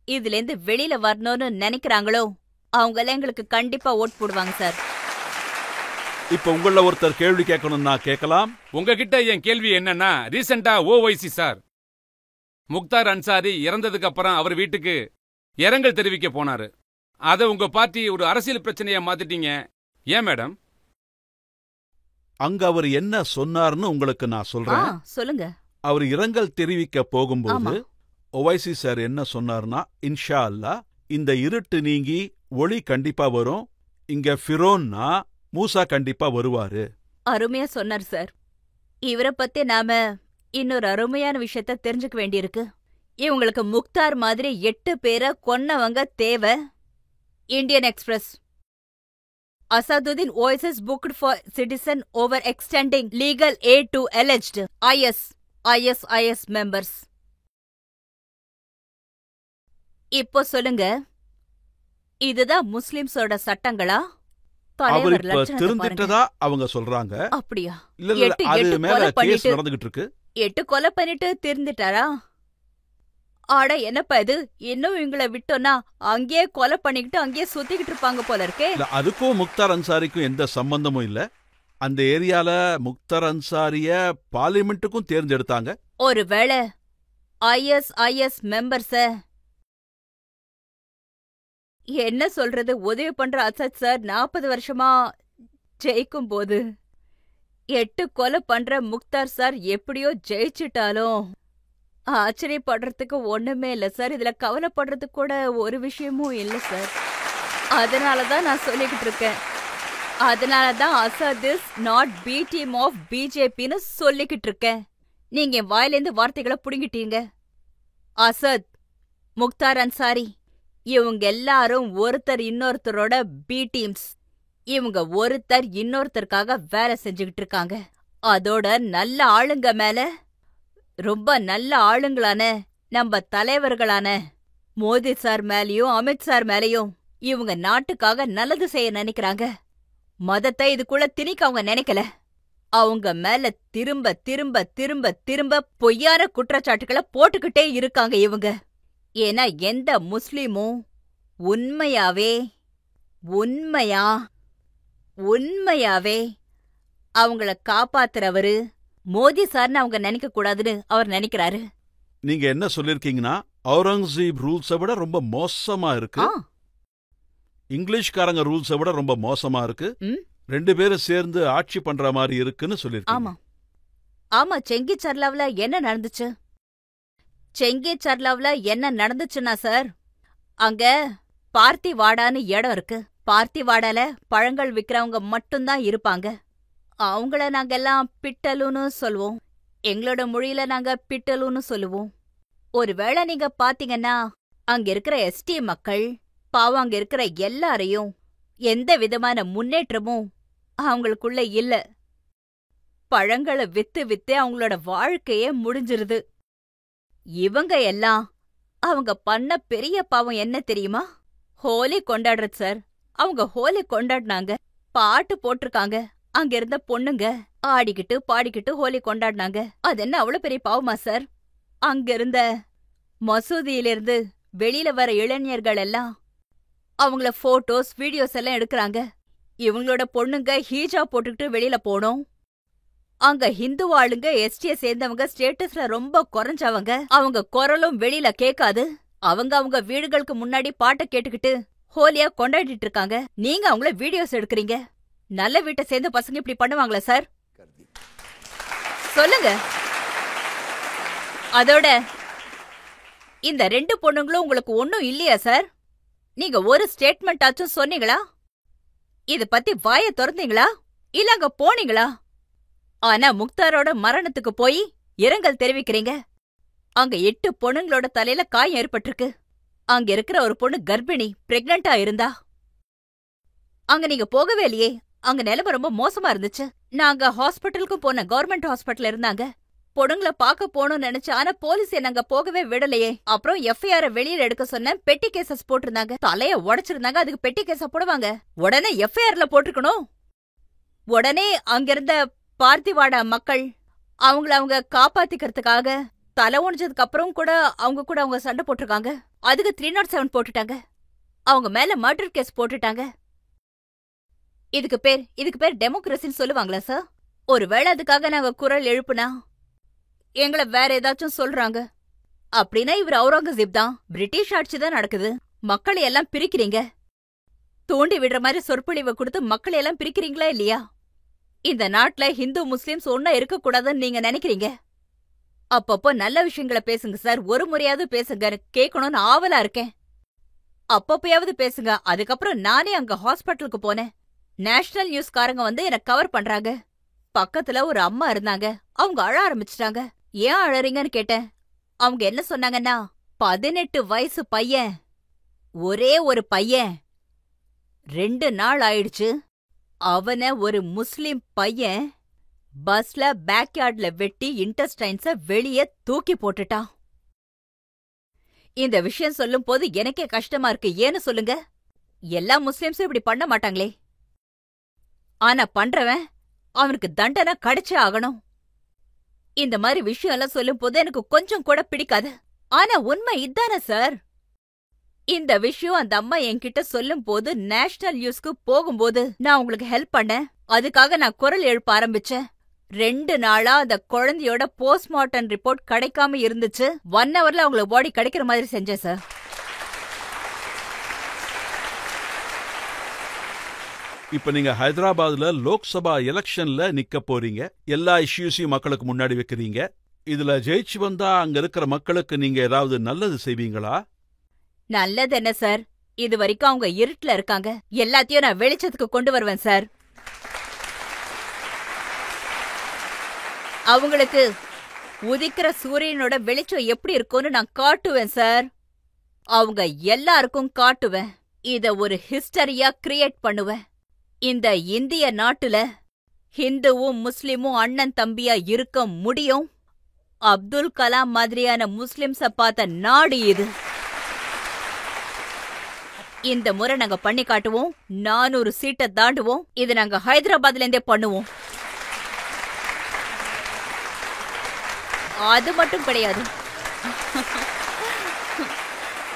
இதுல இருந்து வெளியில வரணும்னு நினைக்கிறாங்களோ அவங்க எங்களுக்கு கண்டிப்பா ஓட்டு போடுவாங்க சார். இப்ப உங்கள ஒருத்தர் கேள்வி கேட்கணும்னா கேட்கலாம். உங்ககிட்ட என் கேள்வி என்னன்னா, ரீசெண்டா ஓவைசி சார் முக்தார் அன்சாரி இறந்ததுக்கு அப்புறம் அவர் வீட்டுக்கு இரங்கல் தெரிவிக்க போனாரு. அத உங்க பார்ட்டி ஒரு அரசியல் பிரச்சனையா மாத்திட்டீங்க. ஏன் மேடம்? அங்க அவர் என்ன சொன்னார்னு உங்களுக்கு நான் சொல்றேன். சொல்லுங்க. அவர் இரங்கல் தெரிவிக்க போகும்போது ஒவைசி சார் என்ன சொன்னார்னா, இன்ஷா அல்லாஹ் இந்த இருட்டு நீங்கி ஒளி கண்டிப்பா வரும், இங்க ஃபிரோன்னா மூசா கண்டிப்பா வருவாரு. அருமையா சொன்னார் சார். இவரை பத்தி நாம இன்னொரு அருமையான விஷயத்த தெரிஞ்சுக்க வேண்டியிருக்கு. இவங்களுக்கு முக்தார் மாதிரி 8 பேரை கொன்னவங்க தேவை. Indian express Asaduddin OSS booked for citizen over extending legal eight to அலெஜ்ட் ISIS members. இப்போ சொல்லுங்க, இதுதான் முஸ்லிம்ஸோட சட்டங்களா? அவர் இப்ப திருந்திட்டதா அவங்க சொல்றாங்க. அப்படியா? இல்ல அது மேல கேஸ் நடந்துகிட்டு இருக்கு. 8 கொலை பண்ணிட்டு திருந்திட்டாரா? ஆட என்னப்பா இது, இன்னும் இவங்கள விட்டோன்னா அங்கேயே கொலை பண்ணிக்கிட்டு அங்கேயே சுத்திக்கிட்டு இருப்பாங்க போல இருக்கே. அதுக்கும் முக்தார் அன்சாரிக்கும் எந்த சம்பந்தமும் இல்ல. அந்த ஏரியால முக்தார் அன்சாரிய பார்லிமெண்ட்டுக்கும் தேர்ந்தெடுத்தாங்க. ஒருவேளை ISIS மெம்பர்ஸ என்ன சொல்றது, உதவி பண்ற அசத் சார் 40 வருஷமா ஜெயிக்கும் போது 8 கொலை பண்ற முக்தார் சார் எப்படியோ ஜெயிச்சிட்டாலும் ஆச்சரியப்படுறதுக்கு ஒண்ணுமே இல்ல சார். இதுல கவலைப்படுறதுக்கு கூட ஒரு விஷயமும் இல்ல சார். அதனாலதான் நான் சொல்லிக்கிட்டு இருக்கேன். அதனாலதான் Asad is not B team of பிஜேபின்னு சொல்லிக்கிட்டு இருக்கேன். நீங்க என் வாயிலேருந்து வார்த்தைகளை புடுங்கிட்டீங்க. அசத், முக்தார் அன்சாரி இவங்க எல்லாரும் ஒருத்தர் இன்னொருத்தரோட பி டீம்ஸ். இவங்க ஒருத்தர் இன்னொருத்தருக்காக வேலை செஞ்சுக்கிட்டு இருக்காங்க. அதோட நல்ல ஆளுங்க மேல, ரொம்ப நல்ல ஆளுங்களான நம்ம தலைவர்களான மோடி சார் மேலயும் அமித் சார் மேலயும் இவங்க நாட்டுக்காக நல்லது செய்ய நினைக்கிறாங்க. மதத்தை இதுக்குள்ள திணிக்க அவங்க நினைக்கல. அவங்க மேல திரும்ப திரும்ப திரும்ப திரும்ப பொய்யான குற்றச்சாட்டுகளை போட்டுக்கிட்டே இருக்காங்க இவங்க. ஏன்னா எந்த முஸ்லிமும் உண்மையாவே அவங்கள காப்பாத்துறவரு மோடி சார்னு அவங்க நினைக்க கூடாதுன்னு அவர் நினைக்கிறாரு. நீங்க என்ன சொல்லிருக்கீங்கன்னா, அவுரங்கசீப் ரூல்ஸை விட ரொம்ப மோசமா இருக்கு, இங்கிலீஷ்காரங்க ரூல்ஸை விட ரொம்ப மோசமா இருக்கு, 2 பேரும் சேர்ந்து ஆட்சி பண்ற மாதிரி இருக்குன்னு சொல்லிருக்கீங்க. ஆமா. செங்கி சர்லாவ்ல என்ன நடந்துச்சுன்னா சார், அங்க பார்த்திவாடான்னு இடம் இருக்கு. பார்த்திவாடால பழங்கள் விக்கிறவங்க மட்டும்தான் இருப்பாங்க. அவங்கள நாங்கெல்லாம் பிட்டலுன்னு சொல்லுவோம். எங்களோட மொழியில நாங்க பிட்டலுன்னு சொல்லுவோம். ஒருவேளை நீங்க பாத்தீங்கன்னா அங்க இருக்கிற எஸ்டி மக்கள் பாவம் அங்க இருக்கிற எல்லாரையும் எந்த விதமான முன்னேற்றமும் அவங்களுக்குள்ள இல்ல. பழங்களை வித்து வித்தே அவங்களோட வாழ்க்கையே முடிஞ்சிருது. இவங்க எல்லாம் அவங்க பண்ண பெரிய பாவம் என்ன தெரியுமா? ஹோலி கொண்டாடுறது சார். அவங்க ஹோலி கொண்டாடினாங்க, பாட்டு போட்டிருக்காங்க. அங்க இருந்த பொண்ணுங்க ஆடிக்கிட்டு பாடிக்கிட்டு ஹோலி கொண்டாடினாங்க. அது என்ன அவ்வளவு பெரிய பாவமா சார்? அங்க இருந்த மசூதியிலிருந்து வெளியில வர இளைஞர்கள் எல்லாம் அவங்கள போட்டோஸ் வீடியோஸ் எல்லாம் எடுக்கிறாங்க. இவங்களோட பொண்ணுங்க ஹீஜாப் போட்டுக்கிட்டு வெளியில போனோம். அங்க ஹிந்து ஆளுங்க எஸ்டிய சேர்ந்தவங்க ஸ்டேட்டஸ்ல ரொம்ப குறைஞ்சவங்க. அவங்க குரலும் வெளியில கேட்காது. அவங்க அவங்க வீடுகளுக்கு முன்னாடி பாட்டை கேட்டுக்கிட்டு ஹோலியா கொண்டாடிட்டு இருக்காங்க. நீங்க அவங்கள வீடியோஸ் எடுக்கறீங்க. நல்ல வீட்டை சேர்ந்த பசங்க இப்படி பண்ணுவாங்களா சார்? சொல்லுங்க. அதோட இந்த 2 பொண்ணுங்களும் உங்களுக்கு ஒண்ணும் இல்லையா சார்? நீங்க ஒரு ஸ்டேட்மெண்ட் ஆச்சும் சொன்னீங்களா? இத பத்தி வாய திறந்தீங்களா? இல்ல அங்க போனீங்களா? ஆனா முக்தாரோட மரணத்துக்கு போய் இரங்கல் தெரிவிக்கிறீங்க. அங்க 8 பொண்ணுங்களோட தலையில காயம் ஏற்பட்டிருக்கு. அங்க இருக்கிற ஒரு பொண்ணு கர்ப்பிணி, பிரெக்னண்டா இருந்தா. அங்க நீங்க போகவே இல்லையே. அங்க நிலைமை ரொம்ப மோசமா இருந்துச்சு. நாங்க ஹாஸ்பிட்டலுக்கும் போன, கவர்மெண்ட் ஹாஸ்பிட்டல் இருந்தாங்க. பொண்ணுங்கள பாக்க போகணும்னு நினைச்சு, ஆனா போலீஸ் என்ன அங்க போகவே விடலையே. அப்புறம் எஃப்ஐஆர் வெளியில எடுக்க சொன்ன, பெட்டி கேசஸ் போட்டிருந்தாங்க. தலைய உடைச்சிருந்தாங்க. அதுக்கு பெட்டி கேஸ போடுவாங்க. உடனே எஃப்ஐஆர்ல போட்டிருக்கணும். உடனே அங்கிருந்த பார்த்திவாடா மக்கள் அவங்க காப்பாத்திக்கிறதுக்காக தலை உடைஞ்சதுக்கு அப்புறம் கூட அவங்க சண்டை போட்டிருக்காங்க. அதுக்கு 307 போட்டுட்டாங்க. அவங்க மேல மர்டர் கேஸ் போட்டுட்டாங்க. இதுக்கு பேர் டெமோக்ரஸின்னு சொல்லுவாங்களா சார்? ஒருவேளை அதுக்காக நாங்க குரல் எழுப்புனா எங்களை வேற ஏதாச்சும் சொல்றாங்க. அப்படின்னா இவர் அவுரங்கசீப் தான். பிரிட்டிஷ் ஆட்சி தான் நடக்குது. மக்களை எல்லாம் பிரிக்கிறீங்க. தூண்டி விடுற மாதிரி சொற்பொழிவை கொடுத்து மக்களை எல்லாம் பிரிக்கிறீங்களா இல்லையா? இந்த நாட்டுல ஹிந்து முஸ்லிம்ஸ் ஒன்னா இருக்கக்கூடாதுன்னு நீங்க நினைக்கிறீங்க. அப்பப்போ நல்ல விஷயங்களை பேசுங்க சார். ஒரு முறையாவது பேசுங்க. கேட்கணும்னு ஆவலா இருக்கேன். அப்பப்பயாவது பேசுங்க. அதுக்கப்புறம் நானே அங்க ஹாஸ்பிட்டலுக்கு போனேன். நேஷனல் நியூஸ்காரங்க வந்து என்ன கவர் பண்றாங்க. பக்கத்துல ஒரு அம்மா இருந்தாங்க. அவங்க அழ ஆரம்பிச்சிட்டாங்க. ஏன் அழறீங்கன்னு கேட்டேன். அவங்க என்ன சொன்னாங்கன்னா, 18 வயசு பையன், ஒரே ஒரு பையன், 2 நாள் ஆயிடுச்சு. அவன ஒரு முஸ்லிம் பையன் பஸ்ல பேக்யார்ட்ல வெட்டி இன்டெஸ்டைன்ஸ வெளியே தூக்கி போட்டுட்டான். இந்த விஷயம் சொல்லும் போது எனக்கே கஷ்டமா இருக்கு. ஏன்னு சொல்லுங்க? எல்லா முஸ்லிம்ஸும் இப்படி பண்ண மாட்டாங்களே. ஆனா பண்றவன் அவனுக்கு தண்டனை கிடைச்சே ஆகணும். இந்த மாதிரி விஷயம் எல்லாம் சொல்லும் போது எனக்கு கொஞ்சம் கூட பிடிக்காது. ஆனா உண்மை இதானே சார்? இந்த விஷயம் அந்த அம்மா என்கிட்ட சொல்லும் போது, நேஷனல் நியூஸ்க்கு போகும்போது நான் உங்களுக்கு ஹெல்ப் பண்ணேன். அதுக்காக நான் குரல் எழுப்ப ஆரம்பிச்சேன். 2 நாளா அந்த குழந்தையோட போஸ்ட்மார்ட்டம் ரிப்போர்ட் கிடைக்காம இருந்துச்சு. 1 ஹவர்ல அவங்கள பாடி கிடைக்கிற மாதிரி செஞ்சேன் சார். இப்ப நீங்க ஹைதராபாத்ல லோக்சபா எலெக்ஷன்ல நிக்க போறீங்க. எல்லா இஷ்யூஸையும் மக்களுக்கு முன்னாடி வைக்கிறீங்க. இதுல ஜெயிச்சு வந்தா அங்க இருக்கிற மக்களுக்கு நீங்க ஏதாவது நல்லது செய்வீங்களா? நல்லது என்ன சார்? இது வரைக்கும் அவங்க இருட்டுல இருக்காங்க. எல்லாத்தையும் நான் வெளிச்சத்துக்கு கொண்டு வருவேன் சார். அவங்களுக்கு உதிக்கிற சூரியனோட வெளிச்சம் எப்படி இருக்கும்னு நான் காட்டுவேன் சார். அவங்க எல்லாருக்கும் காட்டுவேன். இத ஒரு ஹிஸ்டரியா கிரியேட் பண்ணுவேன். இந்த இந்திய நாட்டுல ஹிந்துவும் முஸ்லிமும் அண்ணன் தம்பியா இருக்க முடியும். அப்துல் கலாம் மாதிரியான முஸ்லிம்ஸ பார்த்த நாடு இது. இந்த முறை நாங்க பண்ணி காட்டுவோம். 400 சீட்டை தாண்டுவோம். இது நாங்க ஹைதராபாத்ல இருந்தே பண்ணுவோம். அது மட்டும் கிடையாது.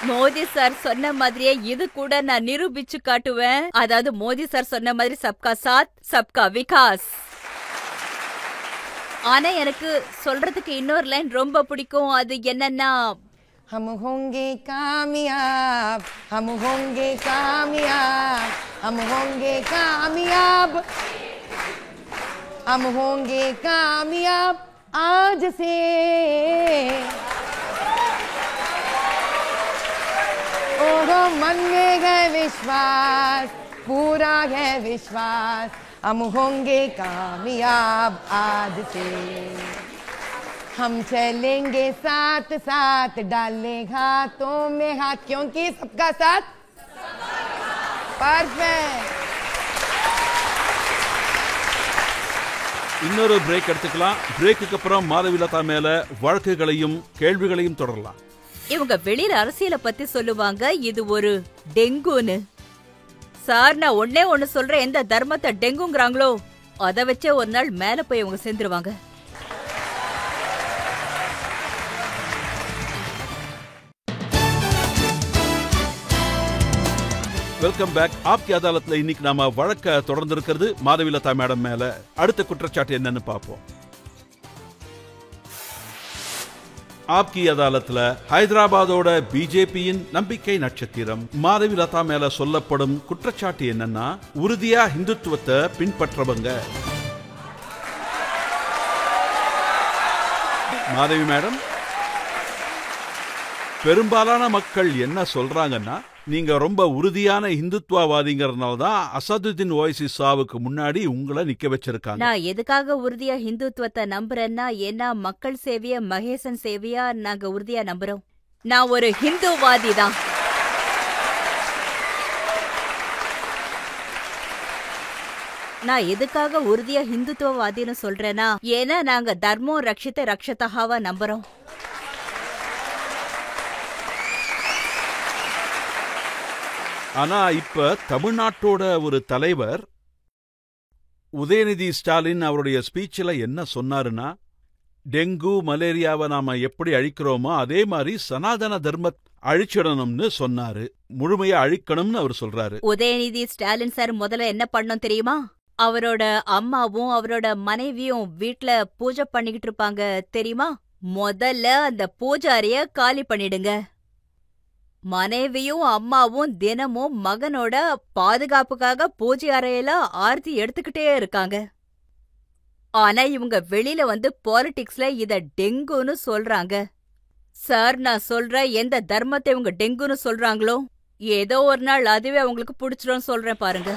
மோடி சார் சொன்ன மாதிரியே இது கூட நான் நிரூபிச்சு காட்டுவேன். அதாவது மோடி சார் சொன்ன மாதிரி சப்கா சாத் சப்கா விகாஸ். ஆனா எனக்கு சொல்றதுக்கு இன்னொரு லைன் ரொம்ப பிடிக்கும். அது என்னன்னா, हम होंगे कामयाब, हम होंगे कामयाब, हम होंगे कामयाब, हम होंगे कामयाब आज से। ओहो मन में है विश्वास, पूरा है विश्वास, हम होंगे कामयाब आज से। हम चलेंगे साथ साथ, डाले हाथों में हाथ, क्योंकि सबका साथ परफेक्ट। இன்னொரு பிரேக் எடுத்துக்கலாம். பிரேக்குக்கு அப்புறம் மாதவிலதா மேல வழக்குகளையும் கேள்விகளையும் தொடரலாம். இவங்க வெளியில அரசியலை பத்தி சொல்லுவாங்க, இது ஒரு டெங்குன்னு. சார் நான் ஒண்ணு சொல்றேன், எந்த தர்மத்தை டெங்குங்கிறாங்களோ அதை வச்சே ஒரு நாள் மேல போய் இவங்க சேர்ந்துருவாங்க. Welcome back. ஆப்கி அதாலத்ல இன்னைக்கு நாம வழக்க தொடர்ந்து இருக்கிறது மாதவிலதா மேடம் மேல. அடுத்த குற்றச்சாட்டு என்னன்னு பார்ப்போம். ஆப்கி அதாலத்ல ஹைதராபாதோட பிஜேபியின் நம்பிக்கை நட்சத்திரம் மாதவி லதா மேல சொல்லப்படும் குற்றச்சாட்டு என்னன்னா, உறுதியா இந்துத்துவத்தை பின்பற்றவங்க. மாதவி மேடம், பெரும்பாலான மக்கள் என்ன சொல்றாங்கன்னா, நீங்க ரொம்ப உறுதியான இந்துத்துவவாதிங்கிறதுனால தான் அசதுதீன் ஓவைசி சாவுக்கு முன்னாடி உங்களை நிக்க வச்சிருக்காங்க. நான் எதுக்காக உறுதியா இந்துத்துவத்தை நம்புறேன்னா, ஏன்னா மக்கள் சேவைய மகேசன் சேவையா நாங்க உறுதியா நம்புறோம். நான் ஒரு ஹிந்துவாதி தான். நான் எதுக்காக உறுதியா ஹிந்துத்துவவாதின்னு சொல்றேன்னா, ஏன்னா நாங்க தர்மம் ரக்ஷித ரக்ஷதஹாவா நம்புறோம். ஆனா இப்ப தமிழ்நாட்டோட ஒரு தலைவர் உதயநிதி ஸ்டாலின் அவருடைய ஸ்பீச்சில் என்ன சொன்னாருன்னா, டெங்கு மலேரியாவை நாம எப்படி அழிக்கிறோமோ அதே மாதிரி சனாதன தர்ம அழிச்சிடணும்னு சொன்னாரு. முழுமையா அழிக்கணும்னு அவர் சொல்றாரு. உதயநிதி ஸ்டாலின் சார் முதல்ல என்ன பண்ணோம் தெரியுமா? அவரோட அம்மாவும் அவரோட மனைவியும் வீட்ல பூஜை பண்ணிக்கிட்டு இருப்பாங்க தெரியுமா? முதல்ல அந்த பூஜாரிய காலி பண்ணிடுங்க. மனைவியும் அம்மாவும் தினமும் மகனோட பாதுகாப்புக்காக பூஜை அறையில ஆர்த்தி எடுத்துக்கிட்டே இருக்காங்க. ஆனா இவங்க வெளியில வந்து பாலிடிக்ஸ்ல இத டெங்குன்னு சொல்றாங்க. சார், நான் சொல்ற எந்த தர்மத்தை இவங்க டெங்குன்னு சொல்றாங்களோ, ஏதோ ஒரு நாள் அதுவே அவங்களுக்கு பிடிச்சிடும் சொல்றேன் பாருங்க.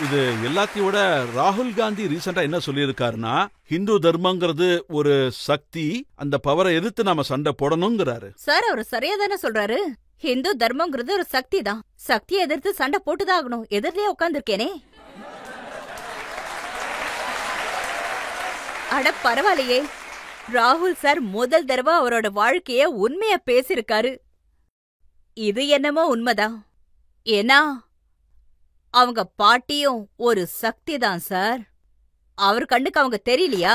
இது எல்லாத்தையும் விட ராகுல் காந்தி ரீசெண்டா என்ன சொல்லியிருக்காருன்னா, ஹிந்து தர்மங்கிறது ஒரு சக்தி, அந்த பவரை எதிர்த்து நாம சண்டை போடணுங்கிறாரு. சார், அவர் சரியா தானே சொல்றாரு. ஹிந்து தர்மங்கிறது ஒரு சக்தி தான். சக்தியை எதிர்த்து சண்டை போட்டுதான் ஆகணும். எதிர்லயே உட்கார்ந்துருக்கேனே. அட பரவாயில்லையே, ராகுல் சார் முதல் தடவை அவரோட வாழ்க்கைய உண்மையா பேசிருக்காரு. இது என்னமோ உண்மைதான். ஏன்னா அவங்க பாட்டியும் ஒரு சக்தி தான் சார். அவர் கண்ணுக்கு அவங்க தெரியலையா?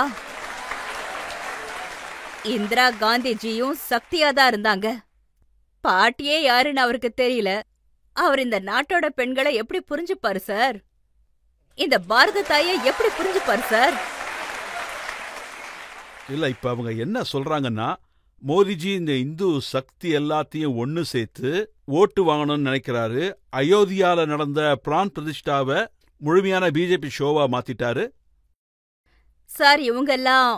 இந்திரா காந்திஜியும் சக்தியா தான் இருந்தாங்க. பாட்டியே யாருன்னு அவருக்கு தெரியல. அவர் இந்த நாட்டோட பெண்களை எப்படி புரிஞ்சுப்பாரு சார்? இந்த பாரத தாயை எப்படி புரிஞ்சுப்பாரு சார்? இல்ல, இப்ப அவங்க என்ன சொல்றாங்கன்னா, மோடிஜி இந்த இந்து சக்தி எல்லாத்தையும் ஒன்னு சேர்த்து ஓட்டு வாங்கணும்னு நினைக்கிறாரு. அயோத்தியால நடந்த பிரான் பிரதிஷ்டாவை முழுமையான பிஜேபி ஷோவா மாத்திட்டாரு. சார், இவங்கெல்லாம்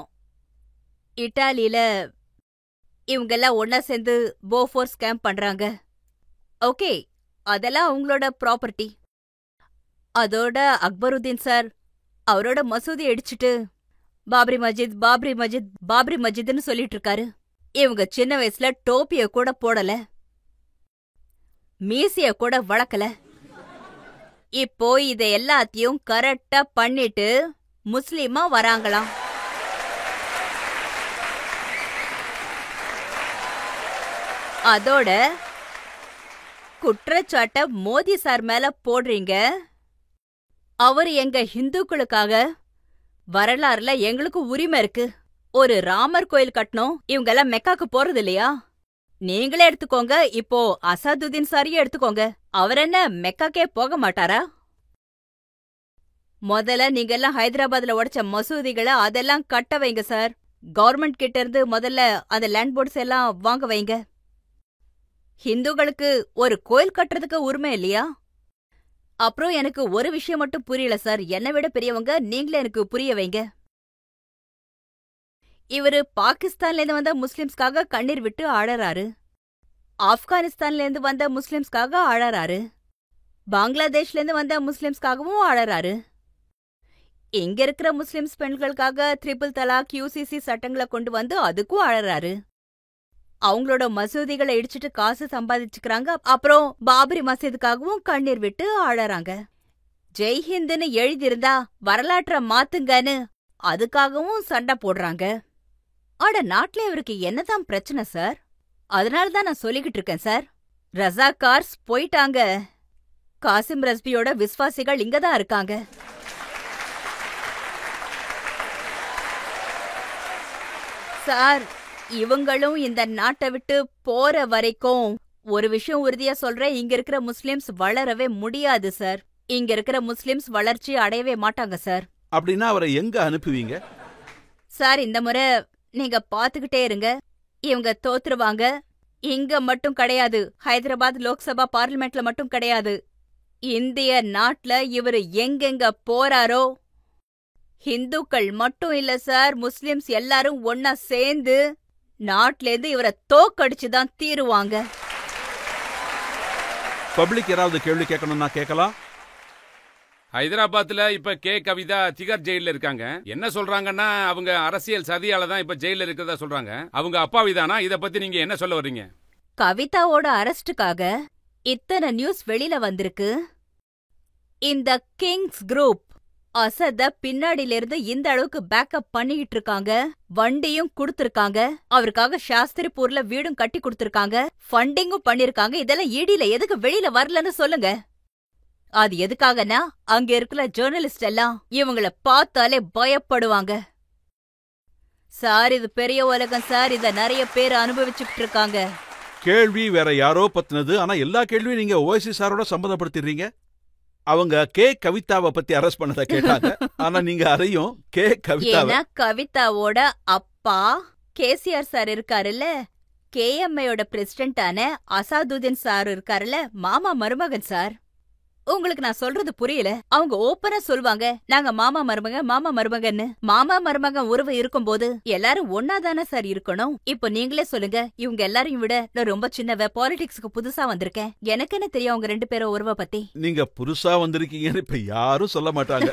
இட்டாலியில இவங்கெல்லாம் ஒன்னா சேர்ந்து போஃபோர்ஸ் கேம்ப் பண்றாங்க. ஓகே, அதெல்லாம் அவங்களோட ப்ராப்பர்ட்டி. அதோட அக்பருதீன் சார் அவரோட மசூதி அடிச்சுட்டு பாப்ரி மஸ்ஜித் பாப்ரி மஸ்ஜித் பாப்ரி மஸ்ஜித்னு சொல்லிட்டு இருக்காரு. இவங்க சின்ன வயசுல டோப்பிய கூட போடல, மீசிய கூட வளர்க்கல. இப்போ இத எல்லாத்தையும் கரெக்டா பண்ணிட்டு முஸ்லிமா வராங்களாம். அதோட குற்றச்சாட்ட மோடி சார் மேல போடுறீங்க. அவர் எங்க ஹிந்துக்களுக்காக வரலாறுல எங்களுக்கு உரிமை இருக்கு. ஒரு ராமர் கோயில் கட்டணும், இவங்கெல்லாம் மெக்காக்கு போறது இல்லையா? நீங்களே எடுத்துக்கோங்க. இப்போ அசாதுதீன் சாரியே எடுத்துக்கோங்க. அவர் என்ன மெக்காக்கே போக மாட்டாரா? முதல்ல நீங்க எல்லாம் ஹைதராபாத்ல உடைச்ச மசூதிகளை அதெல்லாம் கட்ட வைங்க சார். கவர்மெண்ட் கிட்ட இருந்து முதல்ல அந்த லேண்ட் போர்ட்ஸ் எல்லாம் வாங்க வைங்க. ஹிந்துக்களுக்கு ஒரு கோயில் கட்டுறதுக்கு உரிமை இல்லையா? அப்புறம் எனக்கு ஒரு விஷயம் மட்டும் புரியல சார். என்னை விட பெரியவங்க நீங்களே எனக்கு புரிய வைங்க. இவரு பாகிஸ்தான்ல இருந்து வந்த முஸ்லிம்ஸ்காக கண்ணீர் விட்டு அழறாரு. ஆப்கானிஸ்தான்ல இருந்து வந்த முஸ்லிம்ஸ்காக அழறாரு. பங்களாதேஷ்ல இருந்து வந்த முஸ்லிம்ஸ்காகவும் அழறாரு. இங்க இருக்கிற முஸ்லிம்ஸ் பெண்களுக்காக 3 தலாக் யூசிசி சட்டங்களை கொண்டு வந்து அதுக்கும் அழறாரு. அவங்களோட மசூதிகளை இடிச்சிட்டு காசு சம்பாதிச்சுக்கிறாங்க. அப்புறம் பாபரி மசீதுக்காகவும் கண்ணீர் விட்டு அழறாங்க. ஜெய்ஹிந்துன்னு எழுதியிருந்தா வரலாற்ற மாத்துங்கன்னு அதுக்காகவும் சண்டை போடுறாங்க. ஆட நாட்டுல இவருக்கு என்னதான் பிரச்சனை சார்? அதனாலதான் நான் சொல்லிக்கிட்டு இருக்கேன் சார். ரசாகார்ஸ் போயிட்டாங்க. காசிம் ரஸ்பியோட விஸ்வாசிகள் இங்கதான் இருக்காங்க. சார், இவங்களும் இந்த நாட்டை விட்டு போற வரைக்கும் ஒரு விஷயம் உறுதியா சொல்றேன், இங்க இருக்கிற முஸ்லிம்ஸ் வளரவே முடியாது சார். இங்க இருக்கிற முஸ்லிம்ஸ் வளர்ச்சி அடையவே மாட்டாங்க சார். அப்படின்னா அவரை எங்க அனுப்புவீங்க? சார், இந்த முறை நீங்க பாத்துக்கிட்டே இருங்க. இவங்க தோத்துருவாங்க. இங்க மட்டும் கிடையாது, ஹைதராபாத் லோக்சபா பார்லிமெண்ட்ல மட்டும் கிடையாது, இந்திய நாட்டுல இவரு எங்கெங்க போறாரோ, ஹிந்துக்கள் மட்டும் இல்ல சார், முஸ்லிம்ஸ் எல்லாரும் ஒன்னா சேர்ந்து நாட்டிலேருந்து இவரை தோக்கடிச்சுதான் தீருவாங்க. பப்ளிக் யாராவது கேள்வி கேட்கணும்னா கேட்கலாம். ஹைதராபாத்ல இப்ப கே கவிதா திகார் ஜெயில இருக்காங்க. என்ன சொல்றாங்கன்னா அவங்க அரசியல் சதியால தான் இப்ப ஜெயில இருக்கிறதா சொல்றாங்க. அவங்க அப்பாவிதானா? இத பத்தி நீங்க என்ன சொல்ல வர்றீங்க? கவிதாவோட அரெஸ்டுக்காக இத்தனை நியூஸ் வெளியில வந்திருக்கு. இந்த கிங்ஸ் குரூப் அசத பின்னாடில இருந்து இந்த அளவுக்கு பேக்கப் பண்ணிக்கிட்டு இருக்காங்க. வண்டியும் குடுத்திருக்காங்க, அவருக்காக சாஸ்திரிபூர்ல வீடும் கட்டி கொடுத்திருக்காங்க, ஃபண்டிங்கும் பண்ணிருக்காங்க. இதெல்லாம் ஈடியில எதுக்கு வெளியில வரலன்னு சொல்லுங்க. அது எதுக்காகனா அங்க இருக்கிற ஜேர்னலிஸ்ட் எல்லாம் இவங்கள பார்த்தாலே பயப்படுவாங்க. சார், இது பெரிய உலகம் சார், இத நிறைய பேர் அனுபவிச்சுக்கிட்டு இருக்காங்க. கேள்வி வேற யாரோ பத்தினது, ஆனா எல்லா கேள்வியும் நீங்க ஓவைசி சாரோட சம்பந்தப்படுத்திடுறீங்க. அவங்க கே கவிதாவை பத்தி அரெஸ்ட் பண்ணதை கேட்டாங்க, ஆனா நீங்க அதையும் கே கவிதாவை. ஏன்னா கவிதாவோட அப்பா கேசிஆர் சார் இருக்காருல்ல, கேஎம்ஐயோட பிரசிடென்டான அசாதுதீன் சார் இருக்காருல்ல, மாமா மருமகன் சார். உங்களுக்கு நான் சொல்றது புரியல? அவங்க ஓப்பனா சொல்வாங்க, நாங்க மாமா மருமகன்னு. மாமா மருமகன் உறவு இருக்கும்போது எல்லாரும் ஒன்னாதானே சார் இருக்கணும். இப்போ நீங்களே சொல்லுங்க, இவங்க எல்லாரையும் விட நான் ரொம்ப சின்னவ, பாலிடிக்ஸ்க்கு புதுசா வந்திருக்கேன், எனக்கு என்ன தெரியும் அவங்க 2 பேரும் உறவை பத்தி? நீங்க புதுசா வந்திருக்கீங்கன்னு இப்ப யாரும் சொல்ல மாட்டாங்க.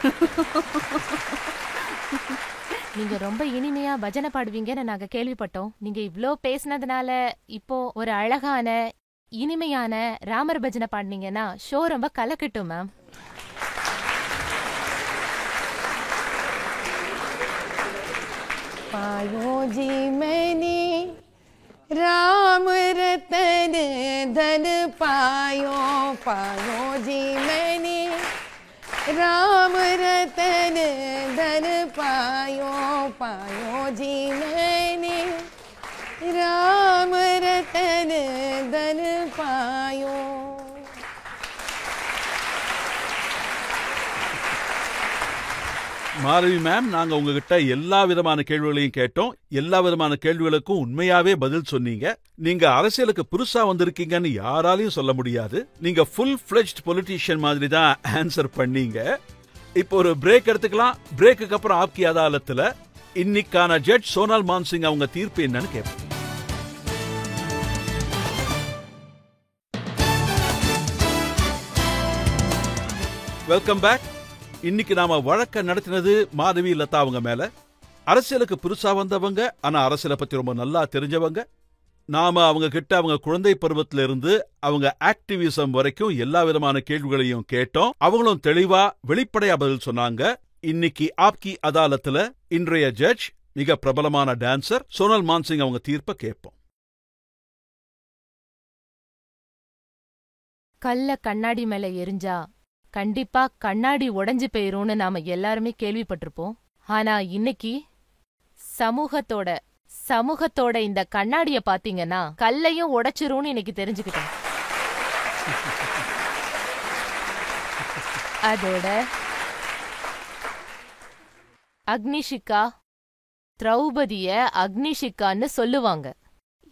நீங்க ரொம்ப இனிமையா பஜனை பாடுவீங்கன்னு நாங்க கேள்விப்பட்டோம். நீங்க இவ்ளோ பேசினதுனால இப்போ ஒரு அழகான இனிமையான ராமர் பஜனை பாடினீங்கன்னா ஷோ ரொம்ப கலக்கட்டும் மேம். पायो जी मैंने राम रतन धन पायो, पायो जी मैंने राम रतन धन पायो, पायो जी मैंने राम रतन धन पायो. மாதவி மேம், நாங்க உங்ககிட்ட எல்லா விதமான கேள்விகளையும் கேட்டோம். எல்லா விதமான கேள்விகளுக்கும் உண்மையாவே பதில் சொன்னீங்க. நீங்க அரசியலுக்கு புதுசா வந்திருக்கீங்கன்னு யாராலையும் சொல்ல முடியாது. நீங்க ஃபுல் ஃபிளெஜ்ட் பொலிட்டீஷியன் மாதிரி தான் ஆன்சர் பண்ணீங்க. இப்போ ஒரு பிரேக் எடுத்துக்கலாம். பிரேக்குக்கு அப்புறம் ஆப்கி அதாலத்துல இன்னைக்கான ஜட்ஜ் சோனால் மான்சிங் அவங்க தீர்ப்பு என்னன்னு கேட்போம். Welcome back. இன்னைக்கு நாம வழக்க நடத்தினது மாதவி லதா அவங்க மேல. அரசியலுக்கு புதுசா வந்தவங்க, ஆனா அரசியலை பத்தி ரொம்ப நல்லா தெரிஞ்சவங்க. நாம அவங்க கிட்ட அவங்க குழந்தை பருவத்தில இருந்து அவங்க ஆக்டிவிசம் வரைக்கும் எல்லா விதமான கேள்விகளையும் கேட்டோம். அவங்களும் தெளிவா வெளிப்படையா பதில் சொன்னாங்க. இன்னைக்கு ஆப்கி அதாலத்துல இன்றைய ஜட்ஜ் மிக பிரபலமான டான்சர் சோனல் மான்சிங் அவங்க தீர்ப்பை கேட்போம். கல்ல கண்ணாடி மேல எரிஞ்சா கண்டிப்பா கண்ணாடி உடைஞ்சு போயிரும்னு நாம எல்லாருமே கேள்விப்பட்டிருப்போம். ஆனா இன்னைக்கு சமூகத்தோட இந்த கண்ணாடிய பாத்தீங்கன்னா கல்லையும் உடைச்சிரும்னு இன்னைக்கு தெரிஞ்சுக்கிட்டேன். அதோட அக்னிஷிகா, திரௌபதிய அக்னிஷிகான்னு சொல்லுவாங்க.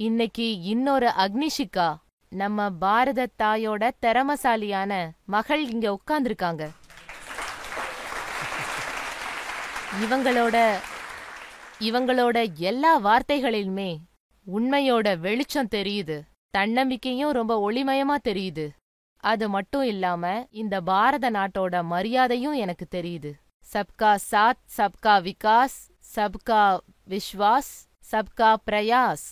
இன்னைக்கு இன்னொரு அக்னிஷிகா, நம்ம பாரத தாயோட திறமசாலியான மகள் இங்க உட்கார்ந்திருக்காங்க. இவங்களோட எல்லா வார்த்தைகளிலுமே உண்மையோட வெளிச்சம் தெரியுது, தன்னம்பிக்கையும் ரொம்ப ஒளிமயமா தெரியுது. அது மட்டும் இல்லாம இந்த பாரத நாட்டோட மரியாதையும் எனக்கு தெரியுது. சப்கா சாத், சப்கா விகாஸ், சப்கா விஸ்வாஸ், சப்கா பிரயாஸ்.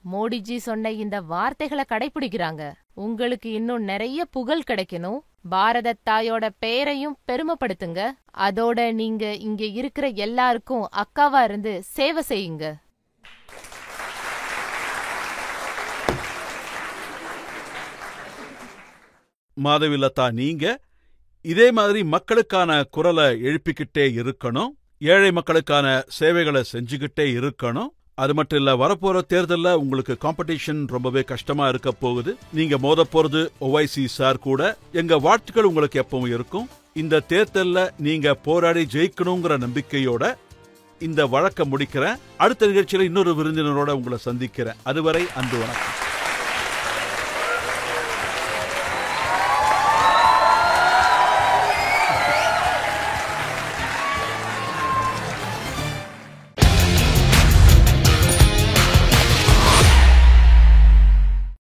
மோடிஜி சொன்ன இந்த வார்த்தைகளை கடைபிடிக்கிறாங்க. உங்களுக்கு இன்னும் நிறைய புகழ் கிடைக்கணும். பாரத தாயோட பெயரையும் பெருமைப்படுத்துங்க. அதோட நீங்க இங்க இருக்கிற எல்லாருக்கும் அக்காவா இருந்து சேவை செய்யுங்க. மாதவி லதா, நீங்க இதே மாதிரி மக்களுக்கான குரலை எழுப்பிக்கிட்டே இருக்கணும். ஏழை மக்களுக்கான சேவைகளை செஞ்சுக்கிட்டே இருக்கணும். அது மட்டும் இல்ல, வரப்போற தேர்தல்ல உங்களுக்கு காம்படிஷன் ரொம்பவே கஷ்டமா இருக்க போகுது. நீங்க மோத போறது ஓவைசி சார் கூட. எங்க வாழ்த்துக்கள் உங்களுக்கு எப்பவும் இருக்கும். இந்த தேர்தல்ல நீங்க போராடி ஜெயிக்கணுங்கிற நம்பிக்கையோட இந்த வழக்க முடிக்கிறேன். அடுத்த நிகழ்ச்சியில இன்னொரு விருந்தினரோட உங்களை சந்திக்கிறேன். அதுவரை அன்பு வணக்கம்.